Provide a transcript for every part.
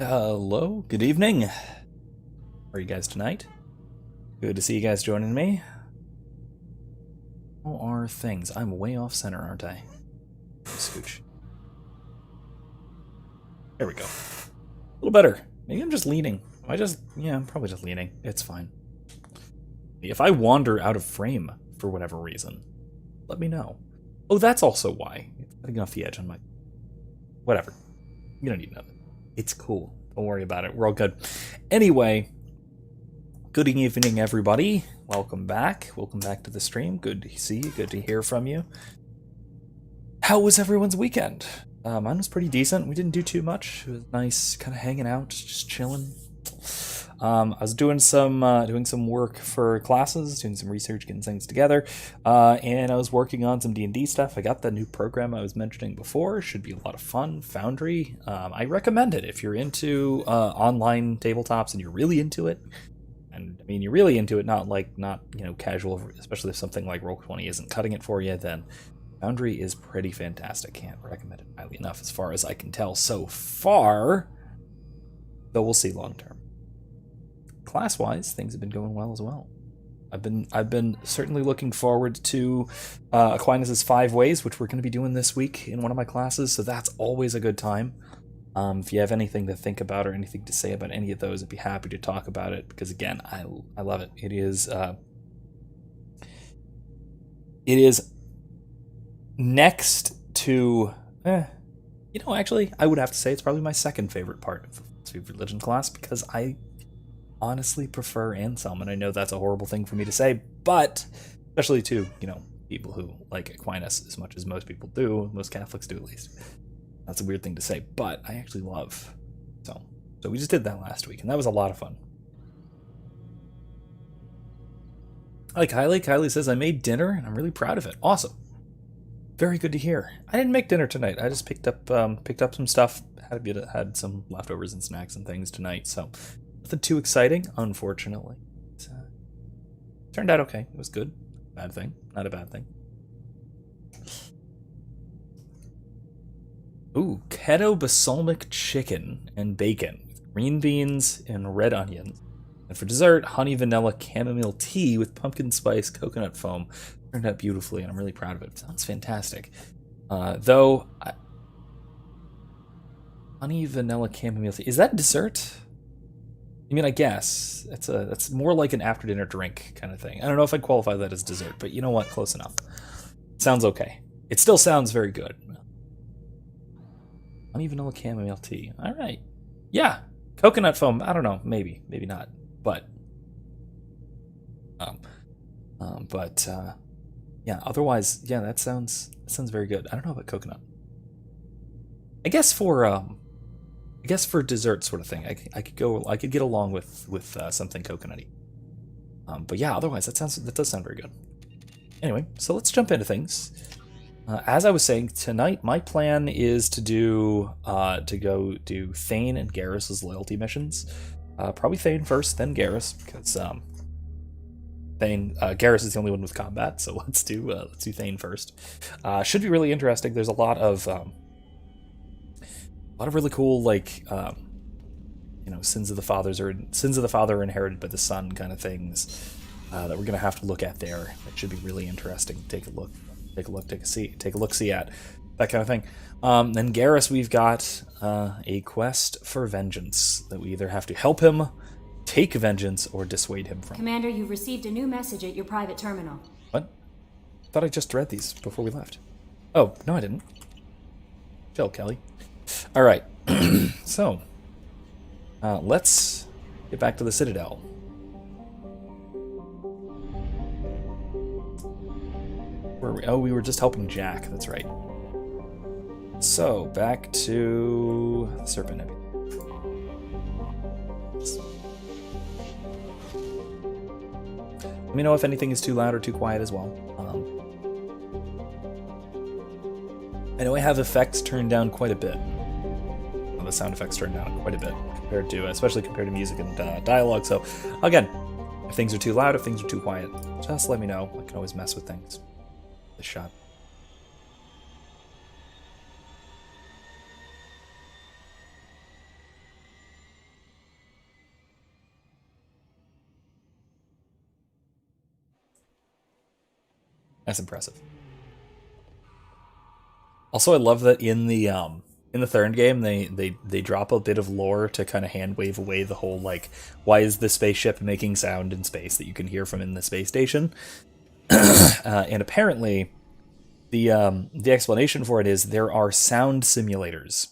Hello, good evening. How are you guys tonight? Good to see you guys joining me. How are things? I'm way off center, aren't I? Scooch. There we go. A little better. Maybe I'm just leaning. Yeah, I'm probably just leaning. It's fine. If I wander out of frame for whatever reason, let me know. Oh, that's also why. It's cutting off the edge on my... Whatever. You don't need to know. It's cool. Don't worry about it. We're all good. Anyway, good evening, everybody. Welcome back. Welcome back to the stream. Good to see you. Good to hear from you. How was everyone's weekend? Mine was pretty decent. We didn't do too much. It was nice, kind of hanging out, just chilling. I was doing some work for classes, doing some research, getting things together, and I was working on some D&D stuff. I got the new program I was mentioning before. Should be a lot of fun. Foundry. I recommend it if you're into online tabletops and you're really into it. And I mean, you're really into it, not casual. Especially if something like Roll20 isn't cutting it for you, then Foundry is pretty fantastic. Can't recommend it highly enough, as far as I can tell so far. Though we'll see long term. Class-wise, things have been going well as well. I've been certainly looking forward to Aquinas' 5 Ways, which we're going to be doing this week in one of my classes, so that's always a good time. If you have anything to think about or anything to say about any of those, I'd be happy to talk about it, because again, I love it. It is next to actually, I would have to say it's probably my second favorite part of the philosophy of religion class, because I honestly prefer Anselm, and I know that's a horrible thing for me to say, but especially to, people who like Aquinas as much as most people do, most Catholics do at least. That's a weird thing to say, but I actually love. So we just did that last week, and that was a lot of fun. Like Kylie says, I made dinner, and I'm really proud of it. Awesome. Very good to hear. I didn't make dinner tonight. I just picked up some stuff. Had some leftovers and snacks and things tonight, so nothing too exciting, unfortunately. It turned out okay. It was good. Bad thing. Not a bad thing. Ooh, keto balsamic chicken and bacon, green beans and red onions. And for dessert, honey vanilla chamomile tea with pumpkin spice coconut foam. Turned out beautifully, and I'm really proud of it. It sounds fantastic. Honey vanilla chamomile tea. Is that dessert? I mean, I guess that's more like an after dinner drink kind of thing. I don't know if I'd qualify that as dessert, but you know what? Close enough. Sounds okay. It still sounds very good. Honey vanilla chamomile tea. All right. Yeah. Coconut foam. I don't know. Maybe not. But yeah. Otherwise, yeah. That sounds very good. I don't know about coconut. I guess for dessert sort of thing, I could get along with something coconutty. But yeah, otherwise that does sound very good. Anyway, so let's jump into things. As I was saying, tonight my plan is to go do Thane and Garrus's loyalty missions. Probably Thane first, then Garrus, because Garrus is the only one with combat, so let's do Thane first. Should be really interesting. There's a lot of really cool, sins of the father are inherited by the son kind of things that we're gonna have to look at there. It should be really interesting. Take a look, see at that kind of thing. Then Garrus, we've got a quest for vengeance that we either have to help him take vengeance or dissuade him from. Commander, you've received a new message at your private terminal. What? I thought I just read these before we left. Oh, no, I didn't. Chill, Kelly. All right, so let's get back to the Citadel. Where were we? Oh, we were just helping Jack. That's right. So back to the Serpent Nebula. Let me know if anything is too loud or too quiet as well. I know I have effects turned down quite a bit. The sound effects turned down quite a bit especially compared to music and dialogue. So again, if things are too loud, if things are too quiet, just let me know. I can always mess with things. The shot. That's impressive. Also, I love that in the third game they drop a bit of lore to kind of hand wave away the whole like, why is the spaceship making sound in space that you can hear from in the space station? And apparently, the explanation for it is there are sound simulators,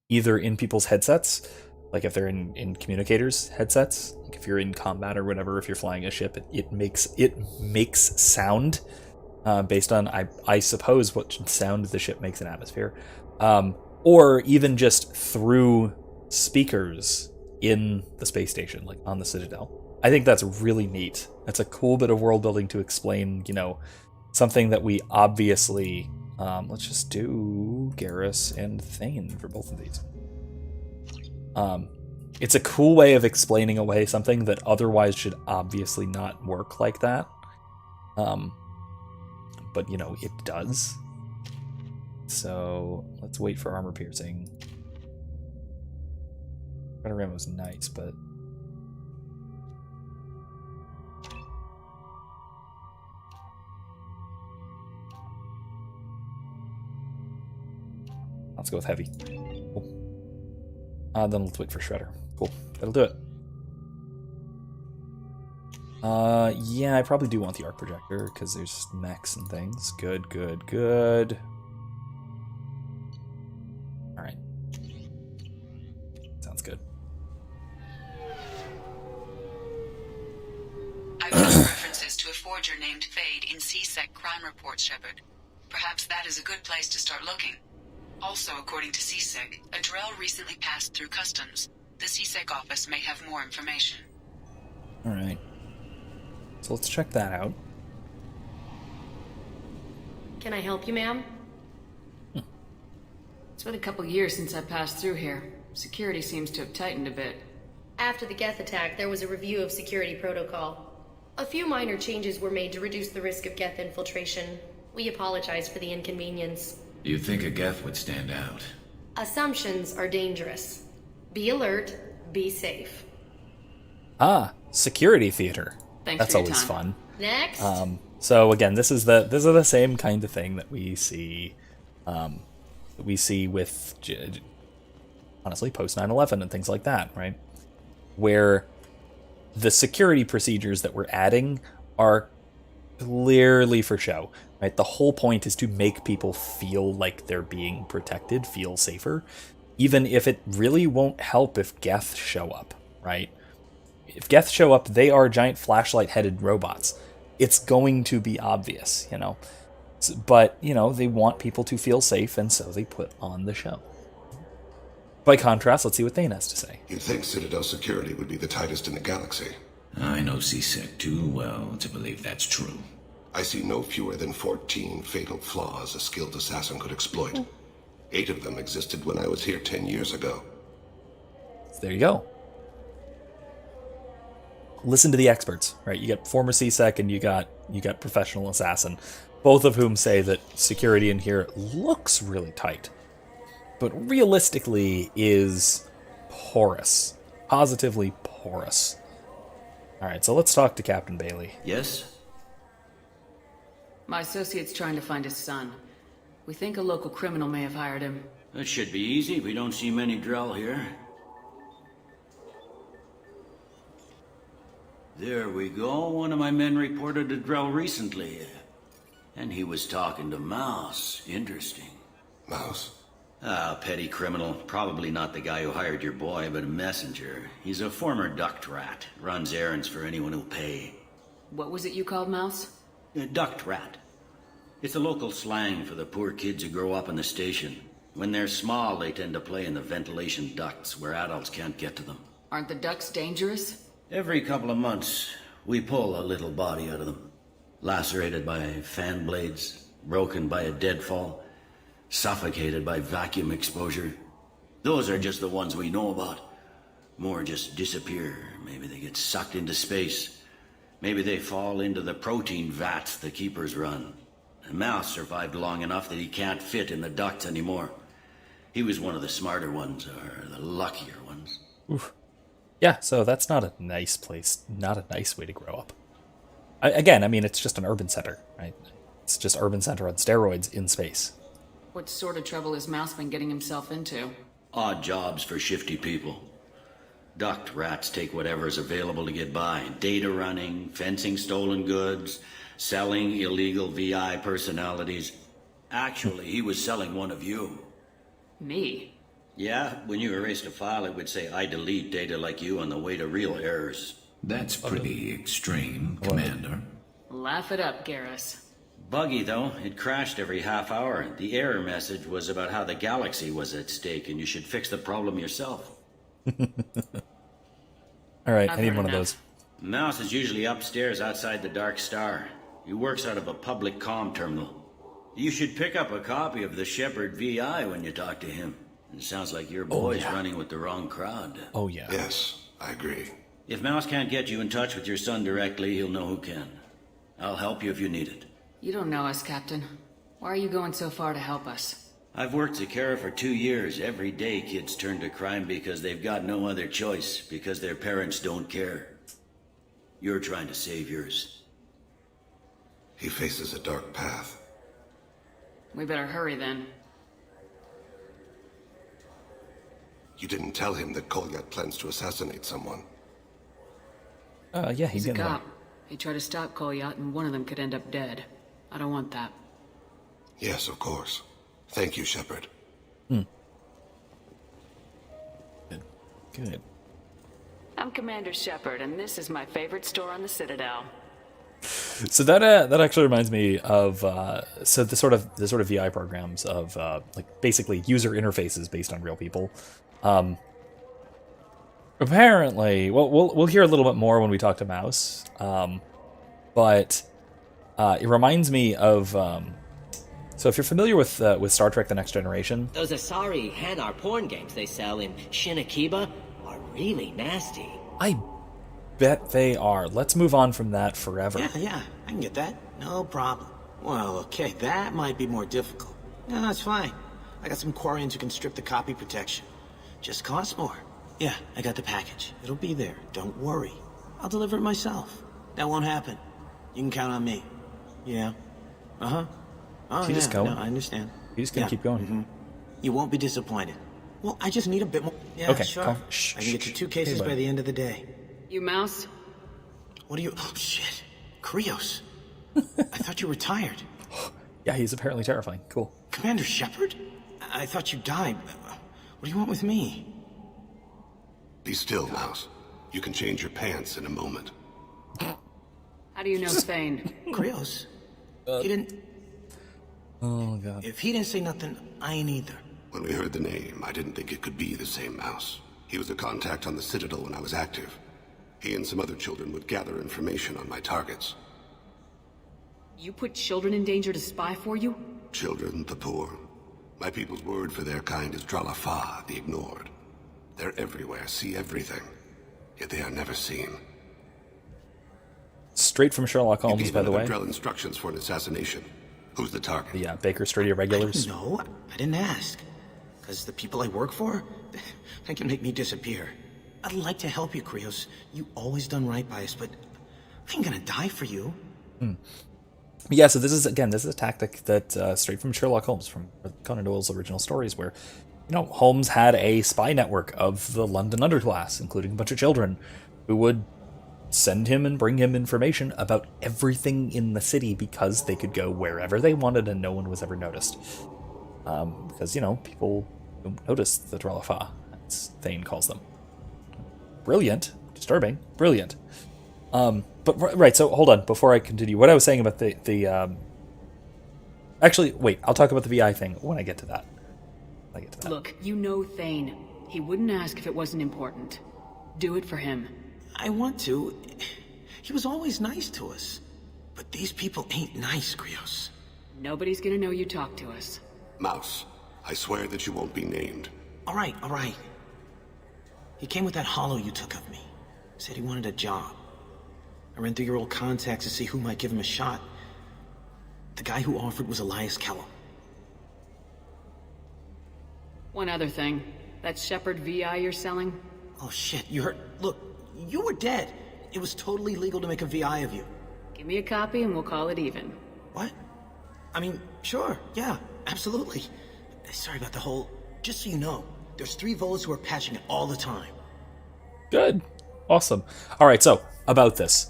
either in people's headsets, like if they're in communicators headsets, like if you're in combat or whatever, if you're flying a ship, it makes sound based on I suppose what sound the ship makes in atmosphere, or even just through speakers in the space station, like on the Citadel. I think that's really neat. That's a cool bit of world building to explain, something that we obviously... let's just do Garrus and Thane for both of these. It's a cool way of explaining away something that otherwise should obviously not work like that. But, it does. So, let's wait for armor piercing. Panoramma's nice, but... Let's go with heavy. Cool. Then let's wait for Shredder. Cool. That'll do it. Yeah, I probably do want the arc projector, because there's mechs and things. Good, good, good. Alright. Sounds good. I've found references to a forger named Fade in C-Sec crime reports, Shepard. Perhaps that is a good place to start looking. Also, according to C-Sec, a Drell recently passed through customs. The C-Sec office may have more information. Alright. So let's check that out. Can I help you, ma'am? It's been a couple years since I passed through here. Security seems to have tightened a bit. After the Geth attack, there was a review of security protocol. A few minor changes were made to reduce the risk of Geth infiltration. We apologize for the inconvenience. You think a Geth would stand out? Assumptions are dangerous. Be alert, be safe. Ah, security theater. Thanks That's for your always time. fun. Next. So again, this is the same kind of thing that we see with honestly post 9/11 and things like that, right? Where the security procedures that we're adding are clearly for show, right? The whole point is to make people feel like they're being protected, feel safer, even if it really won't help if Geth show up, right? If Geth show up, they are giant flashlight-headed robots. It's going to be obvious, But, they want people to feel safe, and so they put on the show. By contrast, let's see what Thane has to say. You'd think Citadel security would be the tightest in the galaxy. I know C-Sec too well to believe that's true. I see no fewer than 14 fatal flaws a skilled assassin could exploit. 8 of them existed when I was here 10 years ago. So there you go. Listen to the experts, right? You got former C-Sec and you got professional assassin, both of whom say that security in here looks really tight, but realistically is porous, positively porous. All right, so let's talk to Captain Bailey. Yes? My associate's trying to find his son. We think a local criminal may have hired him. That should be easy. We don't see many Drell here. There we go. One of my men reported a Drell recently. And he was talking to Mouse. Interesting. Mouse? Ah, petty criminal. Probably not the guy who hired your boy, but a messenger. He's a former duct rat. Runs errands for anyone who'll pay. What was it you called Mouse? A duct rat. It's a local slang for the poor kids who grow up in the station. When they're small, they tend to play in the ventilation ducts where adults can't get to them. Aren't the ducks dangerous? Every couple of months, we pull a little body out of them. Lacerated by fan blades, broken by a deadfall, suffocated by vacuum exposure. Those are just the ones we know about. More just disappear. Maybe they get sucked into space. Maybe they fall into the protein vats the keepers run. And Mouse survived long enough that he can't fit in the ducts anymore. He was one of the smarter ones, or the luckier ones. Oof. Yeah, so that's not a nice place, not a nice way to grow up. Again, I mean, it's just an urban center, right? It's just urban center on steroids in space. What sort of trouble has Mouse been getting himself into? Odd jobs for shifty people. Ducked rats take whatever's available to get by. Data running, fencing stolen goods, selling illegal VI personalities. Actually, he was selling one of you. Me? Yeah, when you erased a file, it would say, I delete data like you on the way to real errors. That's pretty extreme, Commander. Laugh it up, Garrus. Buggy, though. It crashed every half hour. The error message was about how the galaxy was at stake, and you should fix the problem yourself. All right, I've I need heard one of enough. those. Mouse is usually upstairs outside the Dark Star. He works out of a public comm terminal. You should pick up a copy of the Shepard VI when you talk to him. It sounds like your boy's running with the wrong crowd. Oh, yeah. Yes, I agree. If Mouse can't get you in touch with your son directly, he'll know who can. I'll help you if you need it. You don't know us, Captain. Why are you going so far to help us? I've worked Zakera for 2 years. Every day kids turn to crime because they've got no other choice, because their parents don't care. You're trying to save yours. He faces a dark path. We better hurry then. You didn't tell him that Kolyat plans to assassinate someone. Yeah, He's he's a getting cop. He tried to stop Kolyat, and one of them could end up dead. I don't want that. Yes, of course. Thank you, Shepard. Good. I'm Commander Shepard, and this is my favorite store on the Citadel. So that actually reminds me of so the sort of VI programs of like basically user interfaces based on real people. Apparently, well, we'll hear a little bit more when we talk to Mouse, but it reminds me of. So if you're familiar with Star Trek: The Next Generation, Those Asari Hanar porn games they sell in Shinakiba are really nasty. I bet they are. Let's move on from that forever. Yeah, I can get that. No problem. Well, okay, that might be more difficult. No, that's fine. I got some Quarians who can strip the copy protection. Just costs more. Yeah, I got the package. It'll be there. Don't worry. I'll deliver it myself. That won't happen. You can count on me. Yeah. Uh-huh. Oh, Keep just going. No, I understand. You just gonna keep going. You won't be disappointed. Well, I just need a bit more. Yeah, Okay, sure. calm. I can get you 2 cases buddy. by the end of the day. You Mouse? What are you... Oh, shit. Krios. I thought you were tired. Yeah, he's apparently terrifying. Cool. Commander Shepard? I thought you died. What do you want with me? Be still, Mouse. You can change your pants in a moment. How do you know Thane? Krios? He didn't... Oh god. If he didn't say nothing, I ain't either. When we heard the name, I didn't think it could be the same Mouse. He was a contact on the Citadel when I was active. He and some other children would gather information on my targets. You put children in danger to spy for you? Children, the poor. My people's word for their kind is Dralafa, the ignored. They're everywhere, see everything. Yet they are never seen. Straight from Sherlock You Holmes, gave by the way. Drell instructions for an assassination. Who's the target? The Baker Street Irregulars. No, I didn't ask. Because the people I work for, they can make me disappear. I'd like to help you, Krios. You always done right by us, but I ain't gonna die for you. Yeah, so this is a tactic that straight from Sherlock Holmes, from Conan Doyle's original stories, where Holmes had a spy network of the London underclass, including a bunch of children, who would send him and bring him information about everything in the city because they could go wherever they wanted and no one was ever noticed. Because, people don't notice the Dralafa, as Thane calls them. Brilliant. Disturbing. Brilliant. But, right, so hold on, before I continue. What I was saying about the Actually, wait, I'll talk about the VI thing when I get to that. Look, you know Thane. He wouldn't ask if it wasn't important. Do it for him. I want to. He was always nice to us. But these people ain't nice, Krios. Nobody's gonna know you talked to us. Mouse, I swear that you won't be named. All right. He came with that hollow you took of me. Said he wanted a job. I ran through your old contacts to see who might give him a shot. The guy who offered was Elias Kellum. One other thing. That Shepard VI you're selling? Oh shit, you heard... Look, you were dead. It was totally legal to make a VI of you. Give me a copy and we'll call it even. What? I mean, sure, yeah, absolutely. Sorry about the whole... Just so you know, there's 3 Volas who are patching it all the time. Good. Awesome. All right, so, about this.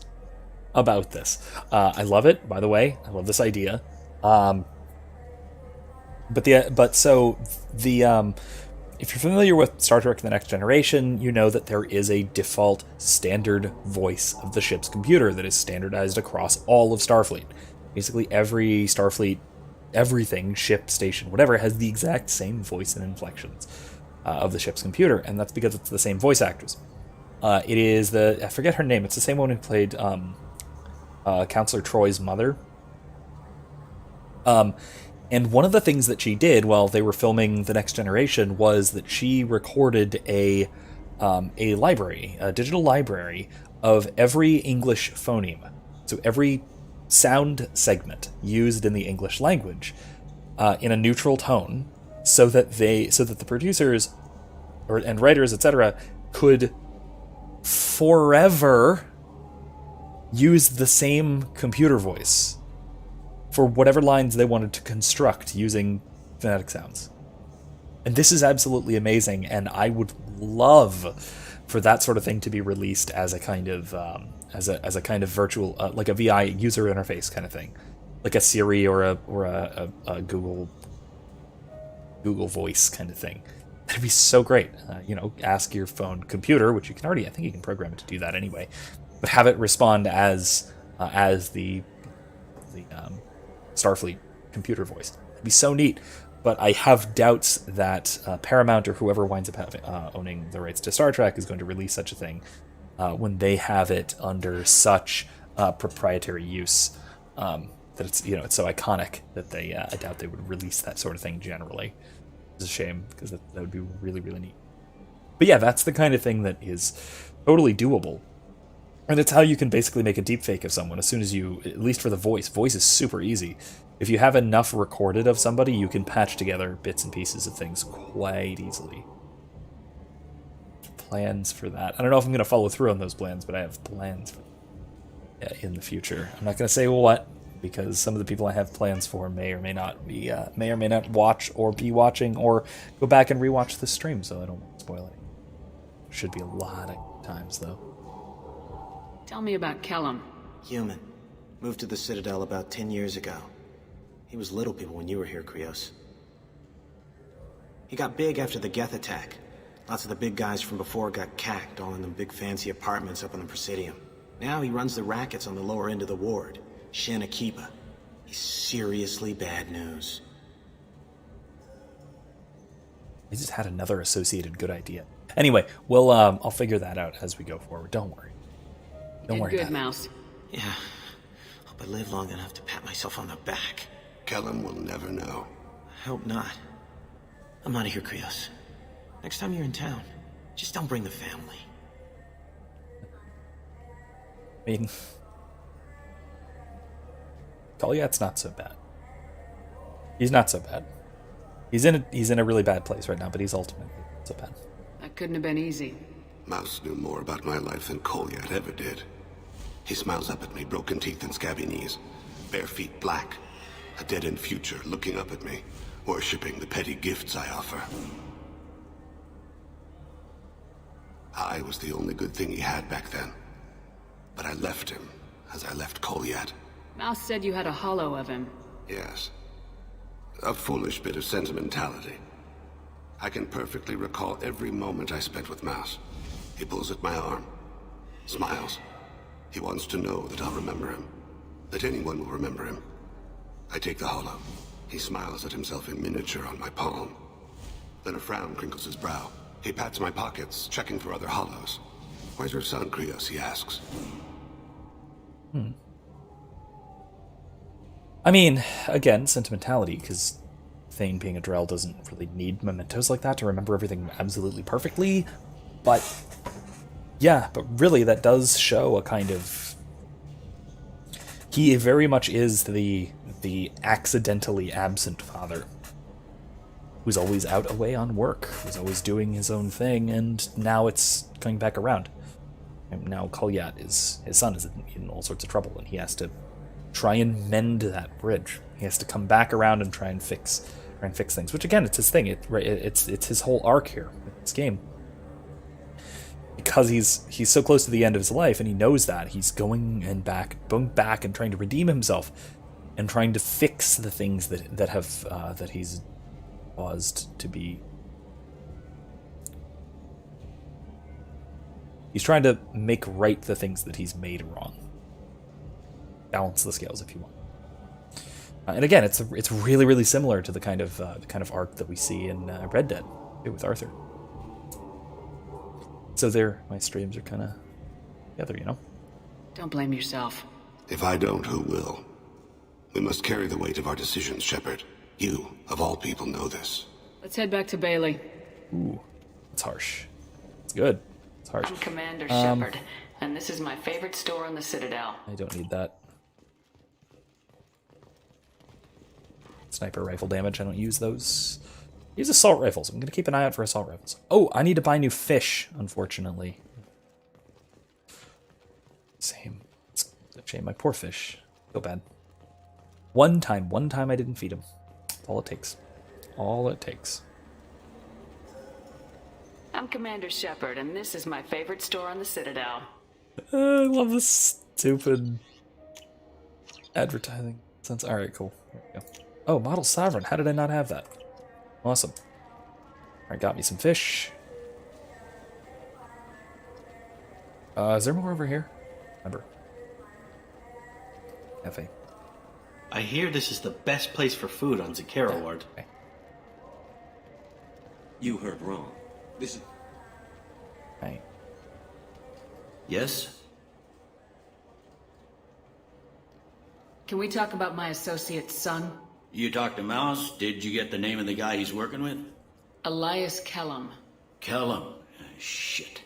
I love it, by the way. I love this idea. If you're familiar with Star Trek The Next Generation, you know that there is a default standard voice of the ship's computer that is standardized across all of Starfleet. Basically, every Starfleet, everything, ship, station, whatever, has the exact same voice and inflections of the ship's computer, and that's because it's the same voice actress. It is I forget her name, it's the same one who played Counselor Troy's mother. And one of the things that she did while they were filming The Next Generation was that she recorded a library, a digital library of every English phoneme. So every sound segment used in the English language in a neutral tone, so that the producers and writers, etc., could forever use the same computer voice for whatever lines they wanted to construct using phonetic sounds. And this is absolutely amazing, and I would love for that sort of thing to be released as a kind of as a kind of virtual, like a VI user interface kind of thing, like a Siri or a Google Voice kind of thing. That'd be so great. Ask your phone computer, which you can already, I think you can program it to do that anyway, but have it respond as the Starfleet computer voice. It'd be so neat. But I have doubts that Paramount or whoever winds up owning the rights to Star Trek is going to release such a thing when they have it under such proprietary use that it's so iconic that I doubt they would release that sort of thing generally. It's a shame, because that would be really, really neat. But yeah, that's the kind of thing that is totally doable. And it's how you can basically make a deepfake of someone as soon as you, at least for the voice. Voice is super easy. If you have enough recorded of somebody, you can patch together bits and pieces of things quite easily. Plans for that. I don't know if I'm going to follow through on those plans, but I have plans for in the future. I'm not going to say what, because some of the people I have plans for may or may not watch or be watching or go back and rewatch the stream, so I don't spoil it. Should be a lot of times, though. Tell me about Kellum. Human. Moved to the Citadel about 10 years ago. He was little people when you were here, Krios. He got big after the Geth attack. Lots of the big guys from before got cacked, all in them big fancy apartments up on the Presidium. Now he runs the rackets on the lower end of the ward, Shinna. He's seriously bad news. I just had another associated good idea. Anyway, I'll figure that out as we go forward. Don't worry. Don't worry about it. Mouse. Yeah. Hope I live long enough to pat myself on the back. Kellum will never know. I hope not. I'm out of here, Krios. Next time you're in town, just don't bring the family. I mean, Kolyat's not so bad. He's not so bad. He's in a really bad place right now, but he's ultimately not so bad. That couldn't have been easy. Mouse knew more about my life than Kolyat ever did. He smiles up at me, broken teeth and scabby knees, bare feet black, a dead-end future looking up at me, worshipping the petty gifts I offer. I was the only good thing he had back then, but I left him as I left Kolyat. Mouse said you had a holo of him. Yes. A foolish bit of sentimentality. I can perfectly recall every moment I spent with Mouse. He pulls at my arm, smiles. He wants to know that I'll remember him, that anyone will remember him. I take the holo. He smiles at himself in miniature on my palm. Then a frown crinkles his brow. He pats my pockets, checking for other holos. Where's your son, Krios? He asks. I mean, again, sentimentality, because Thane being a Drell doesn't really need mementos like that to remember everything absolutely perfectly. But, yeah, but really that does show a kind of... He very much is the accidentally absent father, who's always out away on work, who's always doing his own thing, and now it's coming back around. And now Kolyat his son is in all sorts of trouble, and he has to try and mend that bridge. He has to come back around and try and fix things. Which again, it's his thing. It's his whole arc here in this game. Because he's so close to the end of his life, and he knows that he's going back and trying to redeem himself, and trying to fix the things that he's caused to be. He's trying to make right the things that he's made wrong. Balance the scales, if you want. And again, it's really, really similar to the kind of arc that we see in Red Dead with Arthur. So there, my streams are kind of together, you know? Don't blame yourself. If I don't, who will? We must carry the weight of our decisions, Shepard. You, of all people, know this. Let's head back to Bailey. Ooh, it's harsh. It's good. It's harsh. I'm Commander Shepard, and this is my favorite store on the Citadel. I don't need that. Sniper rifle damage, I don't use those. Use assault rifles. I'm going to keep an eye out for assault rifles. Oh, I need to buy new fish, unfortunately. Same. It's a shame. My poor fish. Feel bad. One time I didn't feed him. That's all it takes. All it takes. I'm Commander Shepard, and this is my favorite store on the Citadel. I love this stupid advertising sense. Alright, cool. There we go. Oh, Model Sovereign. How did I not have that? Awesome. Alright, got me some fish. Is there more over here? Remember. Cafe. I hear this is the best place for food on Zakara Ward. Okay. You heard wrong. This is... Right. Yes? Can we talk about my associate's son? You talked to Mouse? Did you get the name of the guy he's working with? Elias Kellum. Kellum. Shit.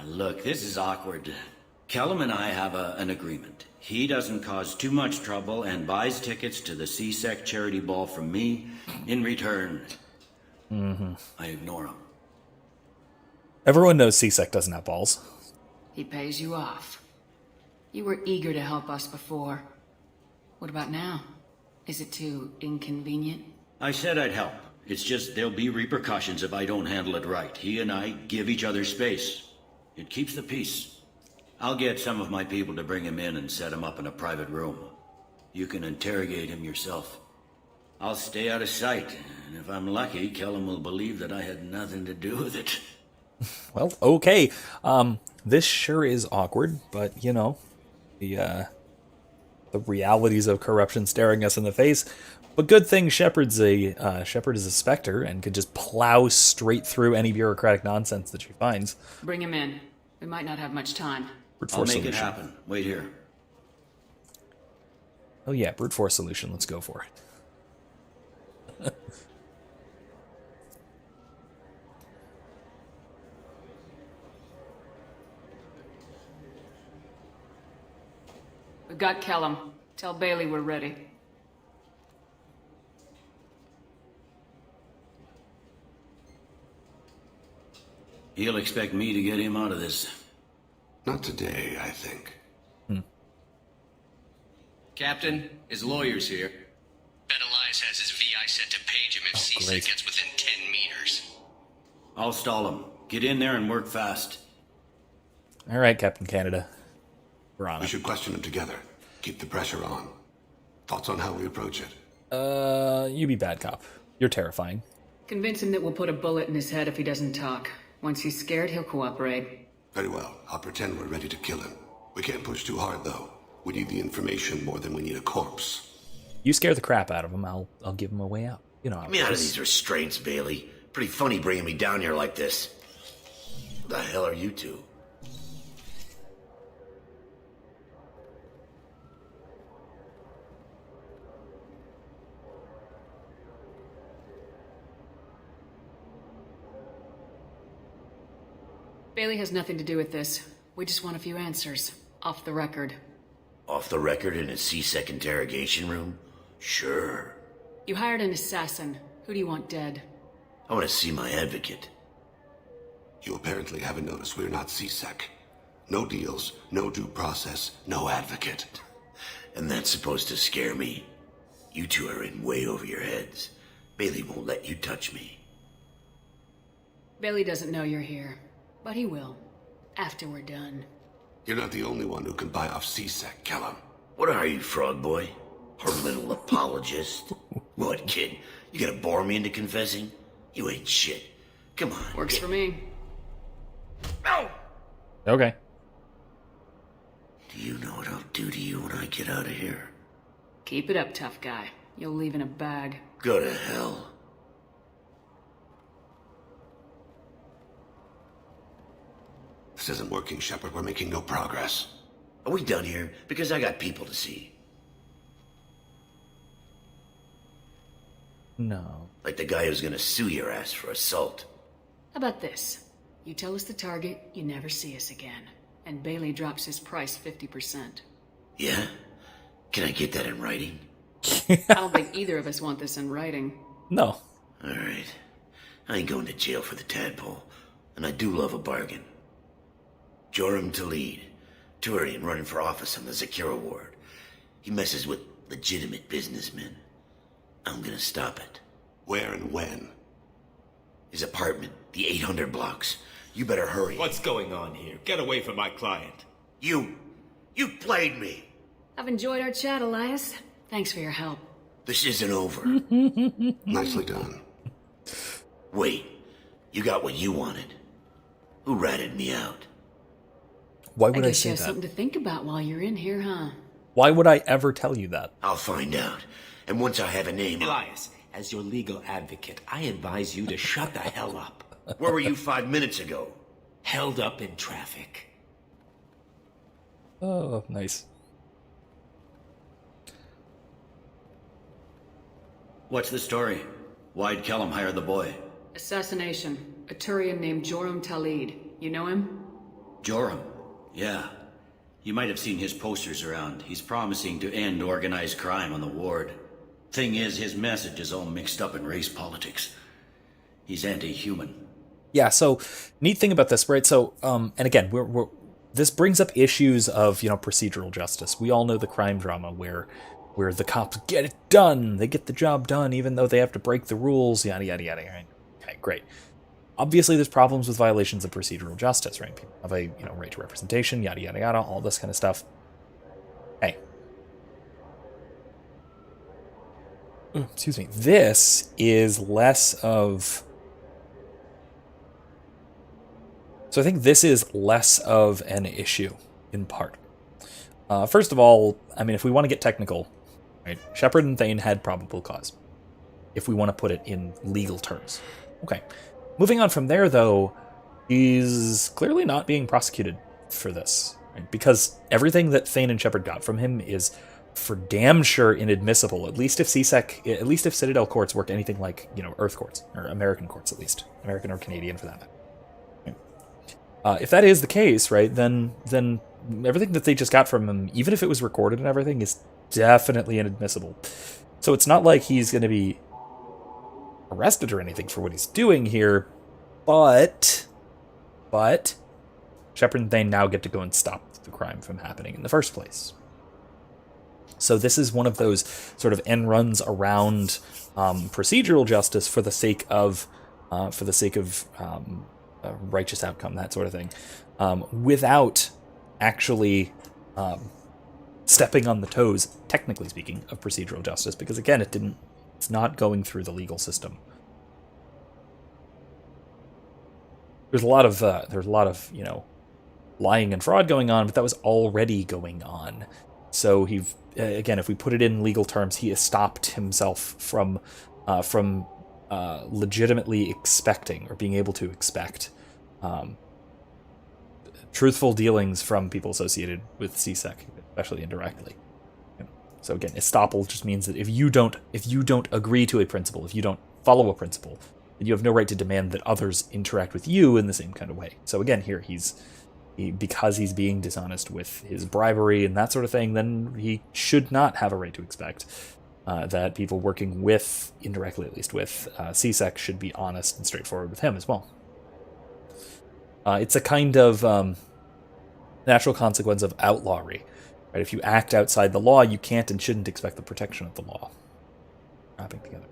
Look, this is awkward. Kellum and I have an agreement. He doesn't cause too much trouble and buys tickets to the C-Sec charity ball from me. In return, I ignore him. Everyone knows C-Sec doesn't have balls. He pays you off. You were eager to help us before. What about now? Is it too inconvenient? I said I'd help. It's just there'll be repercussions if I don't handle it right. He and I give each other space. It keeps the peace. I'll get some of my people to bring him in and set him up in a private room. You can interrogate him yourself. I'll stay out of sight, and if I'm lucky, Kellum will believe that I had nothing to do with it. Well, okay. This sure is awkward, but, you know, the realities of corruption staring us in the face. But good thing Shepard is a Spectre and could just plow straight through any bureaucratic nonsense that she finds. Bring him in. We might not have much time. I'll make it happen. Wait here. Oh yeah, brute force solution. Let's go for it. We've got Kellum. Tell Bailey we're ready. He'll expect me to get him out of this. Not today, I think. Captain, his lawyer's here. Bet Elias has his VI set to page him if C-Sec gets within 10 meters. I'll stall him. Get in there and work fast. All right, Captain Canada. We're on it. We should question him together. Keep the pressure on. Thoughts on how we approach it? You be bad cop. You're terrifying. Convince him that we'll put a bullet in his head if he doesn't talk. Once he's scared, he'll cooperate. Very well. I'll pretend we're ready to kill him. We can't push too hard, though. We need the information more than we need a corpse. You scare the crap out of him, I'll give him a way out. You know how Get me out of these restraints, Bailey. Pretty funny bringing me down here like this. What the hell are you two? Bailey has nothing to do with this. We just want a few answers. Off the record. Off the record in a C-Sec interrogation room? Sure. You hired an assassin. Who do you want dead? I want to see my advocate. You apparently haven't noticed we're not CSEC. No deals, no due process, no advocate. And that's supposed to scare me? You two are in way over your heads. Bailey won't let you touch me. Bailey doesn't know you're here, but he will, after we're done. You're not the only one who can buy off CSEC, Kellum. What are you, frog boy? Her little apologist? What, kid? You gonna bore me into confessing? You ain't shit. Come on. Works for me. No! Okay. Do you know what I'll do to you when I get out of here? Keep it up, tough guy. You'll leave in a bag. Go to hell. This isn't working, Shepard. We're making no progress. Are we done here? Because I got people to see. No. Like the guy who's gonna sue your ass for assault. How about this? You tell us the target, you never see us again. And Bailey drops his price 50%. Yeah? Can I get that in writing? I don't think either of us want this in writing. No. Alright. I ain't going to jail for the tadpole. And I do love a bargain. Joram Talid, Turian running for office on the Zakira ward. He messes with legitimate businessmen. I'm gonna stop it. Where and when? His apartment, the 800 blocks. You better hurry. What's going on here? Get away from my client. You played me. I've enjoyed our chat, Elias. Thanks for your help. This isn't over. Nicely done. Wait, you got what you wanted. Who ratted me out? Why would I guess say you have that? something to think about while you're in here, huh? Why would I ever tell you that? I'll find out. And once I have a name... Elias, as your legal advocate, I advise you to shut the hell up. Where were you 5 minutes ago? Held up in traffic. Oh, nice. What's the story? Why'd Kellum hire the boy? Assassination. A Turian named Joram Talid. You know him? Joram? Yeah. You might have seen his posters around. He's promising to end organized crime on the ward. Thing is, his message is all mixed up in race politics. He's anti-human. Yeah, so neat thing about this, right? So, and again, this brings up issues of, procedural justice. We all know the crime drama where the cops get it done, they get the job done, even though they have to break the rules, yada, yada, yada, right? Okay, great. Obviously, there's problems with violations of procedural justice, right? People have a, right to representation, yada, yada, yada, all this kind of stuff. Hey. Excuse me. This is less of... So I think this is less of an issue, in part. First of all, I mean, if we want to get technical, right, Shepard and Thane had probable cause, if we want to put it in legal terms. Okay. Moving on from there, though, he's clearly not being prosecuted for this, right? Because everything that Thane and Shepard got from him is for damn sure inadmissible, at least if Citadel courts work anything like, Earth courts, or American courts at least. American or Canadian for that matter. If that is the case, right, then everything that they just got from him, even if it was recorded and everything, is definitely inadmissible. So it's not like he's going to be arrested or anything for what he's doing here, but Shepard and Thane now get to go and stop the crime from happening in the first place. So this is one of those sort of end runs around procedural justice for the sake of a righteous outcome, that sort of thing, without actually stepping on the toes, technically speaking, of procedural justice, because again, it's not going through the legal system. There's a lot of lying and fraud going on, but that was already going on. So again, if we put it in legal terms, he has stopped himself from legitimately expecting or being able to expect truthful dealings from people associated with CSEC, especially indirectly. So again, estoppel just means that if you don't agree to a principle, if you don't follow a principle, then you have no right to demand that others interact with you in the same kind of way. So again, here because he's being dishonest with his bribery and that sort of thing, then he should not have a right to expect that people working with, indirectly at least with, CSEC should be honest and straightforward with him as well. It's a kind of natural consequence of outlawry. Right? If you act outside the law, you can't and shouldn't expect the protection of the law. Wrapping together.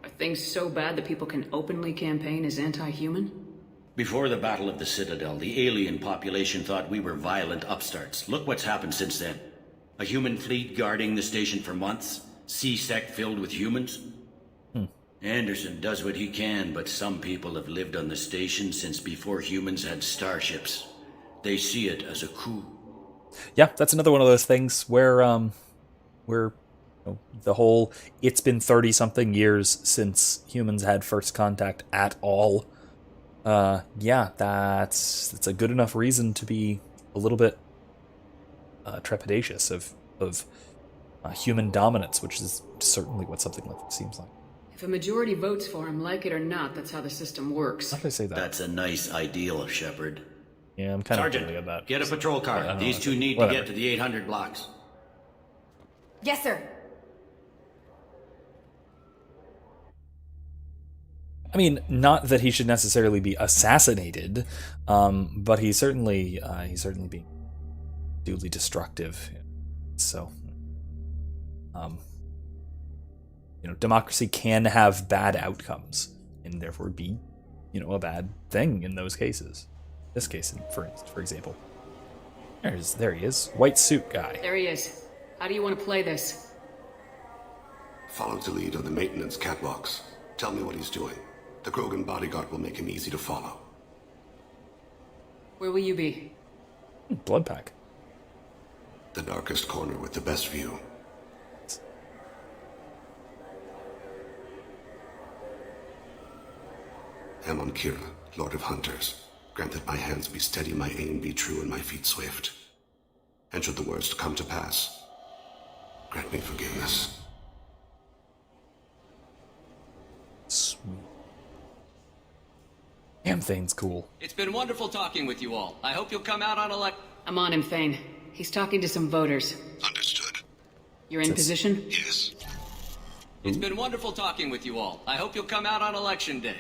Are things so bad that people can openly campaign as anti-human? Before the Battle of the Citadel, the alien population thought we were violent upstarts. Look what's happened since then. A human fleet guarding the station for months. C-Sec filled with humans. Anderson does what he can, but some people have lived on the station since before humans had starships. They see it as a coup. Yeah, that's another one of those things where the whole it's been 30-something years since humans had first contact at all. That's a good enough reason to be a little bit trepidatious of human dominance, which is certainly what something like this seems like. If a majority votes for him, like it or not, that's how the system works. How do I say that? That's a nice ideal, Shepard. Yeah, I'm kind Sergeant, of worried about that. Get a patrol car. These two need to get to the 800 blocks. Yes, sir. I mean, not that he should necessarily be assassinated, but he's certainly being duly destructive. So, democracy can have bad outcomes, and therefore be, a bad thing in those cases. This case, for example. There he is, white suit guy. There he is. How do you want to play this? Follow the lead on the maintenance catwalks. Tell me what he's doing. The Krogan bodyguard will make him easy to follow. Where will you be? Blood pack. The darkest corner with the best view. Amon Kira, Lord of Hunters. Grant that my hands be steady, my aim be true, and my feet swift. And should the worst come to pass, grant me forgiveness. Sweet. Damn, Thane's cool. It's been wonderful talking with you all. I hope you'll come out on I'm on him, Thane. He's talking to some voters. Understood. You're in position? Yes. It's been wonderful talking with you all. I hope you'll come out on Election Day.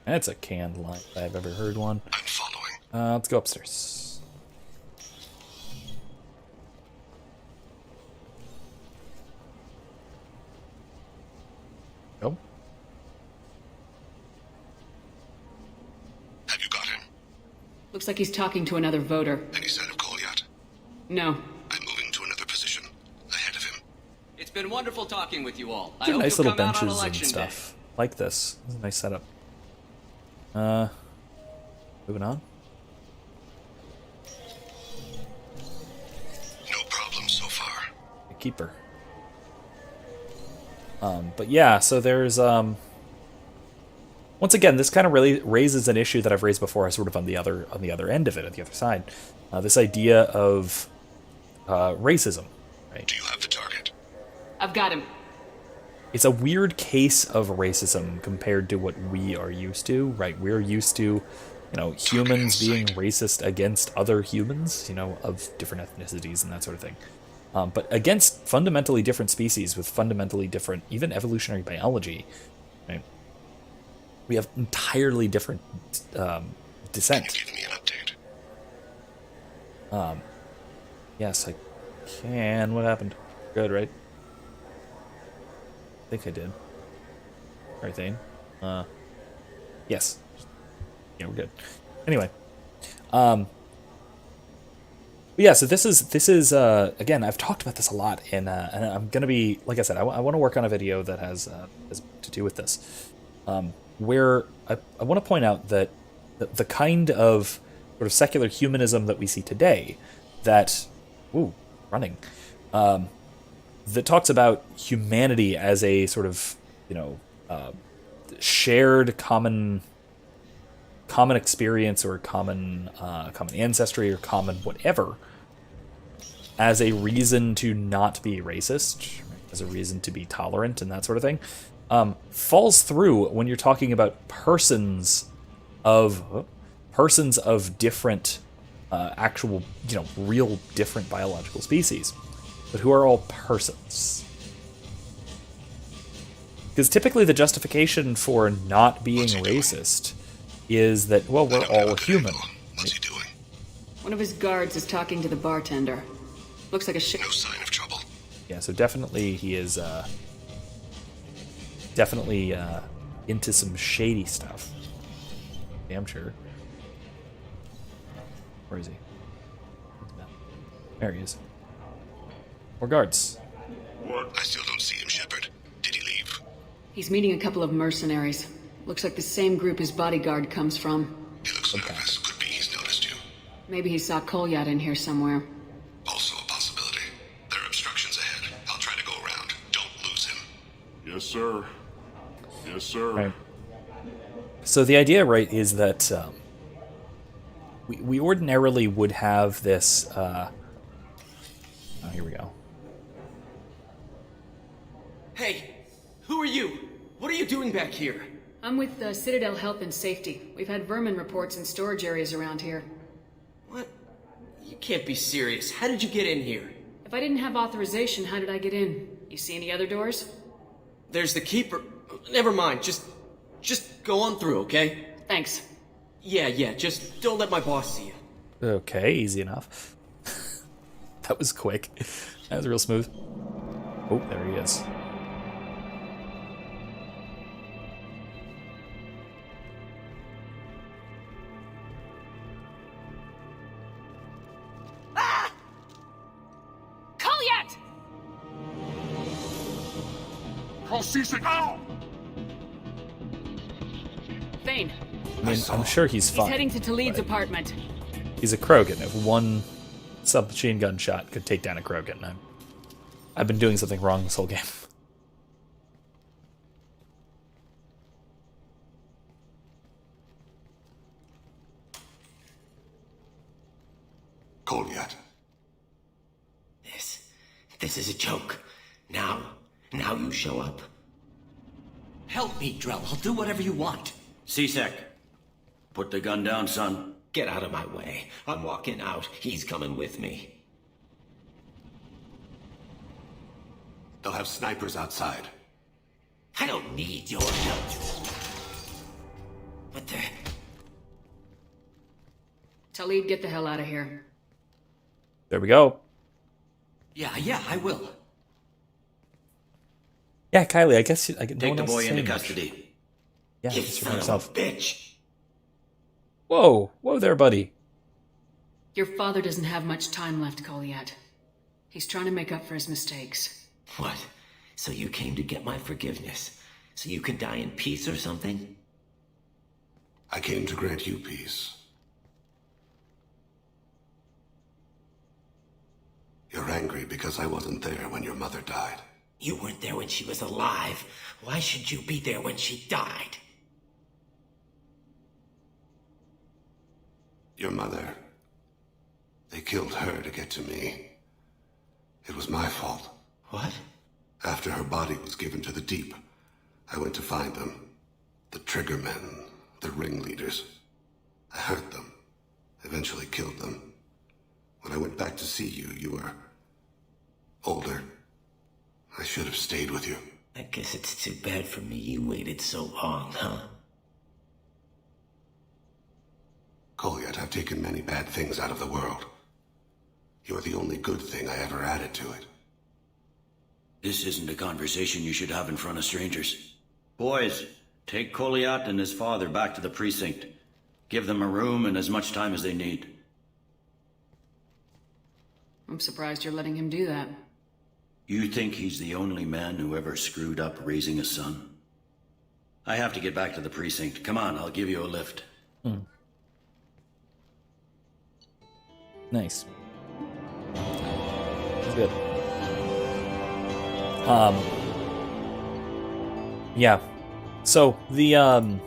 That's a canned line if I've ever heard one. I'm following. Let's go upstairs. Go. Have you got him? Looks like he's talking to another voter. Any sign of call yet? No. I'm moving to another position. Ahead of him. It's been wonderful talking with you all. I These are hope nice you'll little come out on benches and Election Day. stuff. Like this. This is a nice setup. Moving on. No problem so far. A keeper. But yeah, so there's once again, this kind of really raises an issue that I've raised before, sort of on the other end of it, at the other side. This idea of racism. Right? Do you have the target? I've got him. It's a weird case of racism compared to what we are used to, right? We're used to, humans being racist against other humans, of different ethnicities and that sort of thing. But against fundamentally different species with fundamentally different, even evolutionary biology, right? We have entirely different descent. Can you give me an update? Yes, I can. What happened? Good, right? I think I did. Right thing. Yes. Yeah, we're good. Anyway. Yeah, so this is again, I've talked about this a lot, and I'm gonna be, like I said, I want to work on a video that has to do with this, where I want to point out that the kind of sort of secular humanism that we see today, that that talks about humanity as a sort of shared common experience or common ancestry or common whatever, as a reason to not be racist, right? As a reason to be tolerant and that sort of thing, falls through when you're talking about persons of different actual real different biological species, but who are all persons. Because typically the justification for not being racist is that, well, we're all human. What's he doing? One of his guards is talking to the bartender. Looks like a No sign of trouble. Yeah, so definitely he is definitely into some shady stuff. Damn sure. Where is he? There he is. More guards. What? I still don't see him, Shepard. Did he leave? He's meeting a couple of mercenaries. Looks like the same group his bodyguard comes from. He looks nervous. Could be he's noticed you. Maybe he saw Kolyat in here somewhere. Also a possibility. There are obstructions ahead. I'll try to go around. Don't lose him. Yes, sir. Yes, sir. Right. So the idea, right, is that we ordinarily would have this... oh, here we go. Hey, who are you? What are you doing back here? I'm with Citadel Health and Safety. We've had vermin reports in storage areas around here. What? You can't be serious. How did you get in here? If I didn't have authorization, how did I get in? You see any other doors? There's the keeper. Never mind. Just go on through, okay? Thanks. Yeah, just don't let my boss see you. Okay, easy enough. That was quick. That was real smooth. Oh, there he is. Kolyat! Call C6 now! Thane. I mean, I'm sure he's fine. He's heading to Talid's apartment. He's a Krogan. If one submachine gun shot could take down a Krogan, I've been doing something wrong this whole game. Kolyat. This is a joke. Now you show up. Help me, Drell. I'll do whatever you want. C-Sec, put the gun down, son. Get out of my way. I'm walking out. He's coming with me. They'll have snipers outside. I don't need your help. What the... Talid, get the hell out of here. There we go. Yeah, I will. Yeah, Kylie, I guess no Take one the else boy is into saying much. custody. Yeah, You it's for son of a yourself. bitch. Whoa there, buddy. Your father doesn't have much time left, Kolyat. He's trying to make up for his mistakes. What? So you came to get my forgiveness? So you can die in peace or something? I came to grant you peace. You're angry because I wasn't there when your mother died. You weren't there when she was alive. Why should you be there when she died? Your mother. They killed her to get to me. It was my fault. What? After her body was given to the Deep, I went to find them. The Triggermen, the ringleaders. I hurt them. Eventually killed them. When I went back to see you, you were... older. I should have stayed with you. I guess it's too bad for me you waited so long, huh? Kolyat, I've taken many bad things out of the world. You're the only good thing I ever added to it. This isn't a conversation you should have in front of strangers. Boys, take Kolyat and his father back to the precinct. Give them a room and as much time as they need. I'm surprised you're letting him do that. You think he's the only man who ever screwed up raising a son? I have to get back to the precinct. Come on, I'll give you a lift. Nice. That's good. Yeah. So the other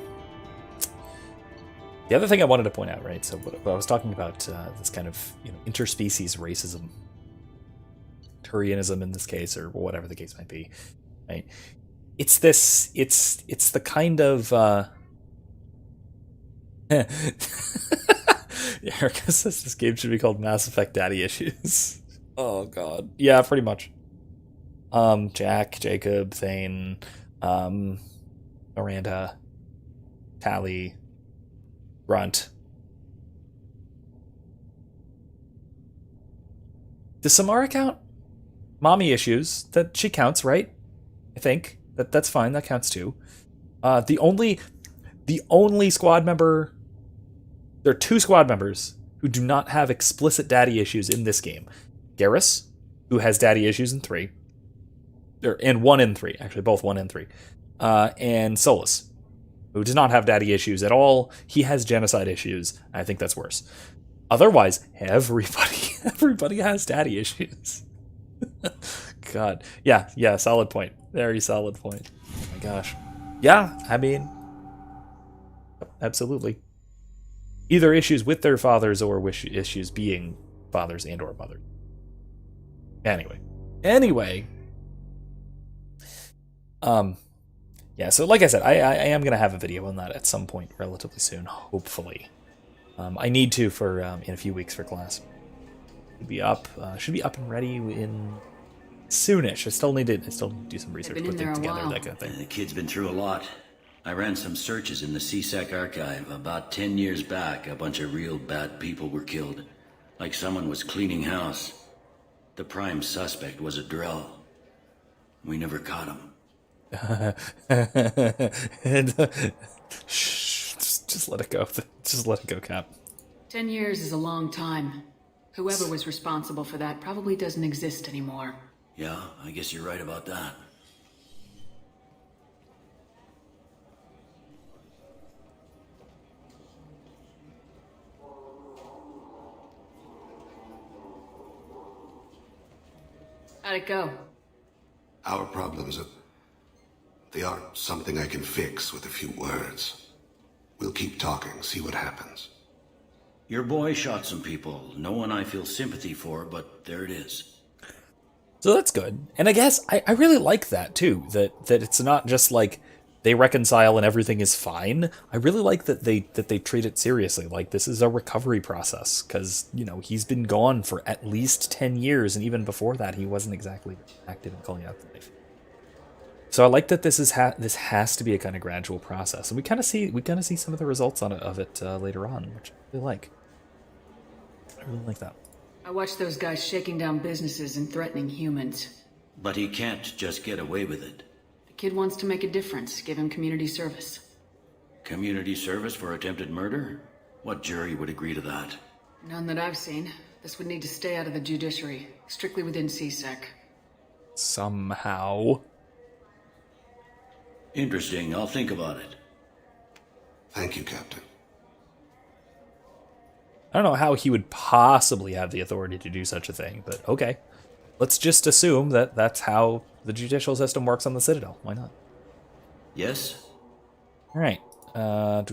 thing I wanted to point out, right? So what I was talking about this kind of interspecies racism, Turianism in this case, or whatever the case might be, right? It's this. It's the kind of. Erica says this game should be called Mass Effect Daddy Issues. Oh god. Yeah, pretty much. Jack, Jacob, Thane, Miranda, Tally, Grunt. Does Samara count? Mommy issues. That she counts, right? I think. That's fine, that counts too. The only squad member... There are 2 squad members who do not have explicit daddy issues in this game. Garrus, who has daddy issues in 3. And 1 in 3, actually, both 1 and 3. And Solus, who does not have daddy issues at all. He has genocide issues. I think that's worse. Otherwise, everybody has daddy issues. God. Yeah, solid point. Very solid point. Oh my gosh. Yeah, I mean, absolutely. Either issues with their fathers or issues being fathers and or mothers. Anyway. Yeah, so like I said, I am going to have a video on that at some point relatively soon, hopefully. I need to for in a few weeks for class. Should be up and ready in soonish. I still need to do some research, put things together, that kind of thing. The kid's been through a lot. I ran some searches in the CSEC archive. About 10 years back, a bunch of real bad people were killed. Like someone was cleaning house. The prime suspect was a Drell. We never caught him. Just let it go. Just let it go, Cap. 10 years is a long time. Whoever was responsible for that probably doesn't exist anymore. Yeah, I guess you're right about that. How'd it go? Our problems they aren't something I can fix with a few words. We'll keep talking, see what happens. Your boy shot some people. No one I feel sympathy for, but there it is. So that's good. And I guess I really like that too, that it's not just like they reconcile and everything is fine. I really like that they treat it seriously. Like, this is a recovery process, because, you know, he's been gone for at least 10 years, and even before that he wasn't exactly active in calling out the life. So I like that this has to be a kind of gradual process, and we kind of see some of the results of it later on, which I really like. I really like that. I watched those guys shaking down businesses and threatening humans. But he can't just get away with it. The kid wants to make a difference. Give him community service. Community service for attempted murder? What jury would agree to that? None that I've seen. This would need to stay out of the judiciary, strictly within CSEC. Somehow. Interesting. I'll think about it. Thank you, Captain. I don't know how he would possibly have the authority to do such a thing, but okay. Let's just assume that that's how the judicial system works on the Citadel. Why not? Yes? Alright. What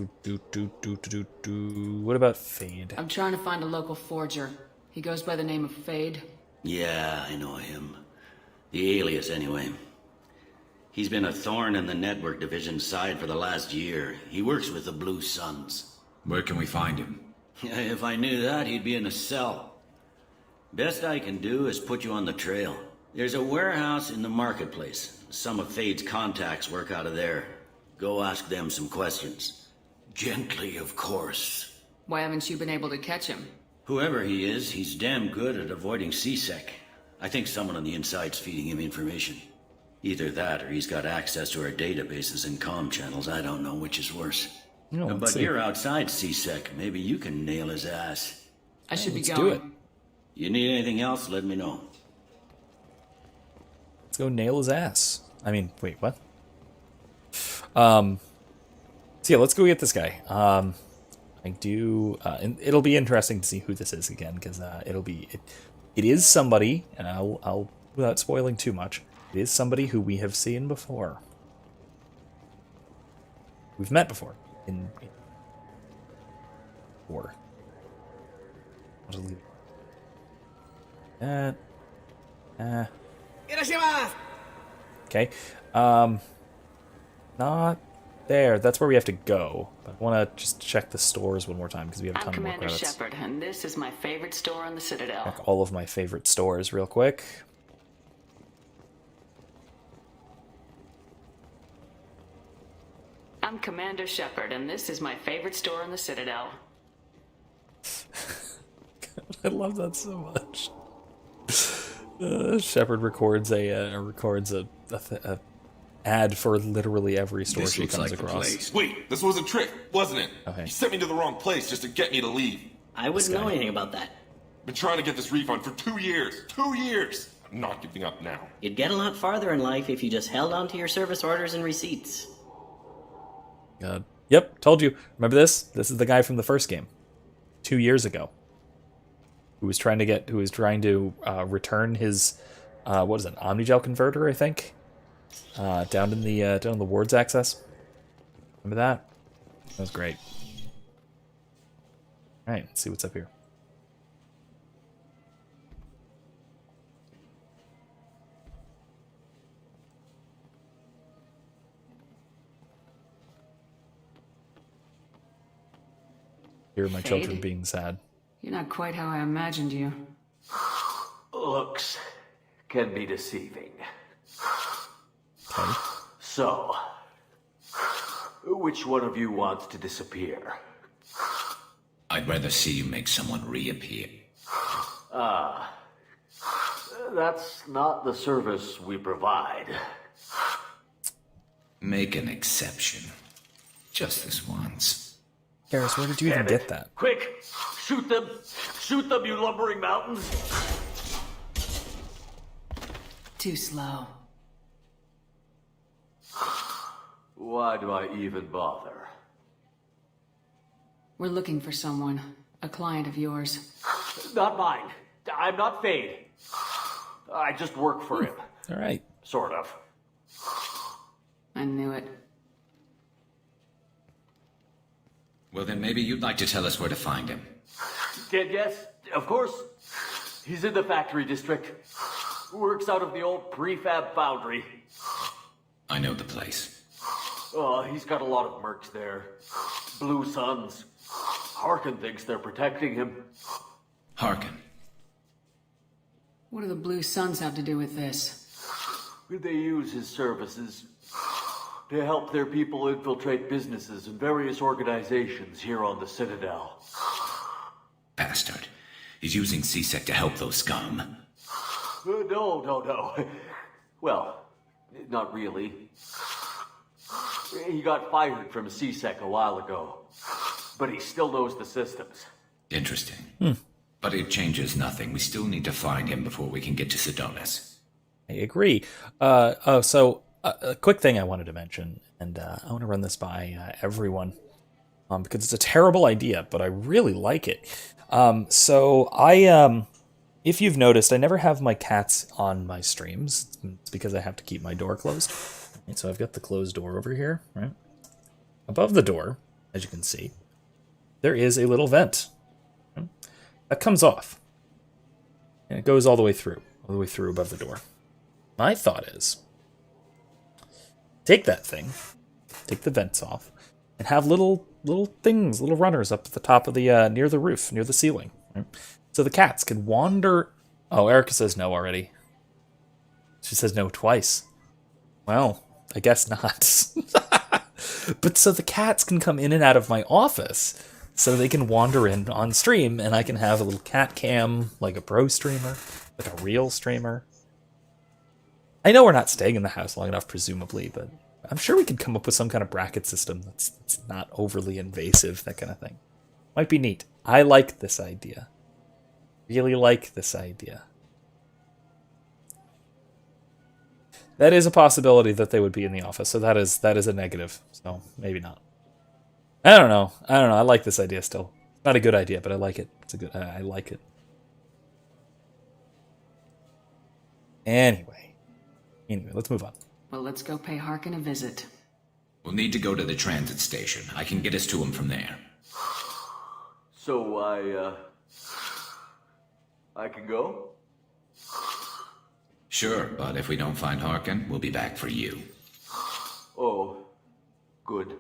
about Fade? I'm trying to find a local forger. He goes by the name of Fade. Yeah, I know him. The alias, anyway. He's been a thorn in the network division's side for the last year. He works with the Blue Suns. Where can we find him? If I knew that, he'd be in a cell. Best I can do is put you on the trail. There's a warehouse in the marketplace. Some of Fade's contacts work out of there. Go ask them some questions. Gently, of course. Why haven't you been able to catch him? Whoever he is, he's damn good at avoiding CSEC. I think someone on the inside's feeding him information. Either that, or he's got access to our databases and comm channels. I don't know which is worse. No, but you're outside CSEC. Maybe you can nail his ass. I should be let's going. do it. You need anything else, let me know. Let's go nail his ass. I mean, wait, what? So yeah, let's go get this guy. And it'll be interesting to see who this is again, because it is somebody, and I'll without spoiling too much, it is somebody who we have seen before. We've met before in war. I'll just leave that. Okay. Not there. That's where we have to go. But I want to just check the stores one more time, because we have a ton I'm of more Commander credits. Shepard, and this is my favorite store on the Citadel. Check all of my favorite stores real quick. I'm I'm Commander Shepard, and this is my favorite store in the Citadel. I love that so much. Shepard records a ad for literally every store she comes across. Wait, this was a trick, wasn't it? Okay. You sent me to the wrong place just to get me to leave. I wouldn't know anything about that. Been trying to get this refund for 2 years. 2 years! I'm not giving up now. You'd get a lot farther in life if you just held on to your service orders and receipts. God. Yep, told you. Remember this? This is the guy from the first game. 2 years ago. Who was trying to return his what is it, Omnigel converter, I think? Down in the wards access. Remember that? That was great. Alright, let's see what's up here. Hear my children being sad. You're not quite how I imagined you. Looks can be deceiving. Okay. So, which one of you wants to disappear? I'd rather see you make someone reappear. That's not the service we provide. Make an exception. Just this once. Garrus, where did you even get that? Quick! Shoot them! Shoot them, you lumbering mountains! Too slow. Why do I even bother? We're looking for someone. A client of yours. Not mine. I'm not Fade. I just work for him. All right. Sort of. I knew it. Well, then maybe you'd like to tell us where to find him. Can't guess? Of course. He's in the factory district. Works out of the old prefab foundry. I know the place. He's got a lot of mercs there. Blue Suns. Harkin thinks they're protecting him. Harkin. What do the Blue Suns have to do with this? They use his services to help their people infiltrate businesses and various organizations here on the Citadel. Bastard. He's using CSEC to help those scum. No. Well, not really. He got fired from CSEC a while ago, but he still knows the systems. Interesting. But it changes nothing. We still need to find him before we can get to Sidonis. I agree. So a quick thing I wanted to mention, and I want to run this by everyone, because it's a terrible idea, but I really like it. If you've noticed, I never have my cats on my streams. It's because I have to keep my door closed. Right, so I've got the closed door over here, right? Above the door, as you can see, there is a little vent. Right? That comes off. And it goes all the way through above the door. My thought is, take that thing, take the vents off, and have little things, little runners up at the top of the, near the roof, near the ceiling. Right? So the cats can wander. Oh, Erica says no already. She says no twice. Well, I guess not. But so the cats can come in and out of my office, so they can wander in on stream, and I can have a little cat cam, like a pro streamer, like a real streamer. I know we're not staying in the house long enough, presumably, but I'm sure we could come up with some kind of bracket system that's not overly invasive, that kind of thing. Might be neat. I like this idea. Really like this idea. That is a possibility that they would be in the office, so that is a negative. So maybe not. I don't know. I like this idea still. Not a good idea, but I like it. I like it. Anyway, let's move on. Well, let's go pay Harkin a visit. We'll need to go to the transit station. I can get us to him from there. So I can go? Sure, but if we don't find Harkin, we'll be back for you. Oh, good.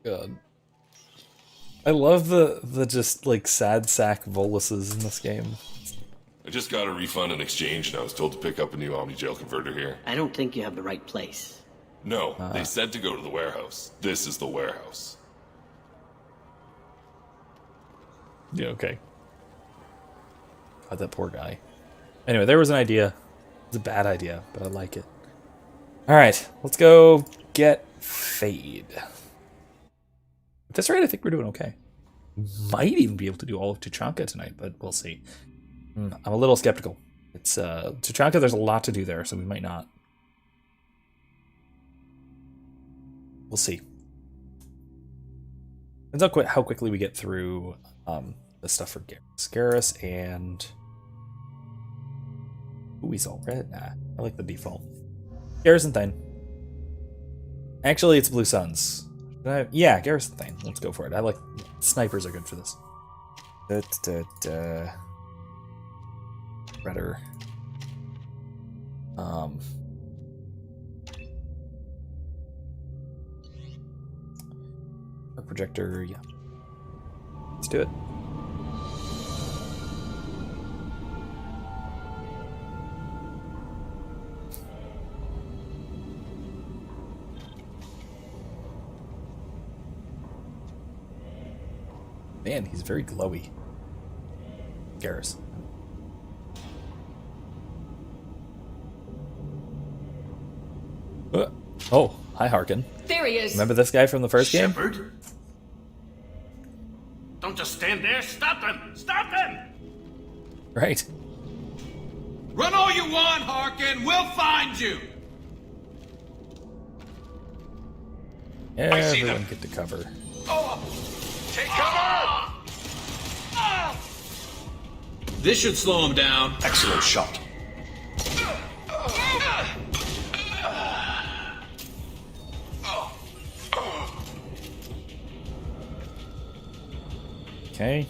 God. I love the just like sad sack Voluses in this game. I just got a refund in exchange, and I was told to pick up a new Omnigel converter here. I don't think you have the right place. No, they said to go to the warehouse. This is the warehouse. Yeah, okay. God, that poor guy. Anyway, there was an idea. It's a bad idea, but I like it. Alright, let's go get Fade. At this rate, I think we're doing okay. Might even be able to do all of Tuchanka tonight, but we'll see. I'm a little skeptical. It's Tuchanka, there's a lot to do there, so we might not. We'll see. Depends on how quickly we get through the stuff for Garrus and... Ooh, he's all red. Nah, I like the default. Garrus and Thane. Actually, it's Blue Suns. Yeah, Garrus and Thane. Let's go for it. I like... Snipers are good for this. Redder. Arc projector, yeah. Let's do it. Man, he's very glowy. Garrus. Oh, hi, Harkin. There he is. Remember this guy from the first game? Shepard? Don't just stand there. Stop them! Stop them! Right. Run all you want, Harkin. We'll find you. Everyone get to cover. Oh, take cover! This should slow him down. Excellent shot. Okay.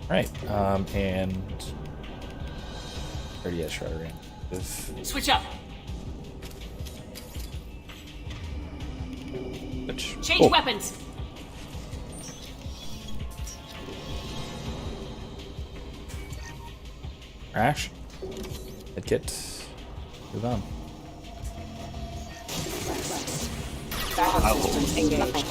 Right. And 30 Shredder in. Switch up. Change weapons. Crash. Head kit. Move on. Backup systems engaged.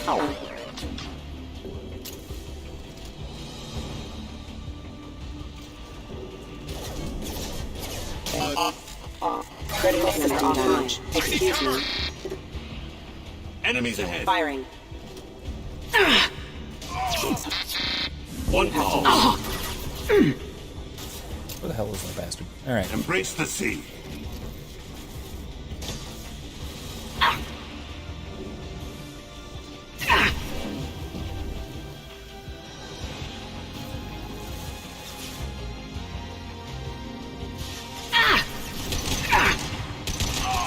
Critical system damage. Excuse me. Enemies ahead. Firing. One call. Where the hell is that bastard? Alright. Embrace the sea.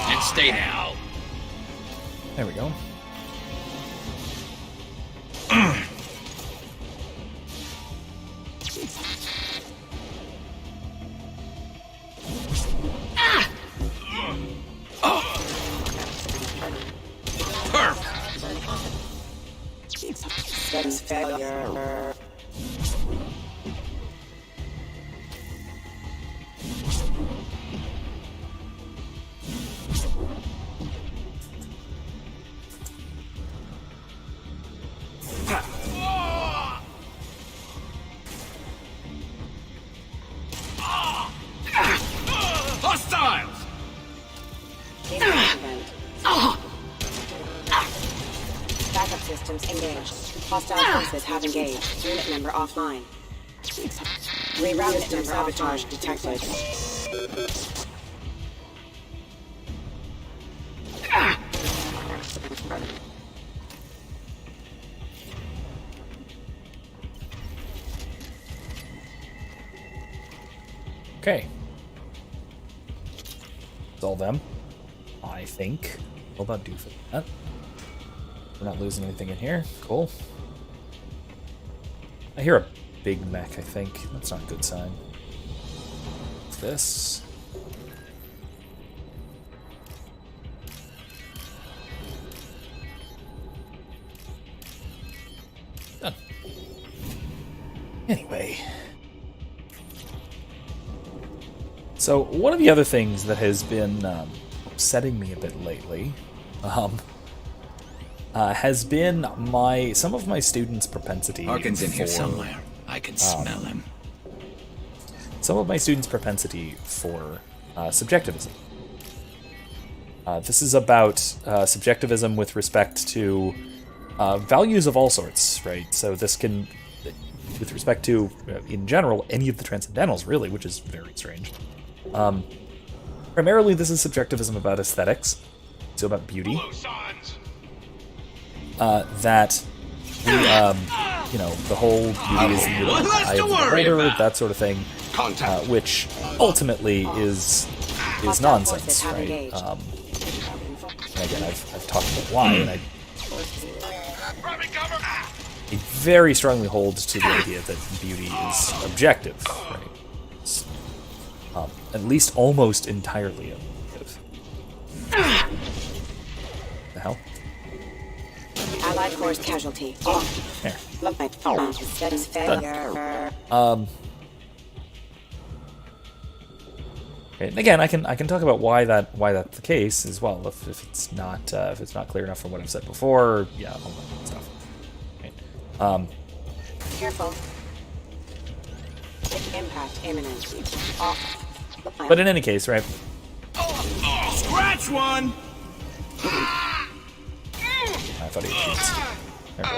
And stay now. There we go. Systems failure. Hostiles! Backup systems engaged. Hostile forces have engaged. Unit member offline. Rerouting sabotage detected. Okay. It's all them. I think. What about Doofus? We're not losing anything in here. Cool. I hear a big mech, I think. That's not a good sign. What's this? Done. Anyway. So, one of the other things that has been upsetting me a bit lately has been some of my students' propensity Harkin's in here somewhere. I can smell him. Some of my students' propensity for subjectivism. This is about subjectivism with respect to values of all sorts, right? So this can, with respect to, in general, any of the transcendentals, really, which is very strange. Primarily, this is subjectivism about aesthetics, so about beauty. That the whole beauty is in the eye of the beholder, that sort of thing, which ultimately is nonsense, right? And again, I've talked about why, and I very strongly hold to the idea that beauty is objective, right? It's, at least almost entirely objective. The hell? Allied force casualty. There. Status failure. And again, I can talk about why that's the case as well. If it's not clear enough from what I've said before, yeah, all that stuff. Right. Careful. Impact imminent. But in any case, right? Scratch one. I thought he had cheats. There we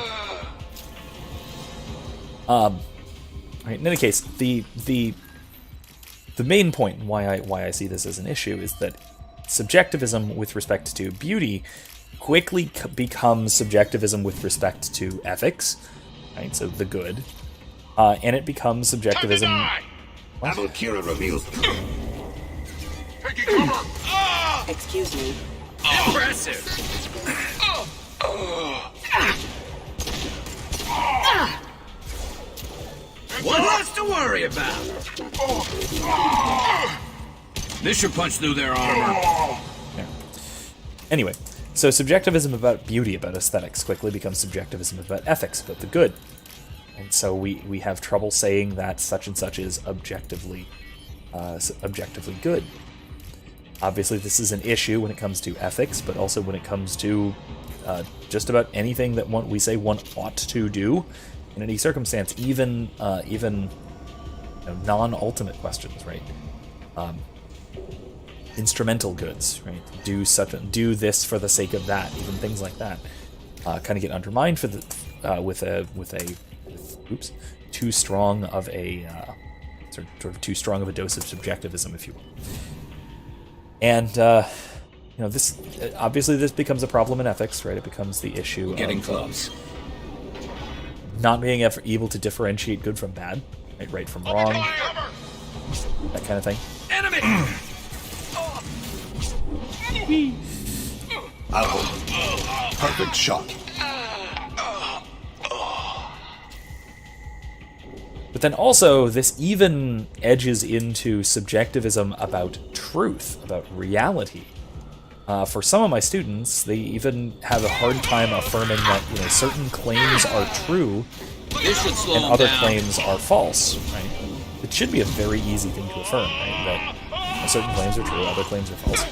go. Right, in any case, the main point why I see this as an issue is that subjectivism with respect to beauty quickly becomes subjectivism with respect to ethics, right? So the good, and it becomes subjectivism. Valkyra reveals. Excuse me. Impressive. What else to worry about? This should punch through their armor. Yeah. Anyway, so subjectivism about beauty, about aesthetics, quickly becomes subjectivism about ethics, about the good. And so we have trouble saying that such and such is objectively good. Obviously, this is an issue when it comes to ethics, but also when it comes to just about anything that we say one ought to do in any circumstance, even non-ultimate questions, right? Instrumental goods, right? Do this for the sake of that, even things like that, kind of get undermined with too strong of a sort of too strong of a dose of subjectivism, if you will. And this obviously this becomes a problem in ethics, right? It becomes the issue Getting of close. Not being able to differentiate good from bad, right from wrong, that kind of thing. Enemy. Perfect shot. But then also, this even edges into subjectivism about truth, about reality. For some of my students, they even have a hard time affirming that certain claims are true and other claims are false. Right? It should be a very easy thing to affirm, right? That certain claims are true, other claims are false.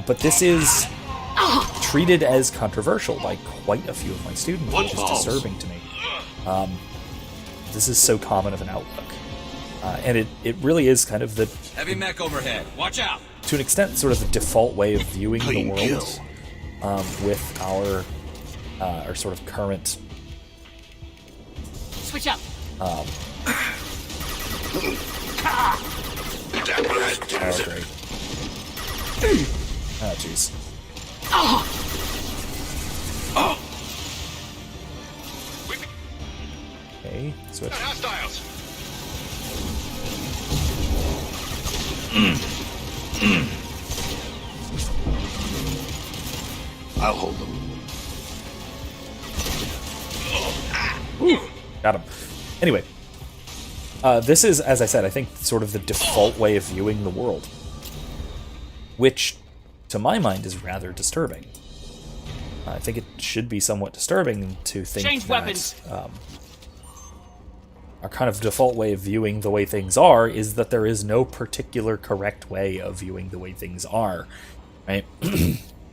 But this is treated as controversial by quite a few of my students, which is disturbing to me. This is so common of an outlook. And it really is kind of the... Heavy mech overhead. Watch out! To an extent, sort of the default way of viewing the world with our sort of current... Switch up! Oh, great. Oh, jeez. Okay, switch. I'll hold them. Ooh, got him. Anyway, this is, as I said, I think sort of the default way of viewing the world, which, to my mind, is rather disturbing. I think it should be somewhat disturbing to think Change that weapons. our kind of default way of viewing the way things are is that there is no particular correct way of viewing the way things are, right?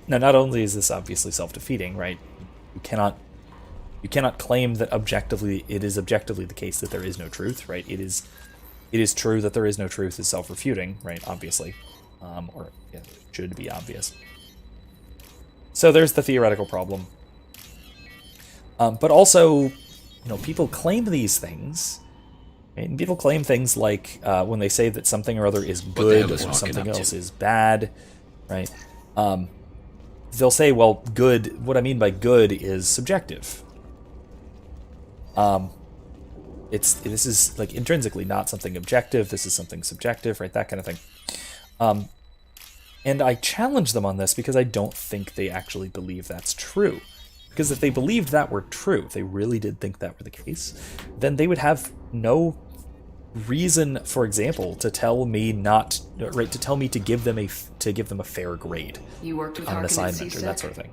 Now, not only is this obviously self-defeating, right? You cannot claim that it is objectively the case that there is no truth, right? It is true that there is no truth is self-refuting, right? Obviously, or yeah, it should be obvious. So there's the theoretical problem. But also, people claim these things. Right? And people claim things like when they say that something or other is good or something else is bad, right? They'll say, well, good, what I mean by good is subjective. This is like intrinsically not something objective, this is something subjective, right? That kind of thing. And I challenge them on this because I don't think they actually believe that's true. Because if they believed that were true, if they really did think that were the case, then they would have no reason, for example, to tell me to give them a fair grade. You worked with on an Harkin at assignment or that sort of thing.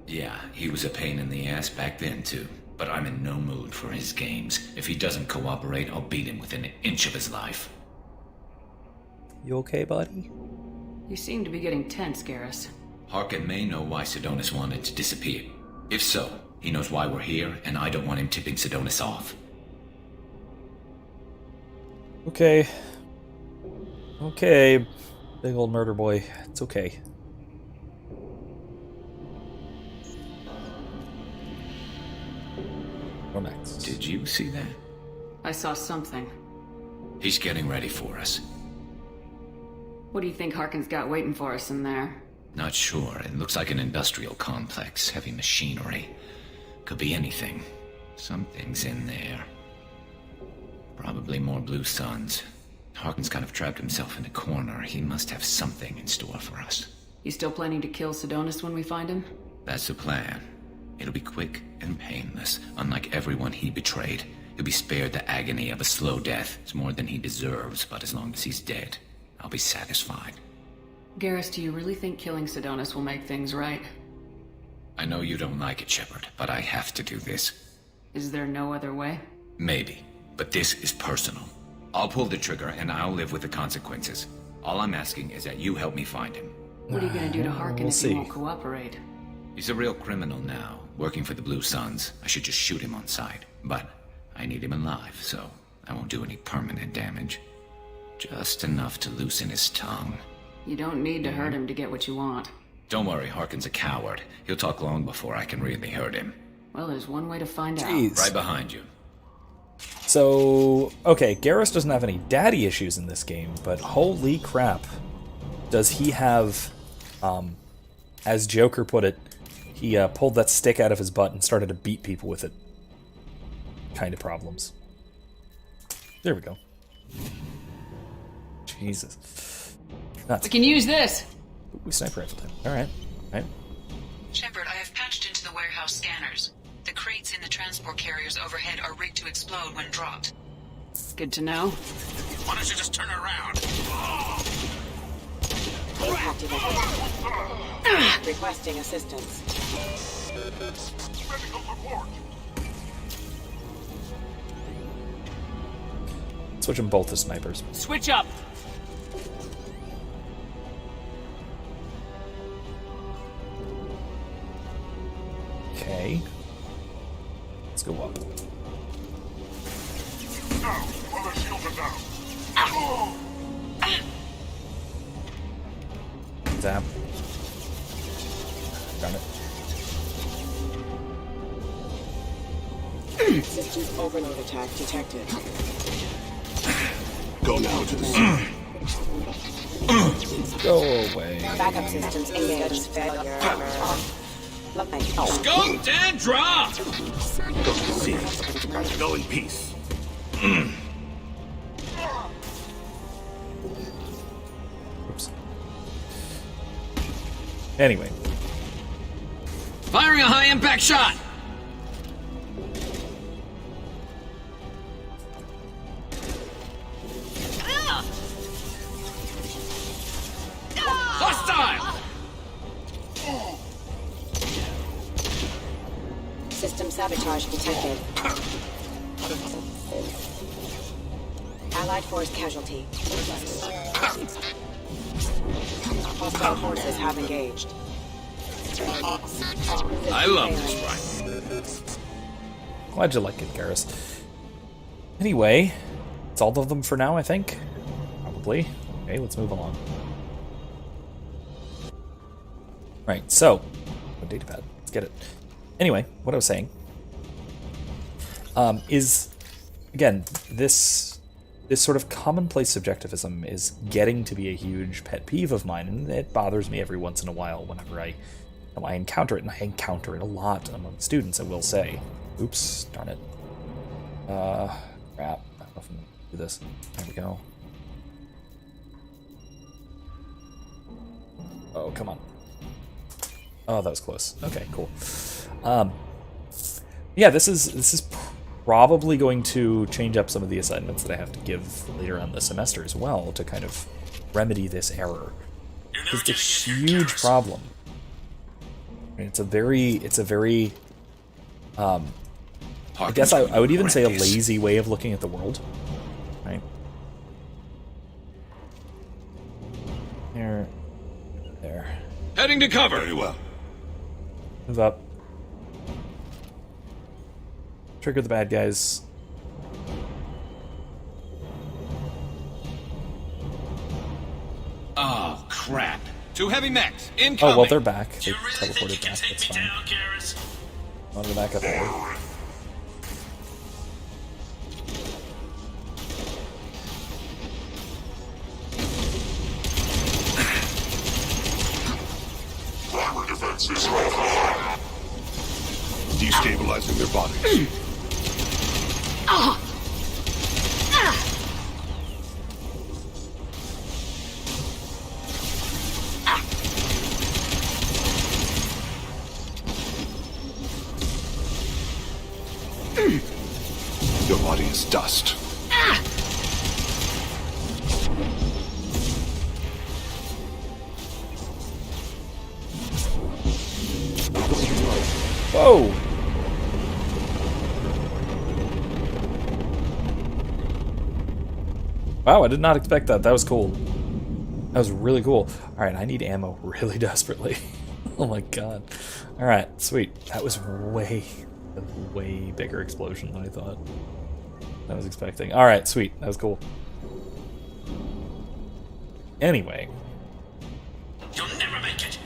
Yeah, he was a pain in the ass back then too. But I'm in no mood for his games. If he doesn't cooperate, I'll beat him within an inch of his life. You okay, buddy? You seem to be getting tense, Garrus. Harkin may know why Sidonis wanted to disappear. If so, he knows why we're here, and I don't want him tipping Sidonis off. Okay. Okay, big old murder boy. It's okay. What next? Did you see that? I saw something. He's getting ready for us. What do you think Harkin's got waiting for us in there? Not sure. It looks like an industrial complex. Heavy machinery. Could be anything. Something's in there. Probably more blue suns. Harkin's kind of trapped himself in a corner. He must have something in store for us. You still planning to kill Sidonis when we find him? That's the plan. It'll be quick and painless. Unlike everyone he betrayed, he'll be spared the agony of a slow death. It's more than he deserves, but as long as he's dead, I'll be satisfied. Garrus, do you really think killing Sidonis will make things right? I know you don't like it, Shepard, but I have to do this. Is there no other way? Maybe, but this is personal. I'll pull the trigger and I'll live with the consequences. All I'm asking is that you help me find him. What are you gonna do to Harkin if he won't cooperate? He's a real criminal now, working for the Blue Suns. I should just shoot him on sight, but I need him alive, so I won't do any permanent damage. Just enough to loosen his tongue. You don't need to hurt him to get what you want. Don't worry, Harkin's a coward. He'll talk long before I can really hurt him. Well, there's one way to find out. Right behind you. So, okay, Garrus doesn't have any daddy issues in this game, but holy crap. Does he have, as Joker put it, he pulled that stick out of his butt and started to beat people with it. Kind of problems. There we go. Jesus. Nuts. We can use this! We sniper rifled him. Alright. Alright. Shepard, I have patched into the warehouse scanners. The crates in the transport carriers overhead are rigged to explode when dropped. Good to know. Why don't you just turn around? Requesting assistance. Medical support. Switch them both to snipers. Switch up. Okay. Let's go up. Down. All the shields are down. Zap. Got it. Systems overload attack detected. Go now to the sea. Go away. Backup systems engaged. Failure. Scoped and dropped! Go to the sea. Go in peace. Oops. Anyway. Firing a high-impact shot! Hostile! System sabotage detected. Allied force casualty. Hostile forces have engaged. I love this rifle. Glad you like it, Garrus. Anyway, it's all of them for now, I think. Probably. Okay, let's move along. Right, so, datapad. Let's get it. Anyway, what I was saying is, again, this sort of commonplace subjectivism is getting to be a huge pet peeve of mine, and it bothers me every once in a while whenever I encounter it, and I encounter it a lot among students, I will say. Oops, darn it. Crap. I don't know if I'm gonna do this. There we go. Oh, come on. Oh, that was close. Okay, cool. Yeah, this is probably going to change up some of the assignments that I have to give later on the semester as well to kind of remedy this error. It's a huge problem. It's a very I guess I would even say a lazy way of looking at the world. Right? There. Heading to cover. Very well. Move up. Trigger the bad guys. Oh, crap. Two heavy mechs, incoming. Oh, well, they're back. They teleported back. That's fine. I want to go back up there. Destabilizing their bodies. Your body is dust. Whoa! Wow, I did not expect that. That was cool. That was really cool. Alright, I need ammo really desperately. Oh my god. Alright, sweet. That was way bigger explosion than I thought I was expecting. Alright, sweet. That was cool. Anyway. You'll never make it.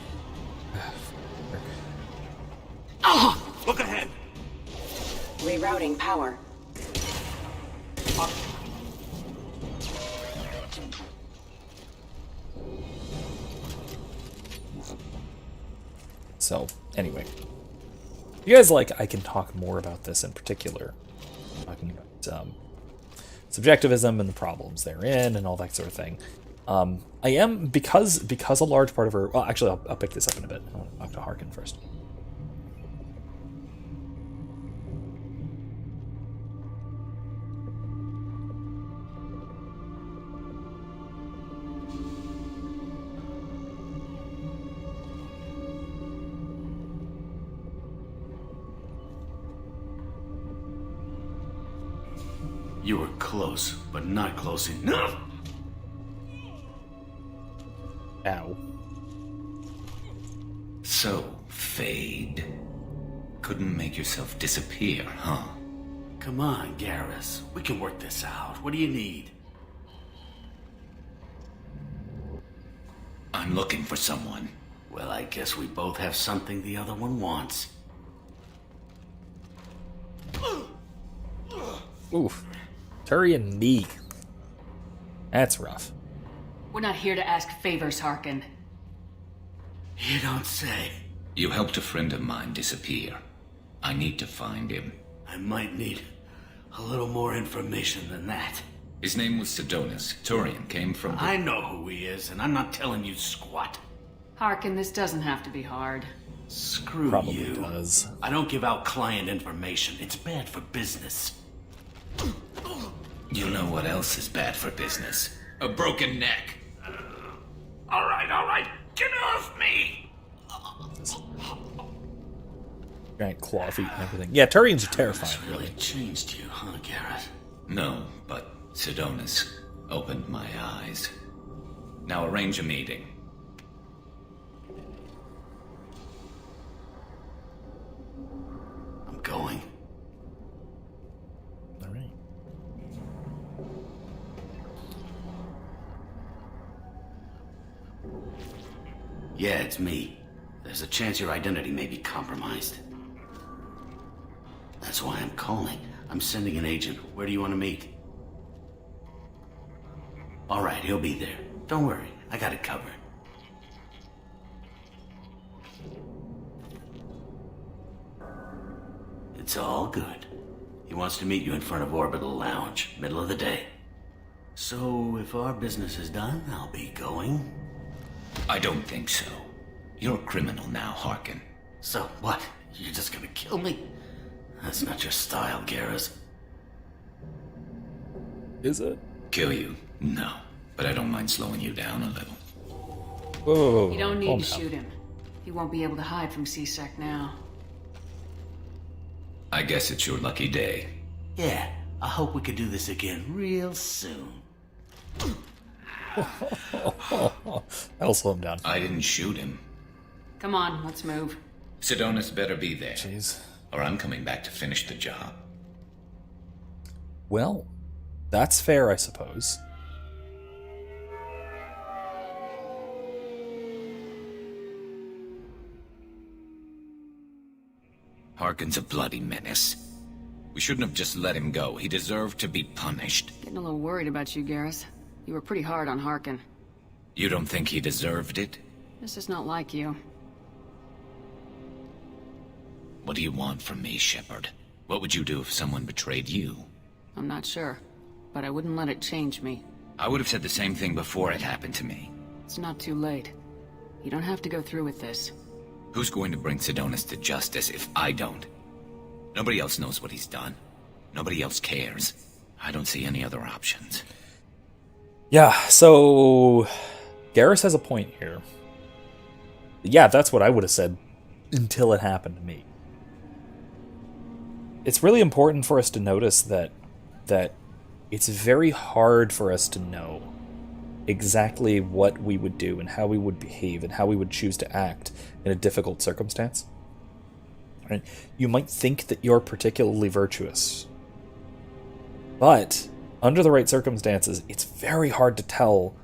Oh! Look ahead. Rerouting power. So, anyway. You guys like, I can talk more about this in particular. Talking about subjectivism and the problems therein and all that sort of thing. I am, because a large part of her... Well, actually, I'll pick this up in a bit. I want to talk to Harkin first. You were close, but not close enough. Ow. So, Fade. Couldn't make yourself disappear, huh? Come on, Garrus. We can work this out. What do you need? I'm looking for someone. Well, I guess we both have something the other one wants. Oof. Turi and me. That's rough. We're not here to ask favors, Harkin. You don't say. You helped a friend of mine disappear. I need to find him. I might need a little more information than that. His name was Sidonis. Turian came from... I know who he is, and I'm not telling you squat. Harkin, this doesn't have to be hard. Screw Probably you. does. I don't give out client information. It's bad for business. You know what else is bad for business? A broken neck. All right. Get off me! Giant claw feet and everything. Yeah, Turians are terrifying, That's really changed you, huh, Garrett? No, but Sidonis opened my eyes. Now arrange a meeting. I'm going. All right. Yeah, it's me. There's a chance your identity may be compromised. That's why I'm calling. I'm sending an agent. Where do you want to meet? All right, he'll be there. Don't worry, I got it covered. It's all good. He wants to meet you in front of Orbital Lounge, middle of the day. So, if our business is done, I'll be going. I don't think so. You're a criminal now, Harkin. So, what? You're just gonna kill me? That's not your style, Garrus. Is it? Kill you? No. But I don't mind slowing you down a little. Whoa. You don't need to shoot him. He won't be able to hide from C-Sec now. I guess it's your lucky day. Yeah, I hope we could do this again real soon. That'll slow him down. I didn't shoot him. Come on, let's move. Sidonis better be there. Jeez. Or I'm coming back to finish the job. Well, that's fair, I suppose. Harkin's a bloody menace. We shouldn't have just let him go. He deserved to be punished. Getting a little worried about you, Garrus. You were pretty hard on Harkin. You don't think he deserved it? This is not like you. What do you want from me, Shepard? What would you do if someone betrayed you? I'm not sure, but I wouldn't let it change me. I would have said the same thing before it happened to me. It's not too late. You don't have to go through with this. Who's going to bring Sidonis to justice if I don't? Nobody else knows what he's done. Nobody else cares. I don't see any other options. Yeah, so Garrus has a point here. Yeah, that's what I would have said until it happened to me. It's really important for us to notice that it's very hard for us to know exactly what we would do and how we would behave and how we would choose to act in a difficult circumstance. Right? You might think that you're particularly virtuous, but under the right circumstances, it's very hard to tell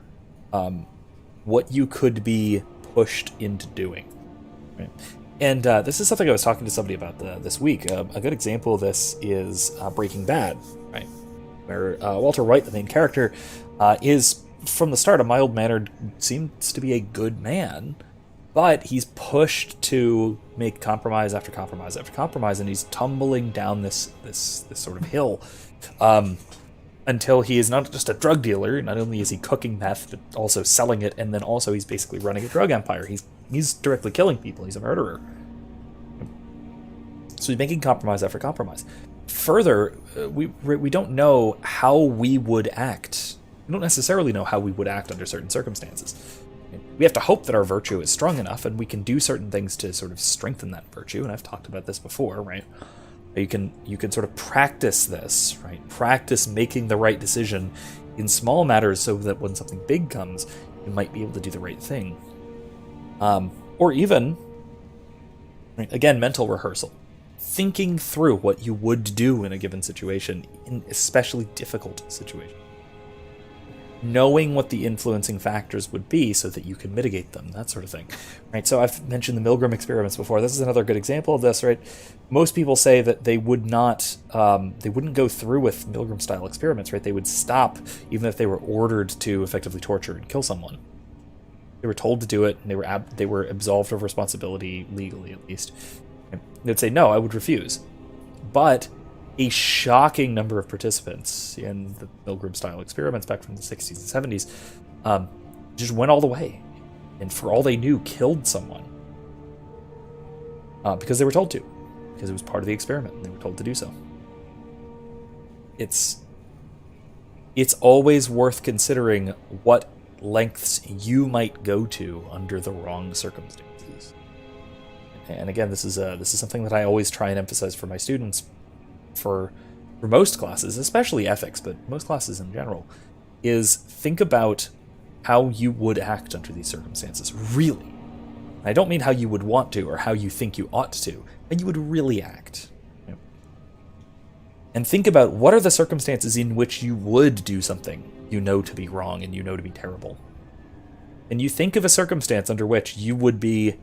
what you could be pushed into doing. Right? And this is something I was talking to somebody about this week. A good example of this is Breaking Bad, right? Where Walter White, the main character, is from the start a mild-mannered, seems to be a good man, but he's pushed to make compromise after compromise after compromise, and he's tumbling down this sort of hill until he is not just a drug dealer. Not only is he cooking meth, but also selling it, and then also he's basically running a drug empire. He's directly killing people. He's a murderer. So he's making compromise after compromise. Further, we don't know how we would act. We don't necessarily know how we would act under certain circumstances. We have to hope that our virtue is strong enough, and we can do certain things to sort of strengthen that virtue. And I've talked about this before, right? You can sort of practice this, right? Practice making the right decision in small matters, so that when something big comes, you might be able to do the right thing. Or even, right, again, mental rehearsal. Thinking through what you would do in a given situation, in especially difficult situations. Knowing what the influencing factors would be so that you can mitigate them, that sort of thing. Right? So I've mentioned the Milgram experiments before. This is another good example of this, right? Most people say that they would not, they wouldn't go through with Milgram-style experiments, right? They would stop even if they were ordered to effectively torture and kill someone. They were told to do it, and they were absolved of responsibility, legally at least. And they'd say, no, I would refuse. But a shocking number of participants in the Milgram-style experiments back from the 60s and 70s just went all the way, and for all they knew, killed someone because they were told to, because it was part of the experiment, and they were told to do so. It's always worth considering what lengths you might go to under the wrong circumstances. And again, this is something that I always try and emphasize for my students, for for most classes, especially ethics, but most classes in general, is think about how you would act under these circumstances, really. I don't mean how you would want to or how you think you ought to, how you would really act. And think about what are the circumstances in which you would do something you know to be wrong and you know to be terrible. And you think of a circumstance under which you would be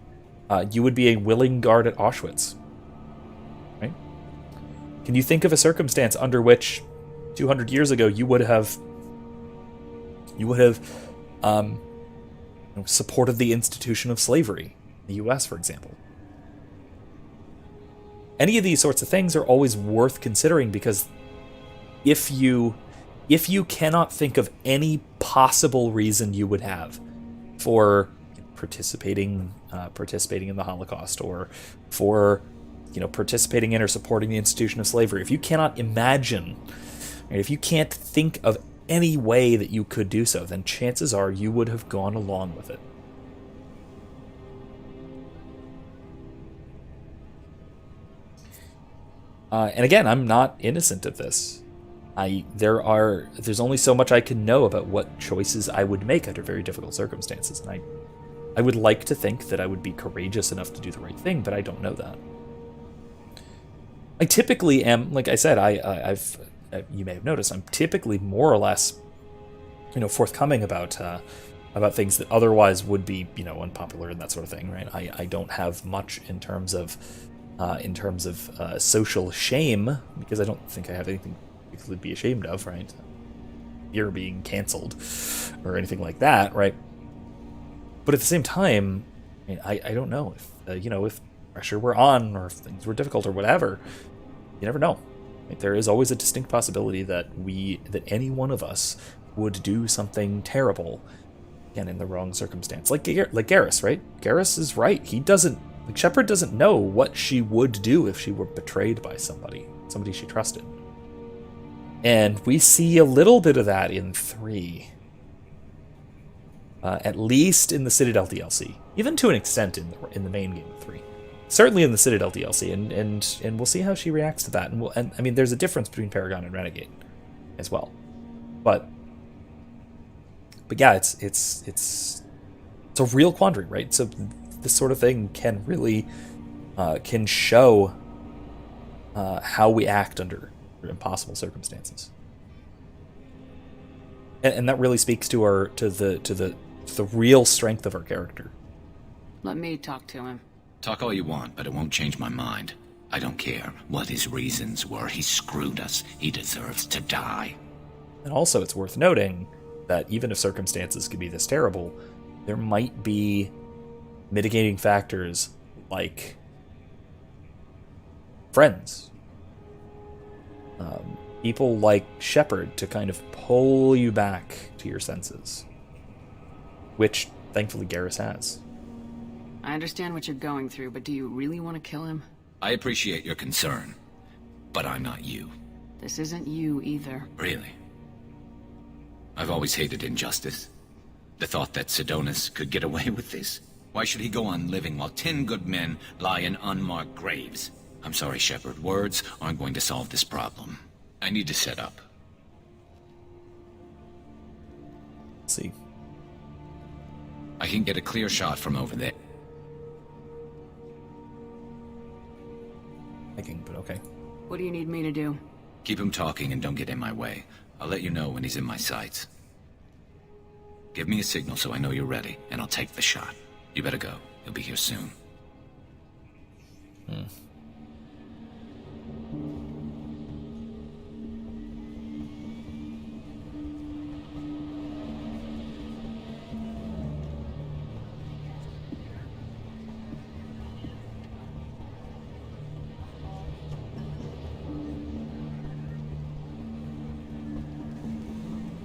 a willing guard at Auschwitz. Right? Can you think of a circumstance under which 200 years ago you would have supported the institution of slavery in the US, for example? Any of these sorts of things are always worth considering, because if you cannot think of any possible reason you would have for participating in the Holocaust, or for participating in or supporting the institution of slavery, if you cannot imagine, if you can't think of any way that you could do so, then chances are you would have gone along with it. And again, I'm not innocent of this. There's only so much I can know about what choices I would make under very difficult circumstances, and I would like to think that I would be courageous enough to do the right thing, but I don't know that. I typically am, like I said, you may have noticed, I'm typically more or less, forthcoming about things that otherwise would be, unpopular and that sort of thing, right? I don't have much in terms of social shame, because I don't think I have anything to be ashamed of, right? You're being canceled or anything like that, right? But at the same time, I don't know if pressure were on or if things were difficult or whatever. You never know. Right? There is always a distinct possibility that any one of us would do something terrible, again, in the wrong circumstance. Like Garrus, right? Garrus is right. He doesn't. Shepard doesn't know what she would do if she were betrayed by somebody she trusted. And we see a little bit of that in 3. At least in the Citadel DLC. Even to an extent in the main game of 3. Certainly in the Citadel DLC, and we'll see how she reacts to that. And I mean, there's a difference between Paragon and Renegade as well. But yeah, it's a real quandary, right? So this sort of thing can really can show how we act under impossible circumstances, and that really speaks to the real strength of our character. Let me talk to him. Talk all you want, but it won't change my mind. I don't care what his reasons were. He screwed us. He deserves to die. And also, it's worth noting that even if circumstances could be this terrible, there might be mitigating factors like friends, people like Shepard to kind of pull you back to your senses, which thankfully Garrus has. I understand what you're going through, but do you really want to kill him? I appreciate your concern, but I'm not you. This isn't you either. Really? I've always hated injustice. The thought that Sidonis could get away with this. Why should he go on living while 10 good men lie in unmarked graves? I'm sorry, Shepard. Words aren't going to solve this problem. I need to set up. Let's see. I can get a clear shot from over there. But okay. What do you need me to do? Keep him talking and don't get in my way. I'll let you know when he's in my sights. Give me a signal so I know you're ready, and I'll take the shot. You better go. He'll be here soon.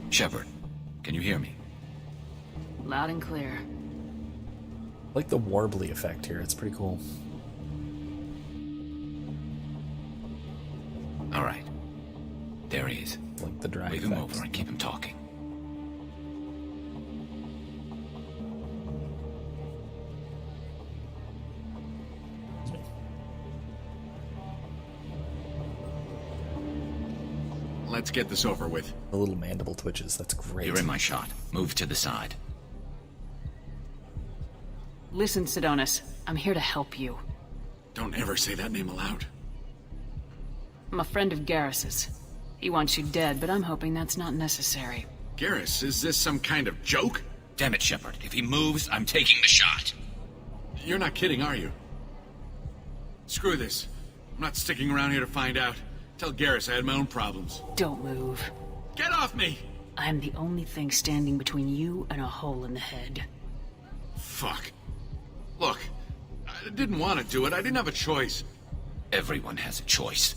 Shepard, can you hear me? Loud and clear. I like the warbly effect here. It's pretty cool. All right. There he is. Like the drag Wave him effects. over and keep him talking. Let's get this over with. The little mandible twitches. That's great. You're in my shot. Move to the side. Listen, Sidonis. I'm here to help you. Don't ever say that name aloud. I'm a friend of Garrus's. He wants you dead, but I'm hoping that's not necessary. Garrus, is this some kind of joke? Damn it, Shepard. If he moves, I'm taking the shot. You're not kidding, are you? Screw this. I'm not sticking around here to find out. Tell Garrus I had my own problems. Don't move. Get off me! I'm the only thing standing between you and a hole in the head. Fuck. Look, I didn't want to do it. I didn't have a choice. Everyone has a choice.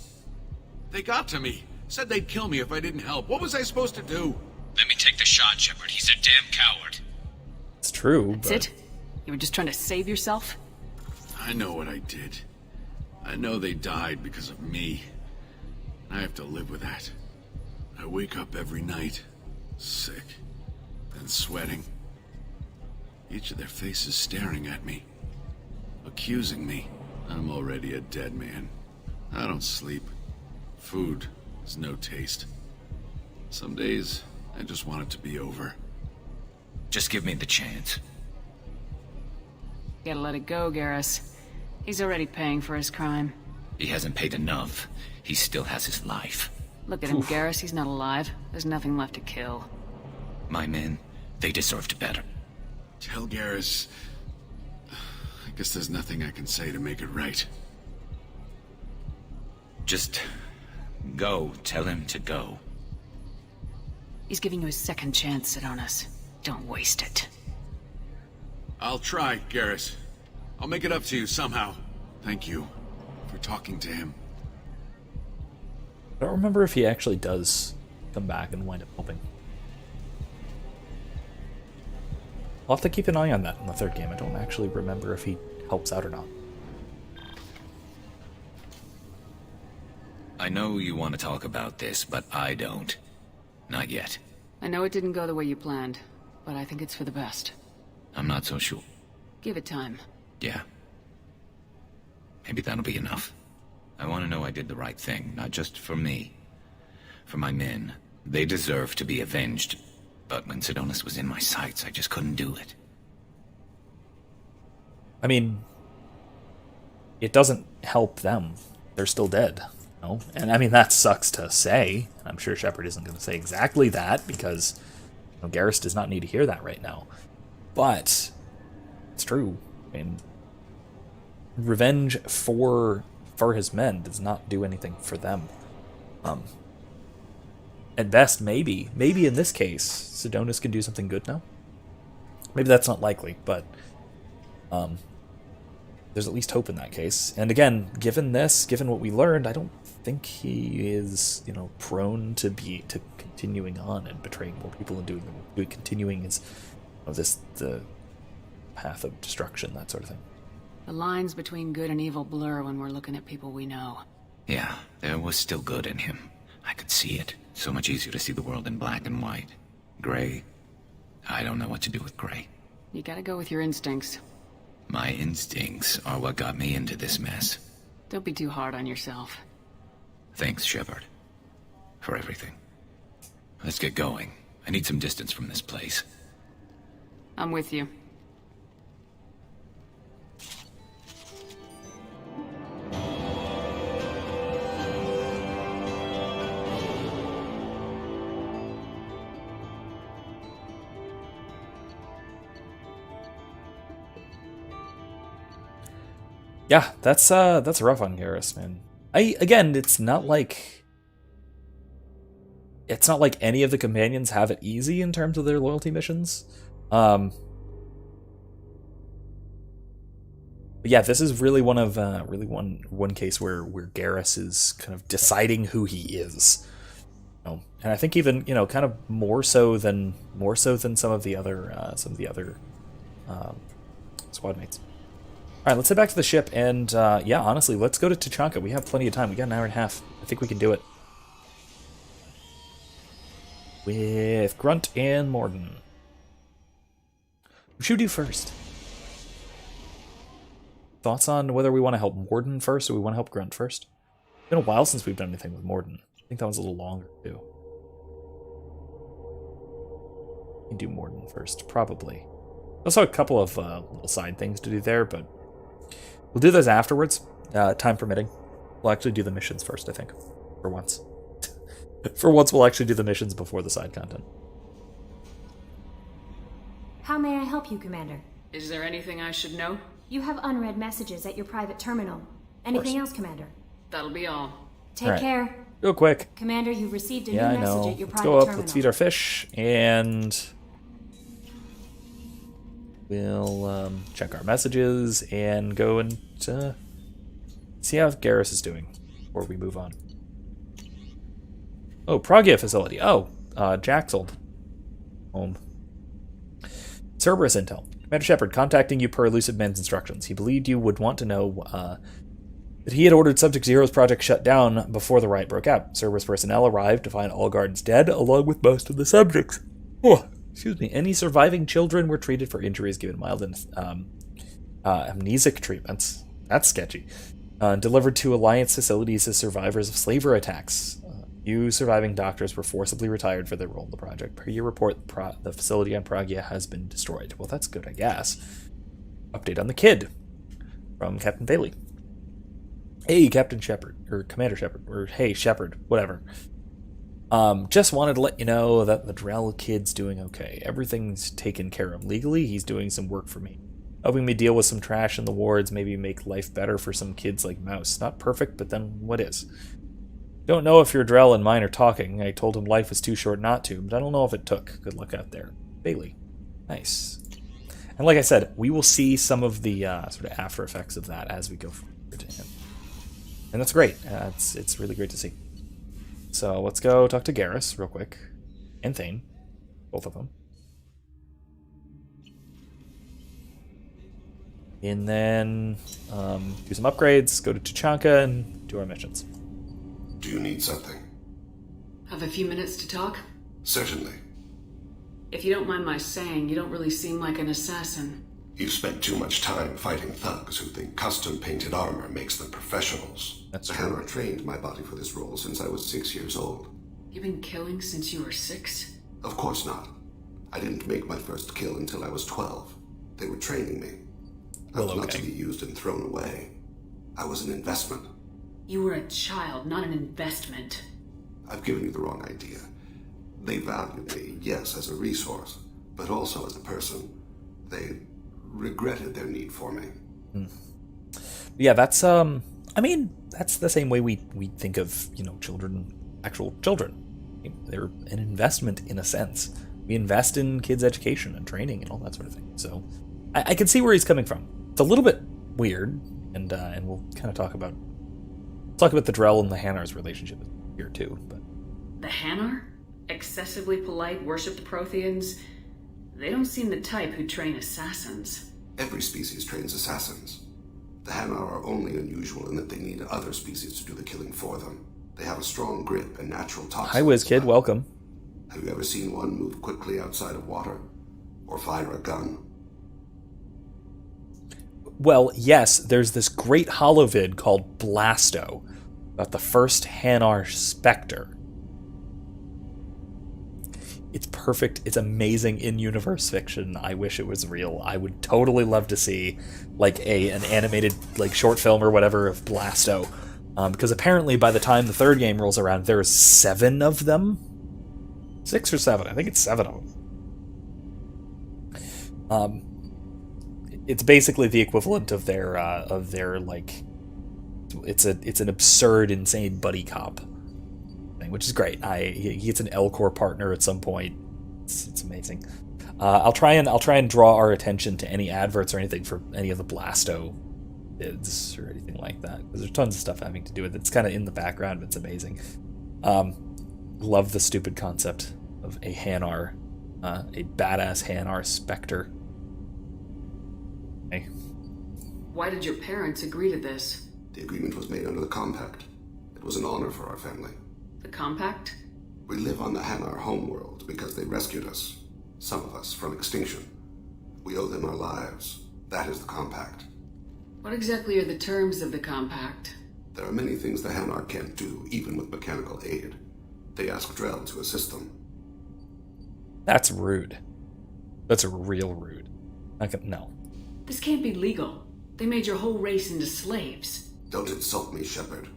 They got to me. Said they'd kill me if I didn't help. What was I supposed to do? Let me take the shot, Shepard. He's a damn coward. It's true, That's it? You were just trying to save yourself? I know what I did. I know they died because of me. I have to live with that. I wake up every night, sick, and sweating. Each of their faces staring at me, accusing me. I'm already a dead man. I don't sleep. Food has no taste. Some days, I just want it to be over. Just give me the chance. Gotta let it go, Garrus. He's already paying for his crime. He hasn't paid enough. He still has his life. Look at him, Garrus. He's not alive. There's nothing left to kill. My men, they deserved better. Tell Garrus... I guess there's nothing I can say to make it right. Just go. Tell him to go. He's giving you a second chance, Sidonis. Don't waste it. I'll try, Garrus. I'll make it up to you somehow. Thank you for talking to him. I don't remember if he actually does come back and wind up helping. I'll have to keep an eye on that in the third game. I don't actually remember if he helps out or not. I know you want to talk about this, but I don't. Not yet. I know it didn't go the way you planned, but I think it's for the best. I'm not so sure. Give it time. Yeah. Maybe that'll be enough. I want to know I did the right thing, not just for me. For my men. They deserve to be avenged. But when Sidonis was in my sights, I just couldn't do it. I mean, it doesn't help them. They're still dead. You know? And I mean, that sucks to say. I'm sure Shepard isn't going to say exactly that, because Garrus does not need to hear that right now. But it's true. I mean, revenge for his men does not do anything for them. At best, maybe in this case, Sidonis can do something good now. Maybe that's not likely, but there's at least hope in that case. And again, given what we learned, I don't think he is, prone to continuing on and betraying more people and continuing his, the path of destruction, that sort of thing. The lines between good and evil blur when we're looking at people we know. Yeah, there was still good in him. I could see it. So much easier to see the world in black and white. Gray. I don't know what to do with gray. You gotta go with your instincts. My instincts are what got me into this mess. Don't be too hard on yourself. Thanks, Shepard. For everything. Let's get going. I need some distance from this place. I'm with you. Yeah, that's rough on Garrus, man. Again, it's not like any of the companions have it easy in terms of their loyalty missions. But yeah, this is really one case where Garrus is kind of deciding who he is. And I think even kind of more so than some of the other squad mates. All right, let's head back to the ship, and yeah, honestly, let's go to Tuchanka. We have plenty of time. We got an hour and a half. I think we can do it. With Grunt and Morden. Who should we do first? Thoughts on whether we want to help Morden first or we want to help Grunt first? It's been a while since we've done anything with Morden. I think that was a little longer, too. can do Morden first, probably. Also a couple of little side things to do there, but we'll do those afterwards, time permitting. We'll actually do the missions first, I think, for once. For once, we'll actually do the missions before the side content. How may I help you, Commander? Is there anything I should know? You have unread messages at your private terminal. Anything else, Commander? That'll be all. Take care. Real quick. Commander, you've received a new I message know. at your Let's private go up, terminal. let's feed our fish, and we'll check our messages and go and see how Garrus is doing before we move on. Oh, Pragia facility. Oh, Jack's old home. Cerberus intel. Commander Shepard, contacting you per Elusive Man's instructions. He believed you would want to know that he had ordered Subject Zero's project shut down before the riot broke out. Cerberus personnel arrived to find all guards dead, along with most of the subjects. Oh, excuse me. Any surviving children were treated for injuries given mild and amnesic treatments. That's sketchy. Delivered to Alliance facilities as survivors of slaver attacks. Few surviving doctors were forcibly retired for their role in the project. Per your report, the facility on Pragia has been destroyed. Well, that's good, I guess. Update on the kid from Captain Bailey. Hey, Captain Shepard, or Commander Shepard, or hey, Shepard, whatever. Just wanted to let you know that the Drell kid's doing okay. Everything's taken care of legally. He's doing some work for me. Helping me deal with some trash in the wards, maybe make life better for some kids like Mouse. Not perfect, but then what is? Don't know if your Drell and mine are talking. I told him life was too short not to, but I don't know if it took. Good luck out there. Bailey. Nice. And like I said, we will see some of the sort of after effects of that as we go forward to him. And that's great. It's really great to see. So let's go talk to Garrus real quick. And Thane. Both of them. And then do some upgrades, go to Tuchanka, and do our missions. Do you need something? Have a few minutes to talk? Certainly. If you don't mind my saying, you don't really seem like an assassin. You've spent too much time fighting thugs who think custom-painted armor makes them professionals. That's true. The Hammer trained my body for this role since I was 6 years old. You've been killing since you were 6? Of course not. I didn't make my first kill until I was 12. They were training me. I was not to be used and thrown away. I was an investment. You were a child, not an investment. I've given you the wrong idea. They valued me, yes, as a resource, but also as a person. They regretted their need for me. Yeah, that's I mean, that's the same way we think of, children, actual children. They're an investment in a sense. We invest in kids' education and training and all that sort of thing. So I can see where he's coming from. It's a little bit weird, and we'll kind of talk about the Drell and the Hanar's relationship here too. But the Hanar? Excessively polite, worship the Protheans? They don't seem the type who train assassins. Every species trains assassins. The Hanar are only unusual in that they need other species to do the killing for them. They have a strong grip and natural toxins. Hi, WizKid, welcome. Have you ever seen one move quickly outside of water? Or fire a gun? Well, yes, there's this great holovid called Blasto about the first Hanar Spectre. It's perfect. It's amazing in-universe fiction. I wish it was real. I would totally love to see an animated short film or whatever of Blasto. Because apparently by the time the third game rolls around, there's 7 of them. 6 or 7. I think it's 7 of them. It's basically the equivalent of their it's an absurd, insane buddy cop thing, which is great. He gets an L-Corps partner at some point. It's amazing. I'll try and draw our attention to any adverts or anything for any of the Blasto bids or anything like that, because there's tons of stuff having to do with it. It's kind of in the background, but it's amazing. Love the stupid concept of a Hanar, a badass Hanar Spectre. Hey. Why did your parents agree to this? The agreement was made under the Compact. It was an honor for our family. The Compact? We live on the Hanar homeworld because they rescued us, some of us, from extinction. We owe them our lives. That is the Compact. What exactly are the terms of the Compact? There are many things the Hanar can't do, even with mechanical aid. They ask Drell to assist them. That's rude. That's real rude. No. This can't be legal. They made your whole race into slaves. Don't insult me, Shepard.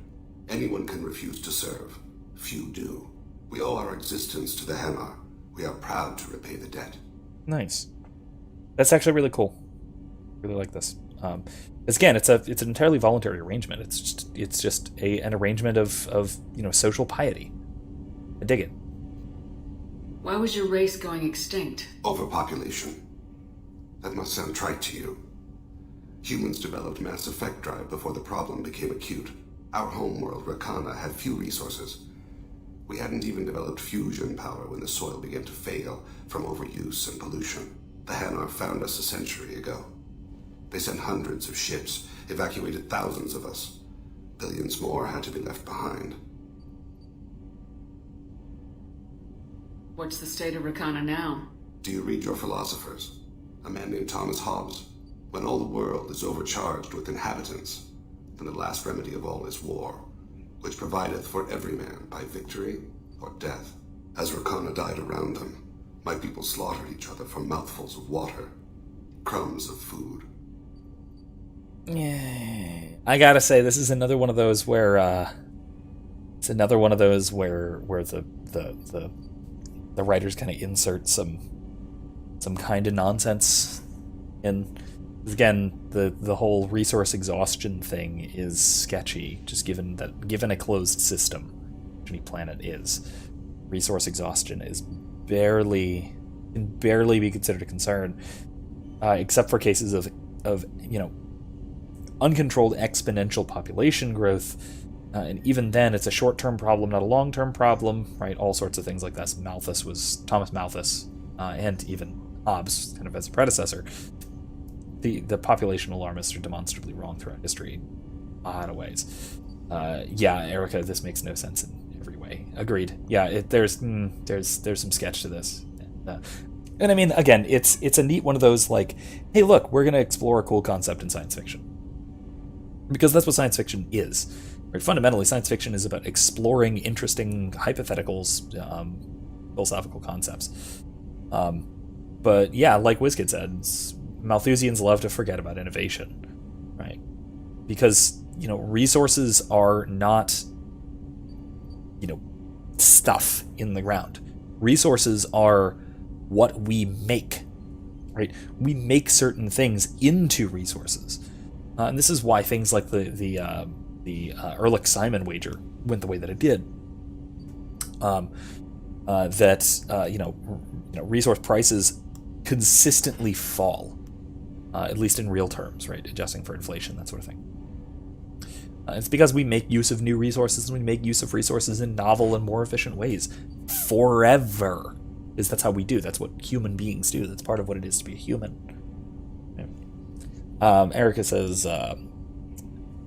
Anyone can refuse to serve. Few do. We owe our existence to the Hanar. We are proud to repay the debt. Nice. That's actually really cool. Really like this. Again, it's an entirely voluntary arrangement. It's just an arrangement of social piety. I dig it. Why was your race going extinct? Overpopulation. That must sound trite to you. Humans developed mass effect drive before the problem became acute. Our homeworld, Rakana, had few resources. We hadn't even developed fusion power when the soil began to fail from overuse and pollution. The Hanar found us a century ago. They sent hundreds of ships, evacuated thousands of us. Billions more had to be left behind. What's the state of Rakana now? Do you read your philosophers? A man named Thomas Hobbes. When all the world is overcharged with inhabitants, then the last remedy of all is war, which provideth for every man by victory or death. As Rakana died around them, my people slaughtered each other for mouthfuls of water, crumbs of food. Yeah. I gotta say, this is another one of those where the writers kind of insert some kind of nonsense in. Again, the whole resource exhaustion thing is sketchy, just given a closed system, which any planet is, resource exhaustion is can barely be considered a concern, except for cases of uncontrolled exponential population growth, and even then it's a short-term problem, not a long-term problem, right? All sorts of things like that. Thomas Malthus, and even Hobbes, kind of as a predecessor. The population alarmists are demonstrably wrong throughout history, a lot of ways. Erica, this makes no sense in every way. Agreed. Yeah, there's some sketch to this, and I mean, again, it's a neat one of those like, hey, look, we're gonna explore a cool concept in science fiction, because that's what science fiction is. Right? Fundamentally, science fiction is about exploring interesting hypotheticals, philosophical concepts. But yeah, like WizKid said, Malthusians love to forget about innovation, right? Because, resources are not, stuff in the ground. Resources are what we make, right? We make certain things into resources. And this is why things like the Ehrlich-Simon wager went the way that it did. Resource prices consistently fall. At least in real terms, right? Adjusting for inflation, that sort of thing. It's because we make use of new resources, and we make use of resources in novel and more efficient ways. Forever. Because that's how we do. That's what human beings do. That's part of what it is to be a human. Erica says,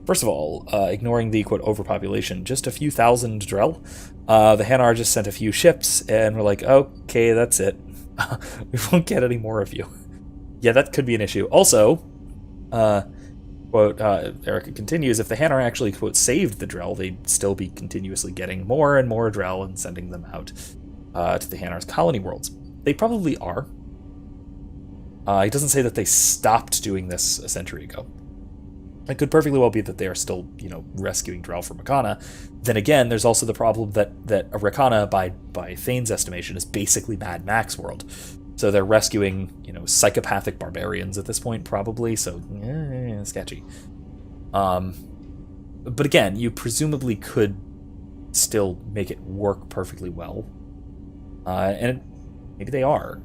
first of all, ignoring the, quote, overpopulation, just a few thousand Drell. The Hanar just sent a few ships, and we're like, okay, that's it. We won't get any more of you. Yeah, that could be an issue. Also, quote, Erica continues, if the Hanar actually, quote, saved the Drell, they'd still be continuously getting more and more Drell and sending them out to the Hanar's colony worlds. They probably are. It doesn't say that they stopped doing this a century ago. It could perfectly well be that they are still, rescuing Drell from Rakana. Then again, there's also the problem that Rakana, by Thane's estimation, is basically Mad Max world. So they're rescuing, psychopathic barbarians at this point, probably. So, sketchy. But again, you presumably could still make it work perfectly well. And maybe they are.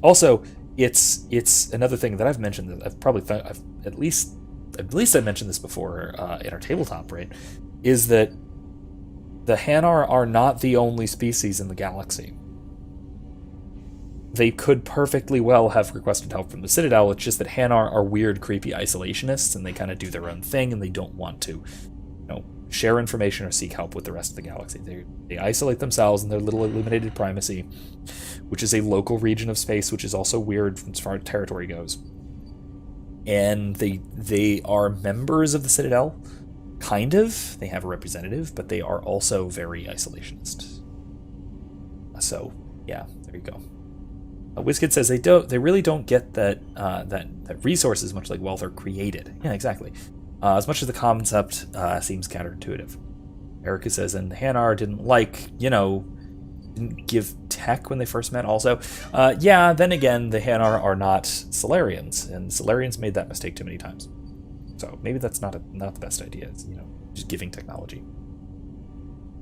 Also, it's another thing that I've mentioned that I've probably I've at least I mentioned this before in our tabletop, right? Is that the Hanar are not the only species in the galaxy. They could perfectly well have requested help from the Citadel. It's just that Hanar are weird, creepy isolationists, and they kind of do their own thing, and they don't want to, share information or seek help with the rest of the galaxy. They isolate themselves in their little illuminated primacy, which is a local region of space, which is also weird as far as territory goes. And they are members of the Citadel, kind of. They have a representative, but they are also very isolationist. So, yeah, there you go. WizKid says they really don't get that that resources, much like wealth, are created. Yeah, exactly. As much as the concept seems counterintuitive. Erica says, and Hanar didn't didn't give tech when they first met also. Yeah, then again, the Hanar are not Solarians, and Solarians made that mistake too many times. So maybe that's not the best idea. It's, just giving technology.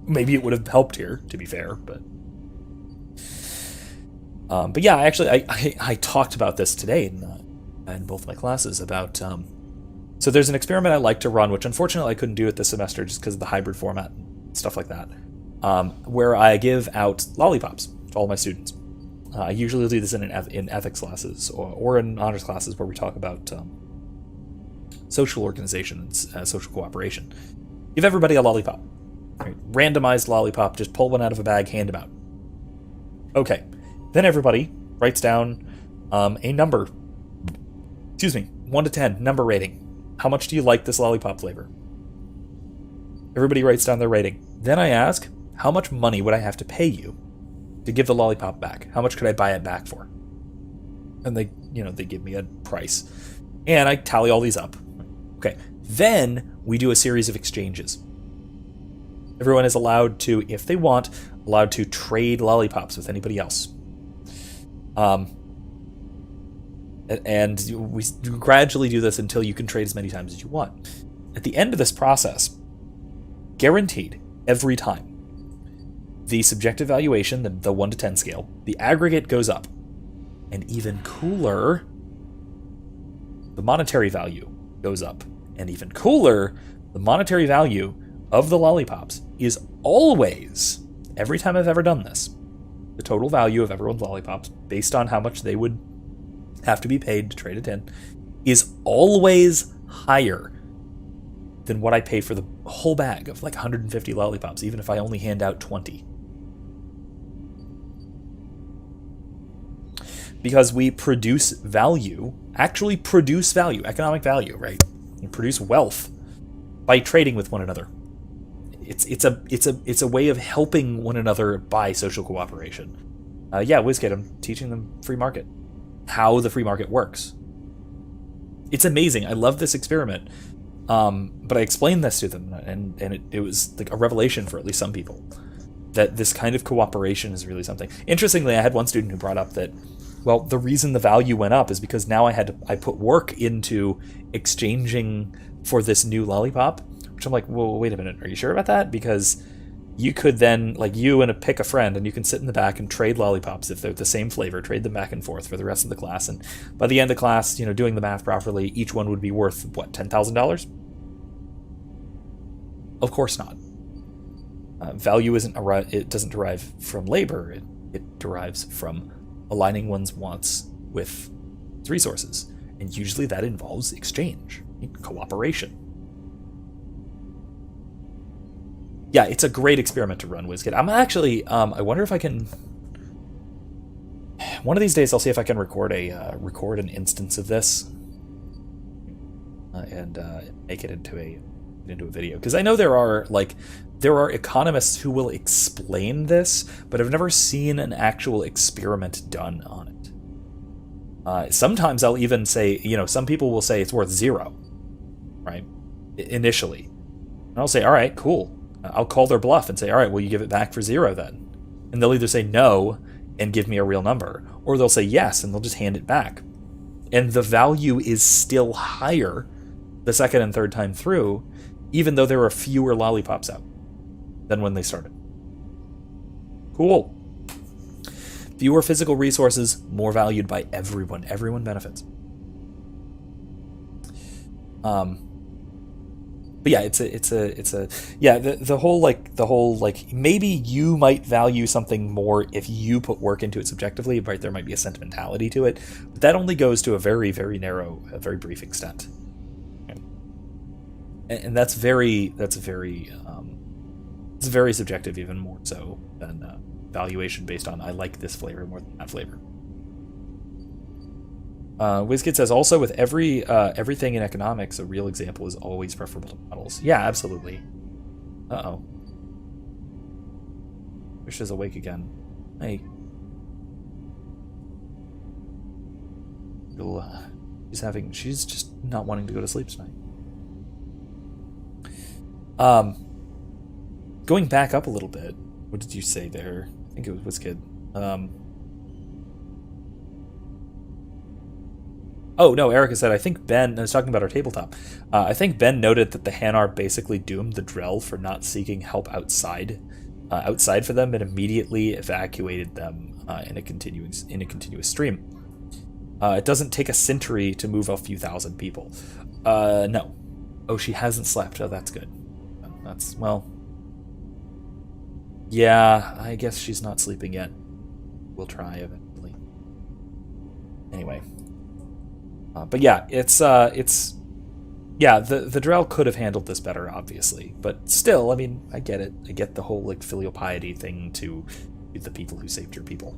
Maybe it would have helped here, to be fair, but yeah, actually, I talked about this today in both my classes about. So there's an experiment I like to run, which unfortunately I couldn't do it this semester just because of the hybrid format and stuff like that, where I give out lollipops to all my students. I usually do this in ethics classes or in honors classes where we talk about social organization and social cooperation. Give everybody a lollipop. Right? Randomized lollipop, just pull one out of a bag, hand them out. Okay. Then everybody writes down a number. 1 to 10, number rating. How much do you like this lollipop flavor? Everybody writes down their rating. Then I ask, how much money would I have to pay you to give the lollipop back? How much could I buy it back for? And they give me a price. And I tally all these up. Okay. Then we do a series of exchanges. Everyone is allowed to, if they want, trade lollipops with anybody else. And we gradually do this until you can trade as many times as you want. At the end of this process, guaranteed, every time, the subjective valuation, the 1 to 10 scale, the aggregate goes up. And even cooler, the monetary value goes up. And even cooler, the monetary value of the lollipops is always, every time I've ever done this, the total value of everyone's lollipops, based on how much they would have to be paid to trade it in, is always higher than what I pay for the whole bag of like 150 lollipops, even if I only hand out 20. Because we produce value, economic value, right? We produce wealth by trading with one another. It's a way of helping one another by social cooperation. WizKid, I'm teaching them free market. How the free market works. It's amazing. I love this experiment. But I explained this to them, and it was like a revelation for at least some people, that this kind of cooperation is really something. Interestingly, I had one student who brought up that, well, the reason the value went up is because now I put work into exchanging for this new lollipop, which I'm like, well, wait a minute, are you sure about that? Because you could then, like, pick a friend, and you can sit in the back and trade lollipops if they're the same flavor, trade them back and forth for the rest of the class. And by the end of class, doing the math properly, each one would be worth, what, $10,000? Of course not. Value it doesn't derive from labor. It derives from aligning one's wants with its resources. And usually that involves exchange, cooperation. Yeah, it's a great experiment to run, WizKid. I'm actually, I wonder if I can, one of these days I'll see if I can record an instance of this and make it into a video. Because I know there are economists who will explain this, but I've never seen an actual experiment done on it. Sometimes I'll even say, some people will say it's worth 0, right? Initially. And I'll say, all right, cool. I'll call their bluff and say, all right, will you give it back for 0 then? And they'll either say no and give me a real number, or they'll say yes and they'll just hand it back. And the value is still higher the second and third time through, even though there are fewer lollipops out than when they started. Cool. Fewer physical resources, more valued by everyone. Everyone benefits. But yeah, the whole maybe you might value something more if you put work into it subjectively, right? There might be a sentimentality to it, but that only goes to a very, very narrow, a very brief extent. And that's very subjective, even more so than valuation based on I like this flavor more than that flavor. WizKid says, also with everything in economics, a real example is always preferable to models. Yeah, absolutely. Uh-oh. Wish is awake again. Hey. She's just not wanting to go to sleep tonight. Going back up a little bit, what did you say there? I think it was good. Oh, no, Erica said, I think Ben, I was talking about our tabletop, I think Ben noted that the Hanar basically doomed the Drell for not seeking help outside for them and immediately evacuated them in a continuous stream. It doesn't take a century to move a few thousand people. No. Oh, she hasn't slept. Oh, that's good. That's, well... Yeah, I guess she's not sleeping yet. We'll try eventually. Anyway. But yeah, it's yeah, the Drell could have handled this better, obviously, but still, I mean, I get it. I get the whole like filial piety thing to the people who saved your people.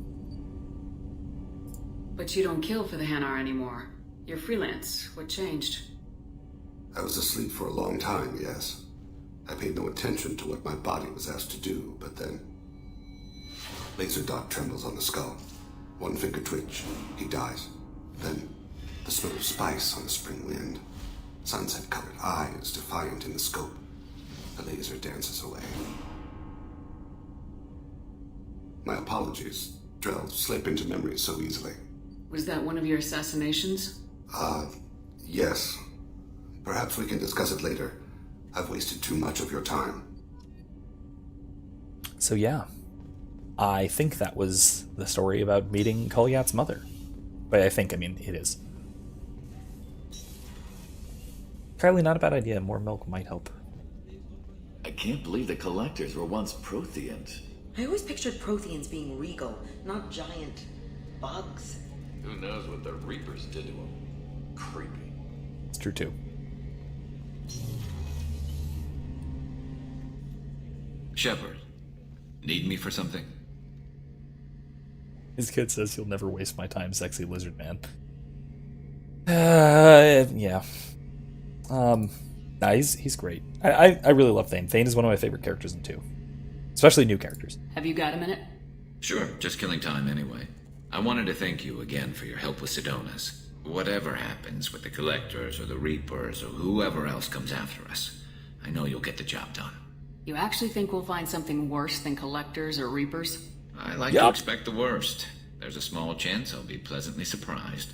But you don't kill for the Hanar anymore. You're freelance. What changed? I was asleep for a long time, yes. I paid no attention to what my body was asked to do, but then... Laser dot trembles on the skull. One finger twitch. He dies. Then, the smell of spice on the spring wind. Sunset-colored eyes defiant in the scope. The laser dances away. My apologies. Drell slip into memory so easily. Was that one of your assassinations? Yes. Perhaps we can discuss it later. I've wasted too much of your time. So yeah, I think that was the story about meeting Kolyat's mother. But I mean, it is. Kylie, not a bad idea. More milk might help. I can't believe the Collectors were once Protheans. I always pictured Protheans being regal, not giant bugs. Who knows what the Reapers did to them? Creepy. It's true too. Shepard, need me for something? His kid says he'll never waste my time, sexy lizard man. Yeah. Nah, he's great. I really love Thane. Thane is one of my favorite characters in 2. Especially new characters. Have you got a minute? Sure, just killing time anyway. I wanted to thank you again for your help with Sidonis. Whatever happens with the Collectors or the Reapers or whoever else comes after us, I know you'll get the job done. You actually think we'll find something worse than Collectors or Reapers? I like to expect the worst. There's a small chance I'll be pleasantly surprised.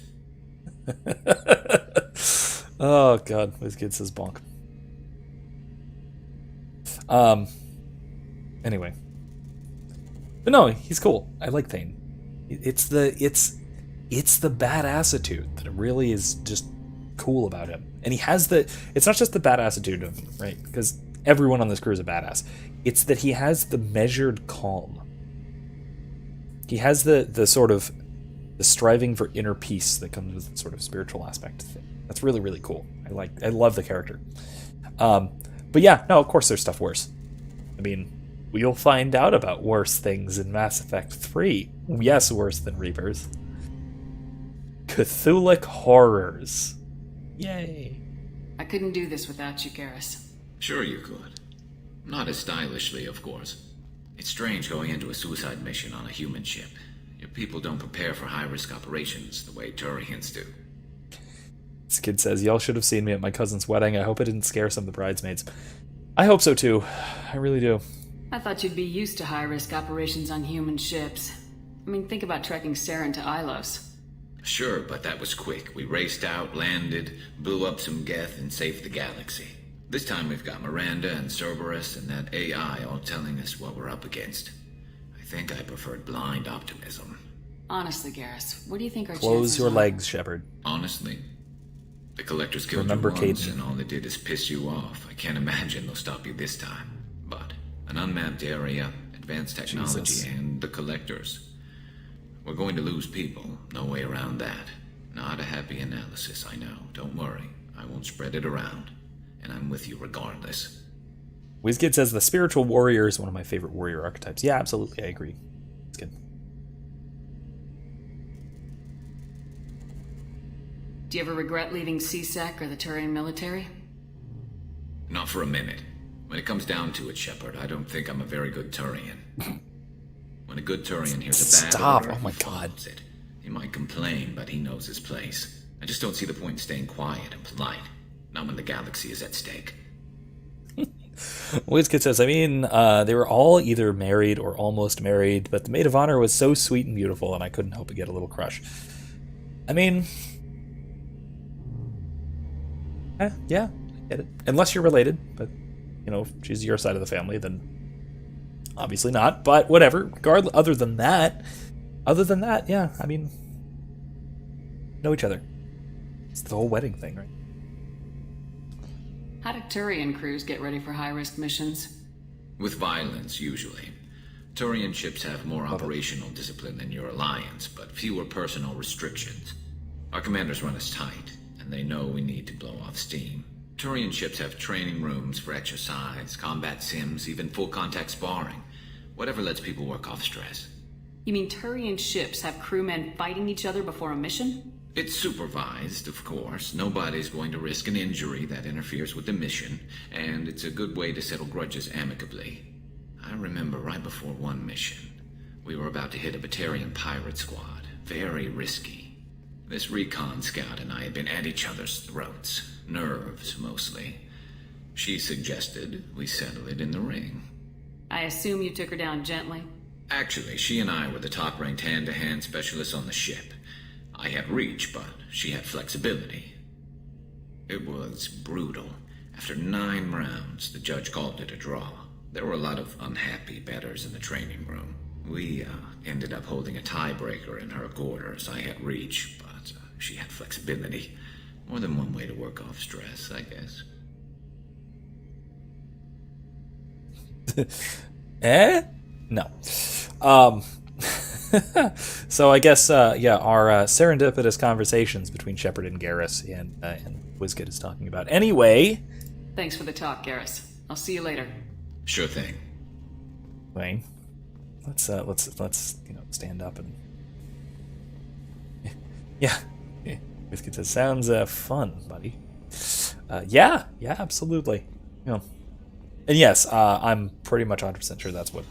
Oh god, this kid says bonk. Anyway. But no, he's cool. I like Thane. It's the badass-attitude that really is just cool about him. And he has it's not just the badass-attitude of him, right? Because everyone on this crew is a badass. It's that he has the measured calm. He has the sort of the striving for inner peace that comes with the sort of spiritual aspect thing. That's really, really cool. I love the character. But yeah, no, of course there's stuff worse. I mean, we'll find out about worse things in Mass Effect 3. Yes, worse than Reapers. Cthulhic horrors. Yay. I couldn't do this without you, Garrus. Sure you could. Not as stylishly, of course. It's strange going into a suicide mission on a human ship. Your people don't prepare for high-risk operations the way Turians do. This kid says, y'all should have seen me at my cousin's wedding. I hope it didn't scare some of the bridesmaids. I hope so too. I really do. I thought you'd be used to high-risk operations on human ships. I mean, think about trekking Saren to Ilos. Sure, but that was quick. We raced out, landed, blew up some Geth, and saved the galaxy. This time we've got Miranda and Cerberus and that AI all telling us what we're up against. I think I preferred blind optimism. Honestly, Garrus, what do you think our Close chances your are? legs, Shepard. Honestly, the Collectors killed Remember you once, Caden. and all they did is piss you off. I can't imagine they'll stop you this time. But an unmapped area, advanced technology, Jesus. and the Collectors. We're going to lose people. No way around that. Not a happy analysis, I know. Don't worry. I won't spread it around. And I'm with you regardless. WizKid says the spiritual warrior is one of my favorite warrior archetypes. Yeah, absolutely, I agree. It's good. Do you ever regret leaving CSEC or the Turian military? Not for a minute. When it comes down to it, Shepard, I don't think I'm a very good Turian. When a good Turian hears a bad Stop. order, Oh my he God. follows it. He might complain, but he knows his place. I just don't see the point in staying quiet and polite. Not when the galaxy is at stake. WizKid says, I mean, they were all either married or almost married, but the maid of honor was so sweet and beautiful, and I couldn't help but get a little crush. I mean, yeah, I get it. Unless you're related, but, you know, if she's your side of the family, then obviously not. But whatever. Regardless, other than that, yeah, I mean, know each other. It's the whole wedding thing, right? How do Turian crews get ready for high-risk missions? With violence, usually. Turian ships have more operational discipline than your alliance, but fewer personal restrictions. Our commanders run us tight, and they know we need to blow off steam. Turian ships have training rooms for exercise, combat sims, even full-contact sparring. Whatever lets people work off stress. You mean Turian ships have crewmen fighting each other before a mission? It's supervised, of course. Nobody's going to risk an injury that interferes with the mission, and it's a good way to settle grudges amicably. I remember right before one mission, we were about to hit a Batarian pirate squad. Very risky. This recon scout and I had been at each other's throats. Nerves, mostly. She suggested we settle it in the ring. I assume you took her down gently? Actually, she and I were the top-ranked hand-to-hand specialists on the ship. I had reach, but she had flexibility. It was brutal. After 9 rounds, the judge called it a draw. There were a lot of unhappy bettors in the training room. We ended up holding a tiebreaker in her quarters. I had reach, but she had flexibility. More than one way to work off stress, I guess. No. So I guess, yeah, our serendipitous conversations between Shepard and Garrus and WizKid is talking about. Anyway. Thanks for the talk, Garrus. I'll see you later. Sure thing. Wayne, let's stand up and yeah. WizKid says, sounds fun, buddy. Yeah, absolutely. You know. And yes, I'm pretty much 100% sure that's what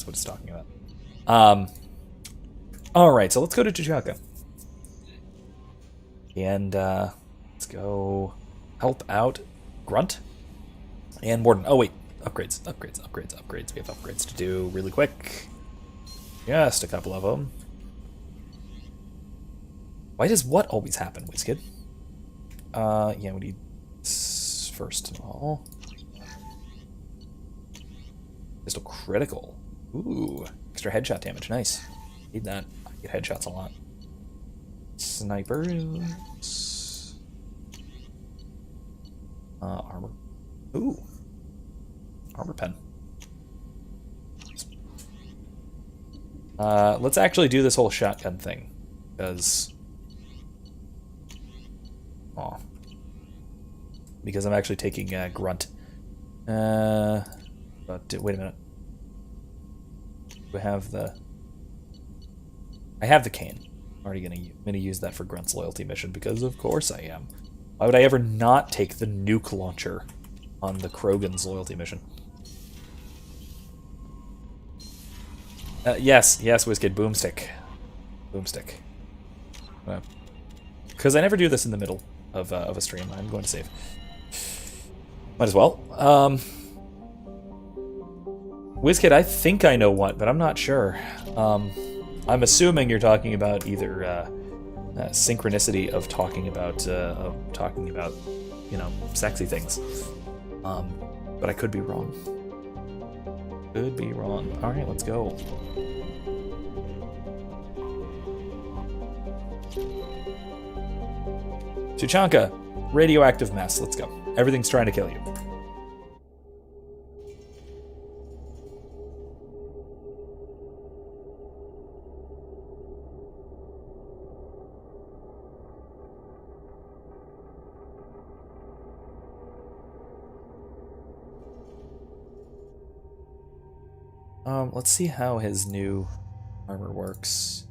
it's talking about. All right, so let's go to Tuchanka. And let's go help out Grunt and Morden. Oh, wait. Upgrades. We have upgrades to do really quick. Just a couple of them. Why does what always happen, WizKid? Yeah, we need first of all. Pistol critical. Ooh, extra headshot damage. Nice. Need that. I get headshots a lot. Snipers. Armor. Ooh. Armor pen. Let's actually do this whole shotgun thing. Because I'm actually taking Grunt. But wait a minute. I have the cane. I'm gonna use that for Grunt's loyalty mission because of course I am. Why would I ever not take the nuke launcher on the Krogan's loyalty mission? Yes, WizKid, boomstick. Because I never do this in the middle of a stream. I'm going to save. Might as well. WizKid, I think I know what, but I'm not sure. I'm assuming you're talking about either synchronicity of talking about you know, sexy things. But I could be wrong. All right, let's go. Tuchanka, radioactive mess. Let's go. Everything's trying to kill you. Let's see how his new armor works.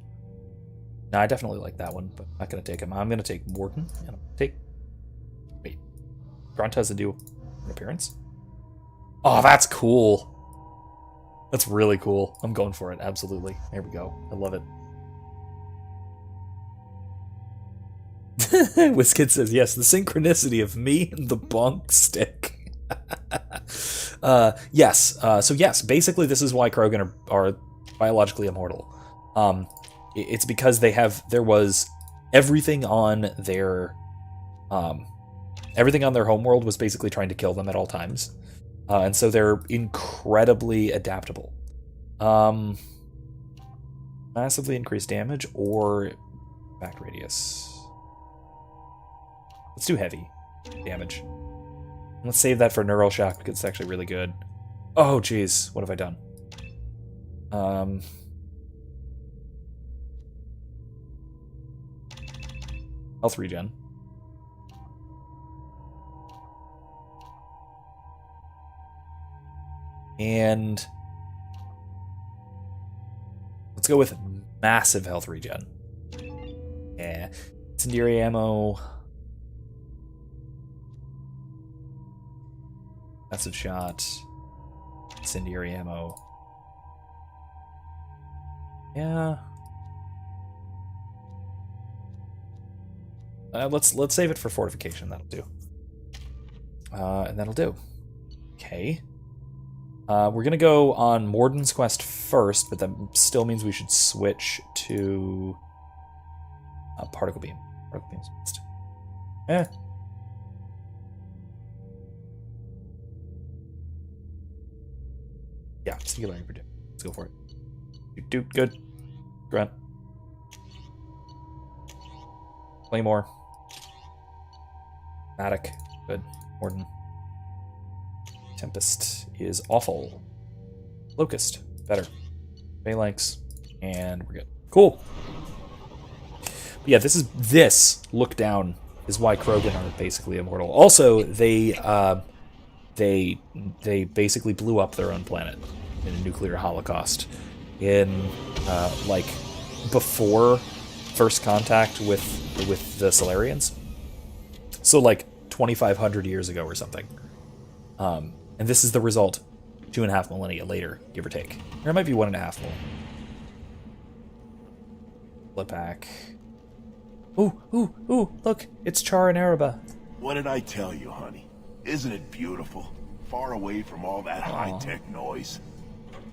No, I definitely like that one, but I'm not going to take him. I'm going to take Morton. And wait. Grunt has a new appearance? Oh, that's cool. That's really cool. I'm going for it, absolutely. There we go. I love it. WizKid says, yes, the synchronicity of me and the bonk stick. Yes. So yes, basically this is why Krogan are biologically immortal. It's because there was everything on their homeworld was basically trying to kill them at all times. And so they're incredibly adaptable. Massively increased damage or impact radius. Let's do heavy damage. Let's save that for Neural Shock because it's actually really good. Oh, jeez. What have I done? Health regen. And let's go with massive health regen. Yeah. Incendiary ammo. Massive shot. Incendiary ammo. Yeah. Let's save it for fortification. That'll do. And that'll do. Okay. We're gonna go on Morden's quest first, but that still means we should switch to particle beam. Particle beam's best. Yeah, singularity predict. Let's go for it. Dude, good. Grunt. Claymore. Matic. Good. Morden. Tempest is awful. Locust. Better. Phalanx. And we're good. Cool. But yeah, this look down is why Krogan are basically immortal. Also, they basically blew up their own planet in a nuclear holocaust in before first contact with the Solarians. So 2,500 years ago or something. And this is the result 2.5 millennia later, give or take. Or it might be 1.5 millennia. Flip back. Ooh, look, it's Char and Araba. What did I tell you, honey? Isn't it beautiful? Far away from all that high-tech noise.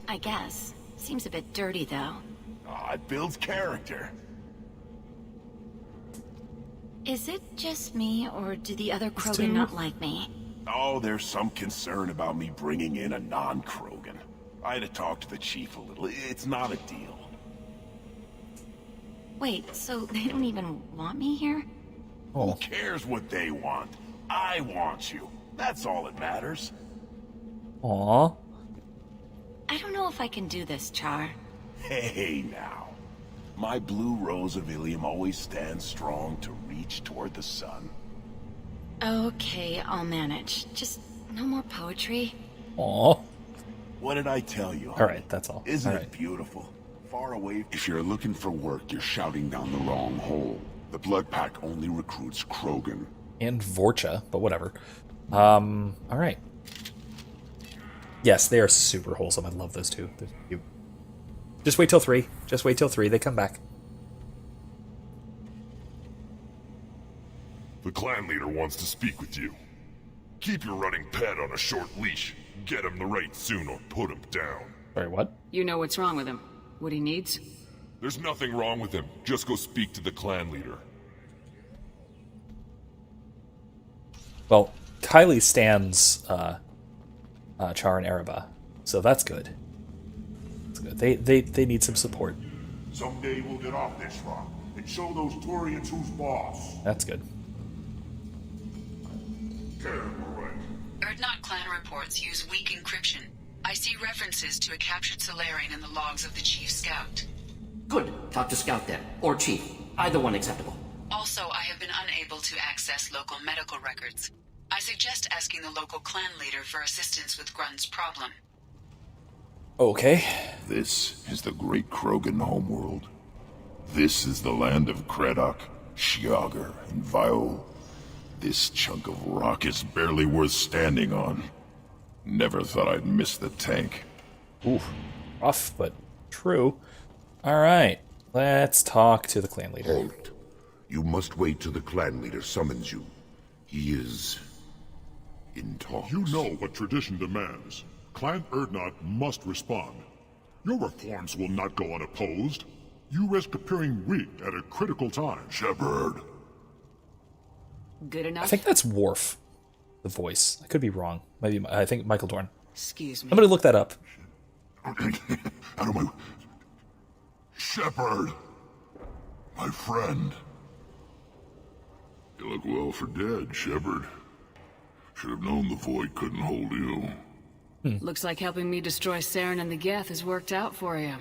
I guess. Seems a bit dirty, though. It builds character. Is it just me, or do the other Krogan not like me? Oh, there's some concern about me bringing in a non-Krogan. I had to talk to the chief a little. It's not a deal. Wait, so they don't even want me here? Who cares what they want? I want you. That's all that matters. Aww. I don't know if I can do this, Char. Hey, now. My blue rose of Ilium always stands strong to reach toward the sun. Okay, I'll manage. Just no more poetry. Aww. What did I tell you, honey? Alright, that's all. Isn't it beautiful? Far away. If you're looking for work, you're shouting down the wrong hole. The Blood Pact only recruits Krogan. And Vorcha, but whatever. Alright. Yes, they are super wholesome. I love those two. Just wait till 3. Just wait till 3. They come back. The clan leader wants to speak with you. Keep your running pet on a short leash. Get him the right soon or put him down. Sorry, what? You know what's wrong with him. What he needs? There's nothing wrong with him. Just go speak to the clan leader. Well, Kylie stands Char and Araba, so that's good. That's good. They need some support. Someday we'll get off this rock and show those Turians who's boss. That's good. Erdnot clan reports use weak encryption. I see references to a captured Solarian in the logs of the Chief Scout. Good. Talk to Scout then. Or Chief. Either one acceptable. Also, I have been unable to access local medical records. I suggest asking the local clan leader for assistance with Grun's problem. Okay. This is the great Krogan homeworld. This is the land of Kredok, Shiagar, and Viol. This chunk of rock is barely worth standing on. Never thought I'd miss the tank. Oof. Rough, but true. Alright. Let's talk to the clan leader. Halt. You must wait till the clan leader summons you. He is in talks. You know what tradition demands. Clan Erdnot must respond. Your reforms will not go unopposed. You risk appearing weak at a critical time. Shepard. Good enough? I think that's Worf, the voice. I could be wrong. Maybe I think Michael Dorn. Excuse me. Somebody look that up. Out of my... Shepard! My friend. You look well for dead, Shepard. Should have known the Void couldn't hold you. Looks like helping me destroy Saren and the Geth has worked out for you.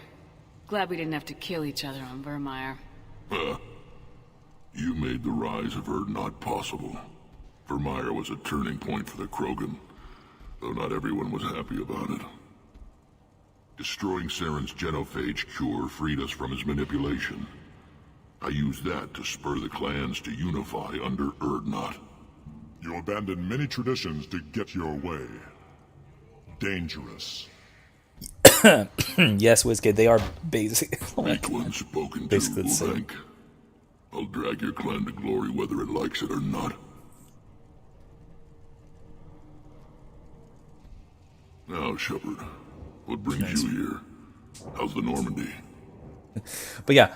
Glad we didn't have to kill each other on Vermeer. You made the rise of Erdnot possible. Vermeer was a turning point for the Krogan, though not everyone was happy about it. Destroying Saren's genophage cure freed us from his manipulation. I used that to spur the clans to unify under Erdnot. You abandoned many traditions to get your way. Dangerous. Yes, WizKid, they are basically... Weak one spoken to, Uvenk. I'll drag your clan to glory whether it likes it or not. Now, Shepard, what brings you here? How's the Normandy? But yeah,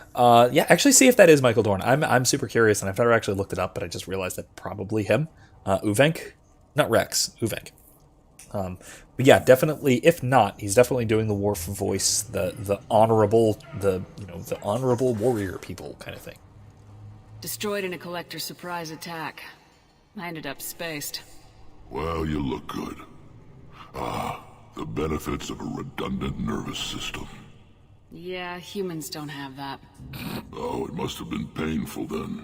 actually see if that is Michael Dorn. I'm super curious, and I've never actually looked it up, but I just realized that probably him. Uvenk? Not Rex, Uvenk. But yeah, definitely, if not, he's definitely doing the Worf voice, the honorable warrior people kind of thing. Destroyed in a collector surprise attack. I ended up spaced. Well, you look good. The benefits of a redundant nervous system. Yeah, humans don't have that. Oh, it must have been painful then.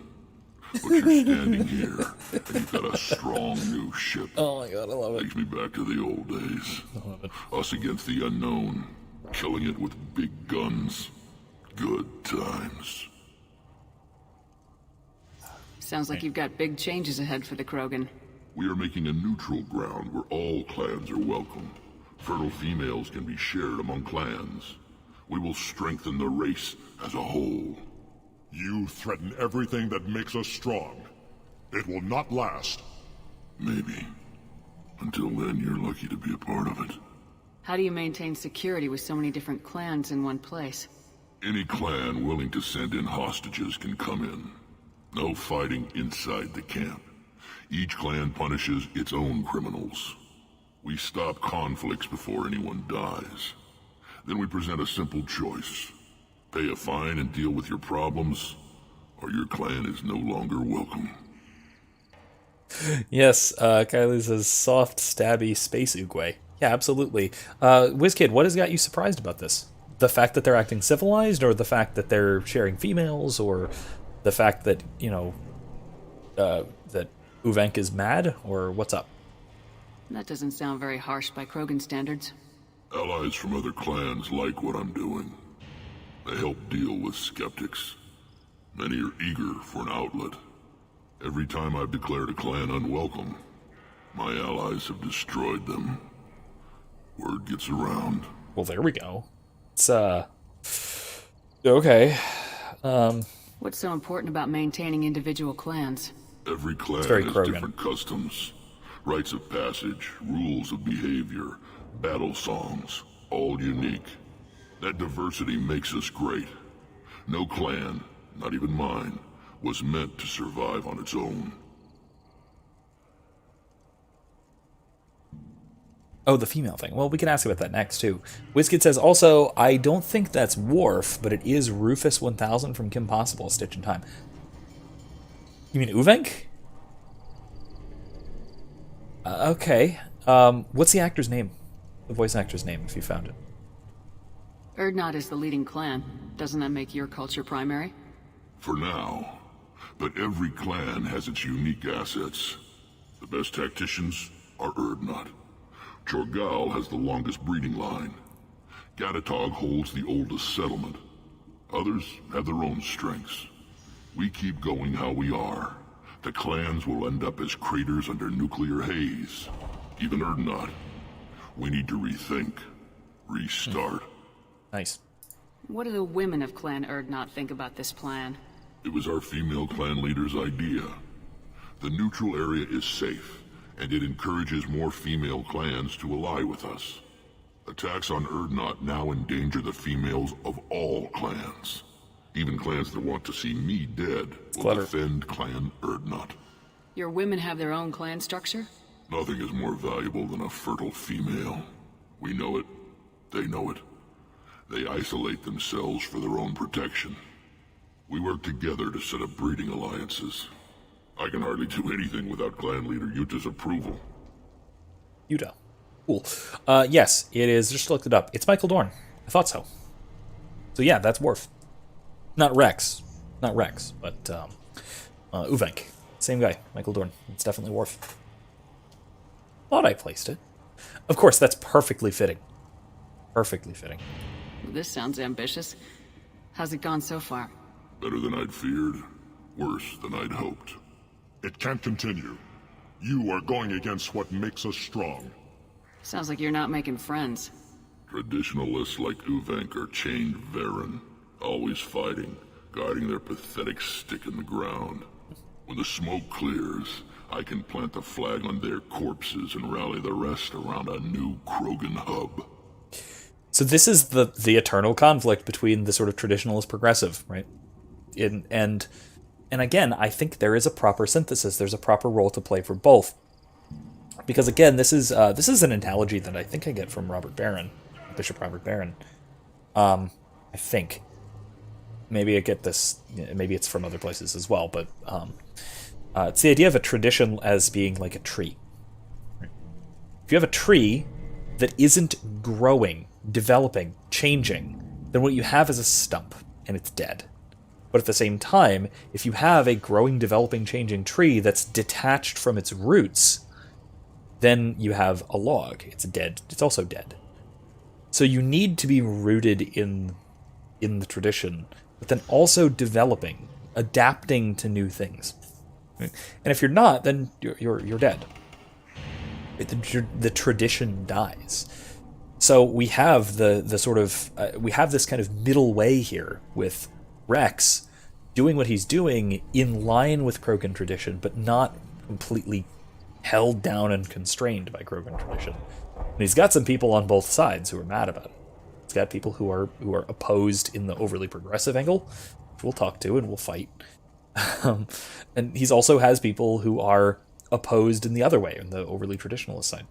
But you're standing here, and you've got a strong new ship. Oh my god, I love it. Takes me back to the old days. I love it. Us against the unknown, killing it with big guns. Good times. Sounds like you've got big changes ahead for the Krogan. We are making a neutral ground where all clans are welcome. Fertile females can be shared among clans. We will strengthen the race as a whole. You threaten everything that makes us strong. It will not last. Maybe. Until then, you're lucky to be a part of it. How do you maintain security with so many different clans in one place? Any clan willing to send in hostages can come in. No fighting inside the camp. Each clan punishes its own criminals. We stop conflicts before anyone dies. Then we present a simple choice. Pay a fine and deal with your problems, or your clan is no longer welcome. Yes, Kylie says soft, stabby space Oogway. Yeah, absolutely. WizKid, what has got you surprised about this? The fact that they're acting civilized, or the fact that they're sharing females, or the fact that, that Uvenk is mad, or what's up? That doesn't sound very harsh by Krogan standards. Allies from other clans like what I'm doing. They help deal with skeptics. Many are eager for an outlet. Every time I've declared a clan unwelcome, my allies have destroyed them. Word gets around. Well, there we go. It's, okay. What's so important about maintaining individual clans? Every clan has Krogan. different customs, rites of passage, rules of behavior, battle songs, all unique. That diversity makes us great. No clan, not even mine, was meant to survive on its own. Oh, the female thing. Well, we can ask about that next, too. WizKid says, also, I don't think that's Worf, but it is Rufus 1000 from Kim Possible, Stitch in Time. You mean Uvenk? Okay. What's the actor's name? The voice actor's name, if you found it. Erdnot is the leading clan. Doesn't that make your culture primary? For now. But every clan has its unique assets. The best tacticians are Erdnot. Chorgal has the longest breeding line. Gatatog holds the oldest settlement. Others have their own strengths. We keep going how we are. The clans will end up as craters under nuclear haze. Even Erdnot. We need to rethink. Restart. Nice. What do the women of Clan Erdnot think about this plan? It was our female clan leader's idea. The neutral area is safe, and it encourages more female clans to ally with us. Attacks on Urdnot now endanger the females of all clans. Even clans that want to see me dead will defend Clan Urdnot. Your women have their own clan structure? Nothing is more valuable than a fertile female. We know it. They know it. They isolate themselves for their own protection. We work together to set up breeding alliances. I can hardly do anything without clan leader Yuta's approval. Yuta. Cool. Yes, it is. Just looked it up. It's Michael Dorn. I thought so. So yeah, that's Worf. Not Rex. Not Rex, but Uvenk. Same guy, Michael Dorn. It's definitely Worf. Thought I placed it. Of course, that's perfectly fitting. Perfectly fitting. This sounds ambitious. How's it gone so far? Better than I'd feared. Worse than I'd hoped. It can't continue. You are going against what makes us strong. Sounds like you're not making friends. Traditionalists like Uvenk are chained Varen, always fighting, guarding their pathetic stick in the ground. When the smoke clears, I can plant a flag on their corpses and rally the rest around a new Krogan hub. So this is the eternal conflict between the sort of traditionalist progressive, right? And again, I think there is a proper synthesis. There's a proper role to play for both. Because again, this is an analogy that I think I get from Robert Barron, Bishop Robert Barron. I think. Maybe I get this. Maybe it's from other places as well. But it's the idea of a tradition as being like a tree. If you have a tree that isn't growing, developing, changing, then what you have is a stump, and it's dead. But at the same time, if you have a growing, developing, changing tree that's detached from its roots, then you have a log. It's dead. It's also dead. So you need to be rooted in the tradition, but then also developing, adapting to new things. And if you're not, then you're dead. The tradition dies. So we have the sort of we have this kind of middle way here with Rex doing what he's doing in line with Krogan tradition, but not completely held down and constrained by Krogan tradition. And he's got some people on both sides who are mad about it. He's got people who are opposed in the overly progressive angle, which we'll talk to and we'll fight. And he's also has people who are opposed in the other way, in the overly traditionalist side.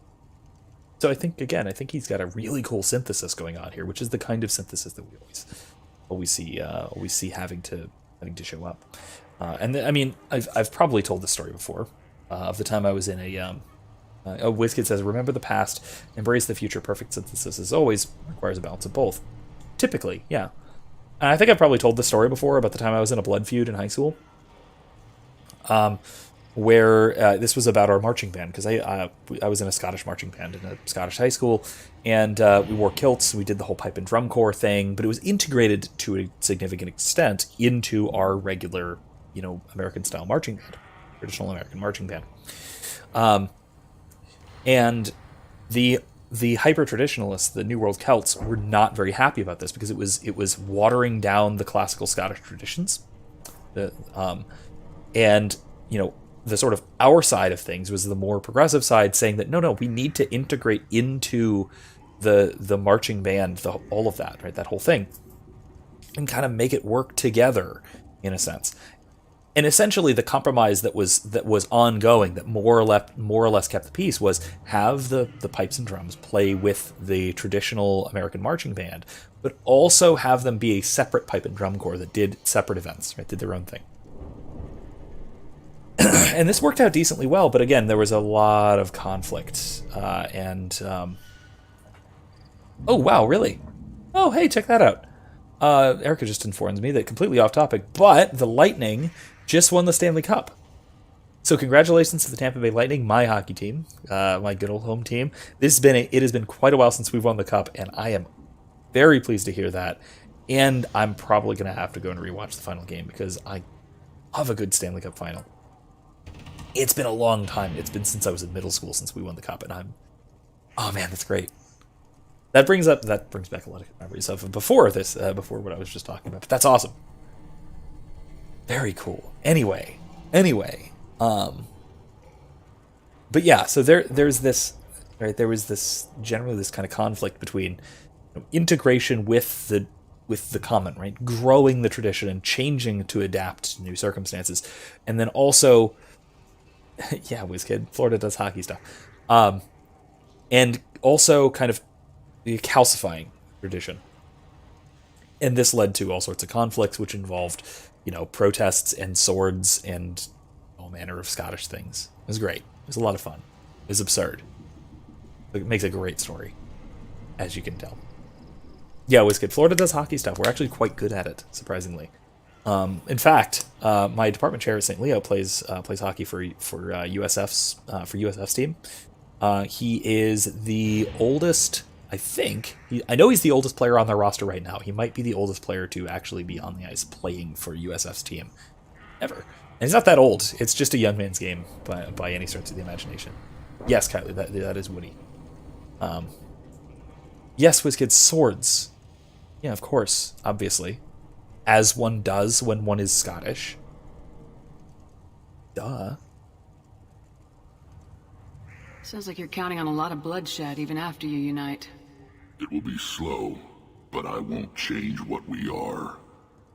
So I think he's got a really cool synthesis going on here, which is the kind of synthesis that we always see having to show up. I've probably told this story before, of the time I was in a WizKid says, remember the past, embrace the future. Perfect synthesis as always requires a balance of both. Typically, yeah. And I think I've probably told this story before about the time I was in a blood feud in high school. Where this was about our marching band, because I was in a Scottish marching band in a Scottish high school, and we wore kilts, we did the whole pipe and drum corps thing, but it was integrated to a significant extent into our regular, American-style marching band, traditional American marching band. And the hyper-traditionalists, the New World Celts, were not very happy about this, because it was watering down the classical Scottish traditions. The sort of our side of things was the more progressive side, saying that no, we need to integrate into the marching band, all of that, right, that whole thing, and kind of make it work together in a sense. And essentially, the compromise that was ongoing, that more or less kept the peace, was have the pipes and drums play with the traditional American marching band, but also have them be a separate pipe and drum corps that did separate events, right, did their own thing. And this worked out decently well, but again, there was a lot of conflict. Oh, wow, really? Oh, hey, check that out. Erica just informs me that, completely off topic, but the Lightning just won the Stanley Cup. So congratulations to the Tampa Bay Lightning, my hockey team, my good old home team. It has been quite a while since we've won the Cup, and I am very pleased to hear that. And I'm probably going to have to go and rewatch the final game, because I love a good Stanley Cup final. It's been a long time. It's been since I was in middle school since we won the Cup, and oh man, that's great. That brings back a lot of memories of before what I was just talking about. But that's awesome. Very cool. Anyway. But yeah, so there's this, right? There was this generally this kind of conflict between integration with the common, right? Growing the tradition and changing to adapt to new circumstances, and then also, yeah, WizKid, Florida does hockey stuff, and also kind of calcifying tradition. And this led to all sorts of conflicts, which involved, protests and swords and all manner of Scottish things. It was great. It was a lot of fun. It was absurd. It makes a great story, as you can tell. Yeah, WizKid, Florida does hockey stuff. We're actually quite good at it, surprisingly. In fact, my department chair at St. Leo plays hockey for USF's team. He is the oldest. I know he's the oldest player on their roster right now. He might be the oldest player to actually be on the ice playing for USF's team ever. And he's not that old. It's just a young man's game by any stretch of the imagination. Yes, Kylie, that is Woody. Yes, WizKid, swords. Yeah, of course, obviously. As one does when one is Scottish. Duh. Sounds like you're counting on a lot of bloodshed even after you unite. It will be slow, but I won't change what we are.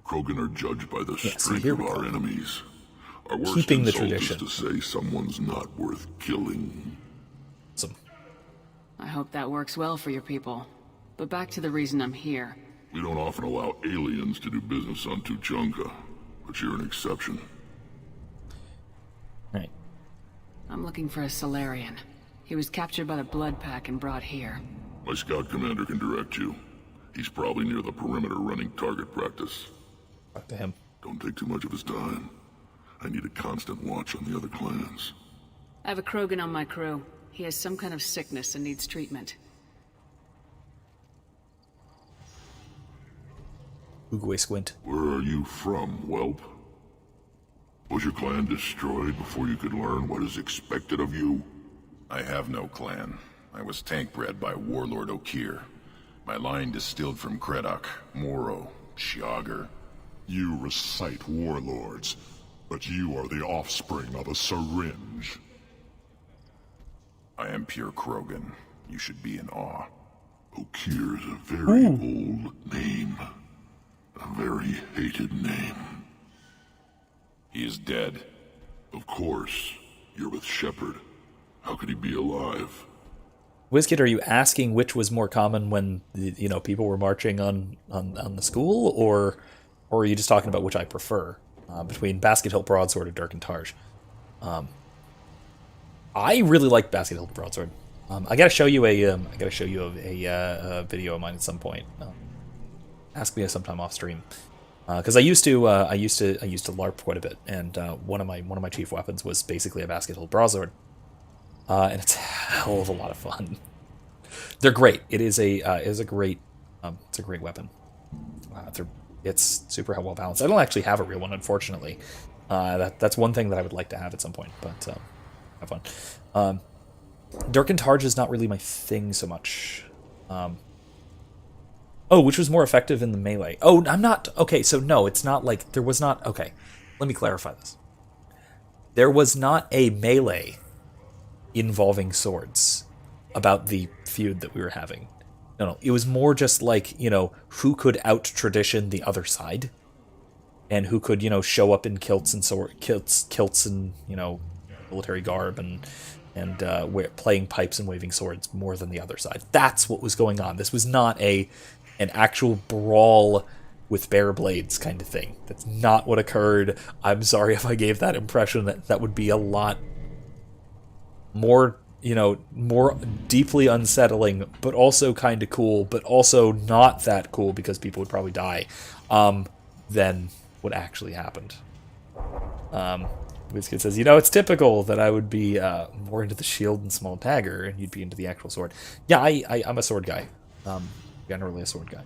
Krogan are judged by the strength of our enemies. Our worst Keeping the insult tradition. is to say someone's not worth killing. I hope that works well for your people. But back to the reason I'm here. We don't often allow aliens to do business on Tuchanka, but you're an exception. Right. I'm looking for a Solarian. He was captured by the Blood Pack and brought here. My scout commander can direct you. He's probably near the perimeter running target practice. Talk to him. Don't take too much of his time. I need a constant watch on the other clans. I have a Krogan on my crew. He has some kind of sickness and needs treatment. Oogway squint. Where are you from, whelp? Was your clan destroyed before you could learn what is expected of you? I have no clan. I was tank bred by Warlord Okir. My line distilled from Kredok, Moro, Shiagar. You recite warlords, but you are the offspring of a syringe. I am pure Krogan. You should be in awe. Okir is a very old name. A very hated name. He is dead. Of course. You're with Shepard. How could he be alive? WizKid, are you asking which was more common when people were marching on the school, or are you just talking about which I prefer between Basket Hilt Broadsword and Dirk and Targe? I really like Basket Hilt Broadsword. I gotta show you a video of mine at some point. Ask me sometime off stream, because I used to LARP quite a bit, and one of my chief weapons was basically a Basket Hilt Broadsword. And it's a hell of a lot of fun. They're great. It is a great weapon. It's super well balanced. I don't actually have a real one, unfortunately. That's one thing that I would like to have at some point, but have fun. Dirk and Targe is not really my thing so much. Which was more effective in the melee? Oh, I'm not okay. So no, it's not like there was not. Okay, let me clarify this. There was not a melee involving swords about the feud that we were having. No, it was more just like, who could out-tradition the other side, and who could, show up in kilts and military garb and playing pipes and waving swords more than the other side. That's what was going on. This was not an actual brawl with bare blades kind of thing. That's not what occurred. I'm sorry if I gave that impression. That would be a lot more deeply unsettling, but also kind of cool, but also not that cool because people would probably die, than what actually happened. WizKid says, it's typical that I would be more into the shield and small dagger, and you'd be into the actual sword. Yeah, I'm a sword guy. Generally a sword guy.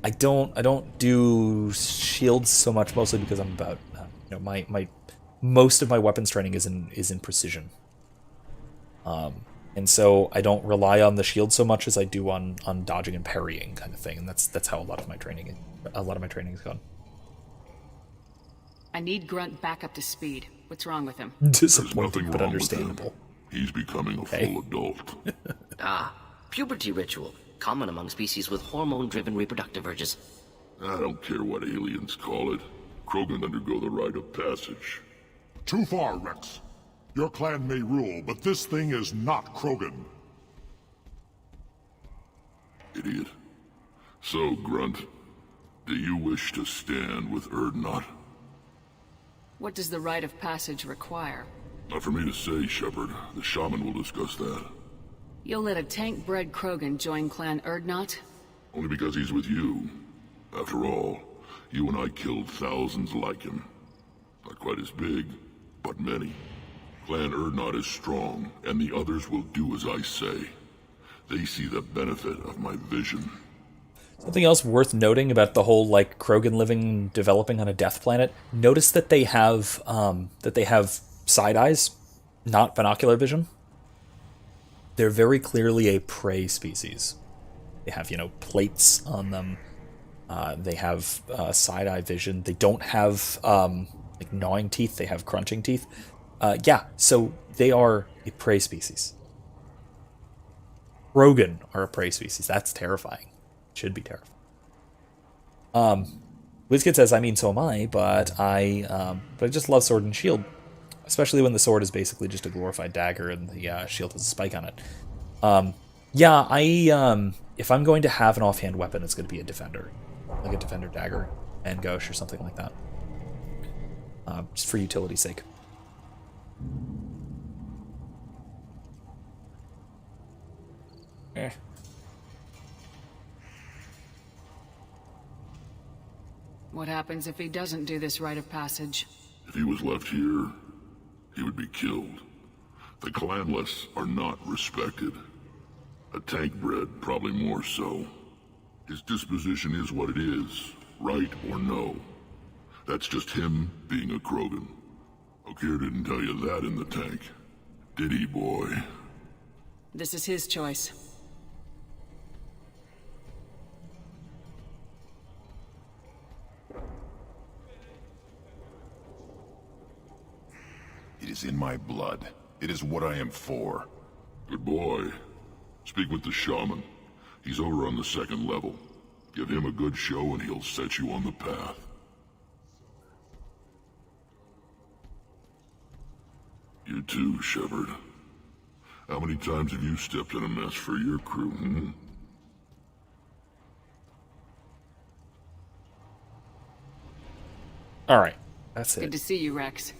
I don't do shields so much, mostly because I'm about my most of my weapons training is in precision. And so I don't rely on the shield so much as I do on dodging and parrying kind of thing, and that's how a lot of my training has gone. I need Grunt back up to speed. What's wrong with him? Disappointing, but understandable. He's becoming a full adult. Puberty ritual. Common among species with hormone-driven reproductive urges. I don't care what aliens call it. Krogan undergo the rite of passage. Too far, Rex. Your clan may rule, but this thing is not Krogan. Idiot. So, Grunt, do you wish to stand with Erdnot? What does the rite of passage require? Not for me to say, Shepard. The shaman will discuss that. You'll let a tank-bred Krogan join Clan Erdnot? Only because he's with you. After all, you and I killed thousands like him. Not quite as big, but many. Clan Erdnot is strong, and the others will do as I say. They see the benefit of my vision. Something else worth noting about the whole like Krogan living and developing on a death planet. Notice that they have side eyes, not binocular vision. They're very clearly a prey species. They have, plates on them. They have side eye vision. They don't have like gnawing teeth. They have crunching teeth. So they are a prey species. Krogan are a prey species. That's terrifying. Should be terrifying. WizKid says, I mean, so am I, but I just love Sword and Shield. Especially when the sword is basically just a glorified dagger and the shield has a spike on it. If I'm going to have an offhand weapon, it's going to be a defender. Like a defender dagger and gauche or something like that. Just for utility's sake. What happens if he doesn't do this rite of passage? If he was left here, he would be killed. The clanless are not respected. A tank bred, probably more so. His disposition is what it is, right or no. That's just him being a Krogan. Okir didn't tell you that in the tank. Did he, boy? This is his choice. It is in my blood. It is what I am for. Good boy. Speak with the shaman. He's over on the second level. Give him a good show and he'll set you on the path. You too, Shepard. How many times have you stepped in a mess for your crew, hmm? Alright, that's it. Good to see you, Rex.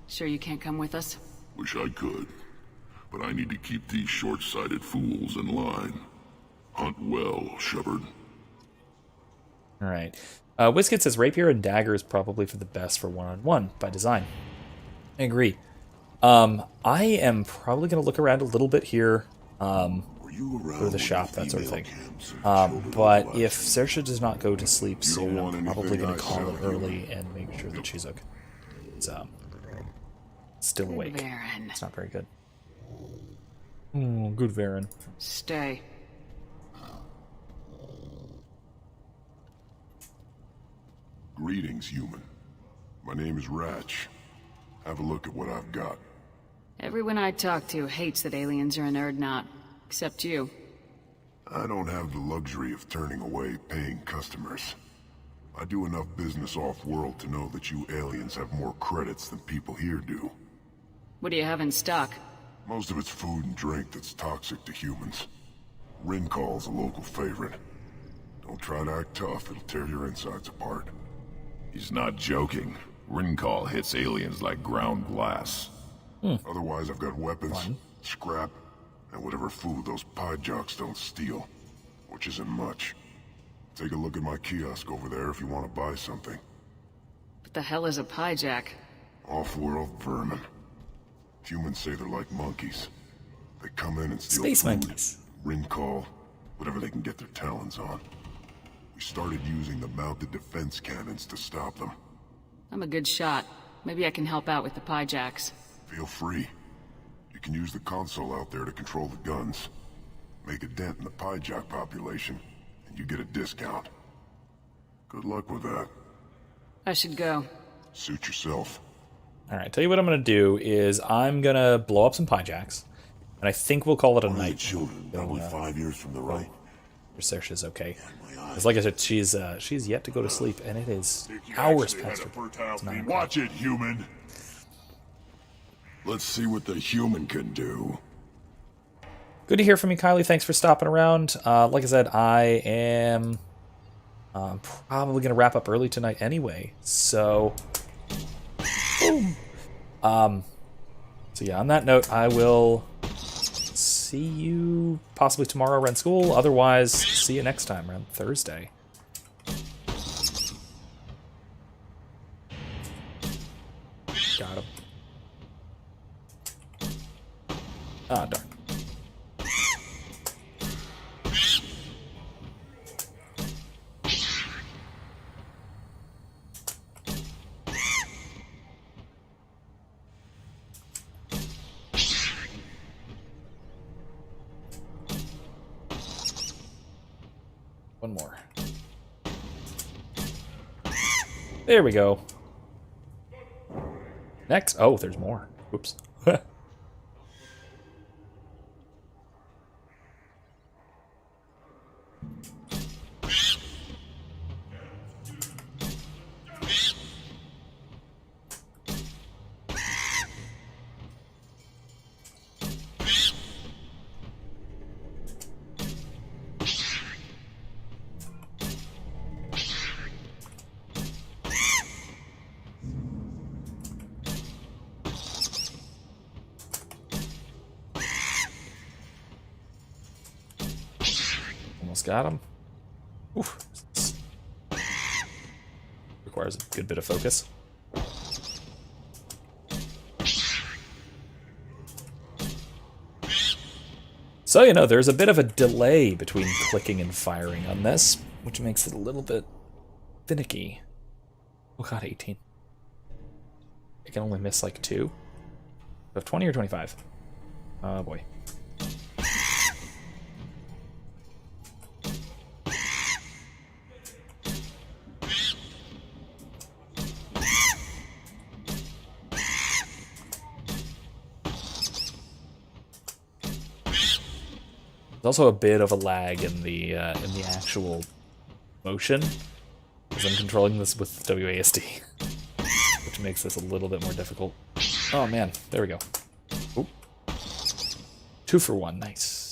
Sure you can't come with us? Wish I could. But I need to keep these short-sighted fools in line. Hunt well, Shepard. Alright. WizKid says rapier and dagger is probably for the best for one-on-one by design. I agree. I am probably going to look around a little bit here. Go to the shop, that sort of thing. But if Saoirse does not go to sleep soon, I'm probably going to call it early and make sure that she's okay. It's still awake. Varen. It's not very good. Good Varen. Stay. Greetings, human. My name is Ratch. Have a look at what I've got. Everyone I talk to hates that aliens are an Erdnot. Except you. I don't have the luxury of turning away paying customers. I do enough business off-world to know that you aliens have more credits than people here do. What do you have in stock? Most of it's food and drink that's toxic to humans. Rincall's a local favorite. Don't try to act tough, it'll tear your insides apart. He's not joking. Rincall hits aliens like ground glass. Otherwise, I've got weapons, scrap, and whatever food those pie jocks don't steal. Which isn't much. Take a look at my kiosk over there if you want to buy something. What the hell is a pie jack? Off-world vermin. Humans say they're like monkeys. They come in and steal Space food, monkeys. Rincall, whatever they can get their talons on. We started using the mounted defense cannons to stop them. I'm a good shot. Maybe I can help out with the pie jacks. Feel free. You can use the console out there to control the guns. Make a dent in the pie jock population, and you get a discount. Good luck with that. I should go. Suit yourself. All right, tell you what I'm going to do is I'm going to blow up some Pyjacks, and I think we'll call it a night. Children, probably 5 years from the right. Research okay. Because like I said, she's yet to go to sleep, and it is hours past her. Watch it, human. Let's see what the human can do. Good to hear from you, Kylie. Thanks for stopping around. Like I said, I am probably going to wrap up early tonight anyway. So, boom. So yeah, on that note, I will see you possibly tomorrow around school. Otherwise, see you next time around Thursday. Got him. Ah, darn. One more. There we go. Next. Oh, there's more. Whoops. Got him. Oof. Requires a good bit of focus. So, you know, there's a bit of a delay between clicking and firing on this, which makes it a little bit finicky. Oh god, 18. I can only miss like 2. Of 20 or 25? Oh boy. There's also a bit of a lag in the actual motion, because I'm controlling this with WASD, which makes this a little bit more difficult. Oh man, there we go. Oop. 2 for 1, nice.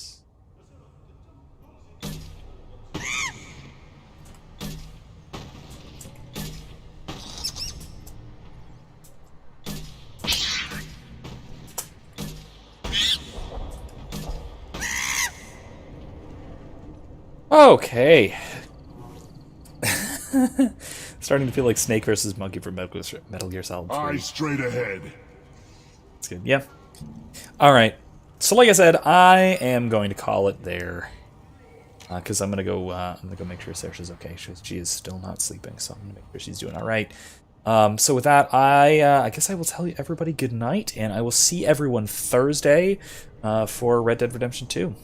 Okay. Starting to feel like Snake versus Monkey for Metal Gear Solid 3. Eyes straight ahead. That's good. Yeah. All right. So, like I said, I am going to call it there, because I'm gonna go. I'm gonna go make sure Saoirse's okay. She is still not sleeping, so I'm gonna make sure she's doing all right. So with that, I guess I will tell you everybody good night, and I will see everyone Thursday for Red Dead Redemption 2.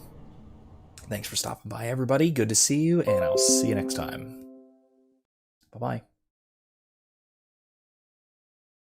Thanks for stopping by, everybody. Good to see you, and I'll see you next time. Bye-bye.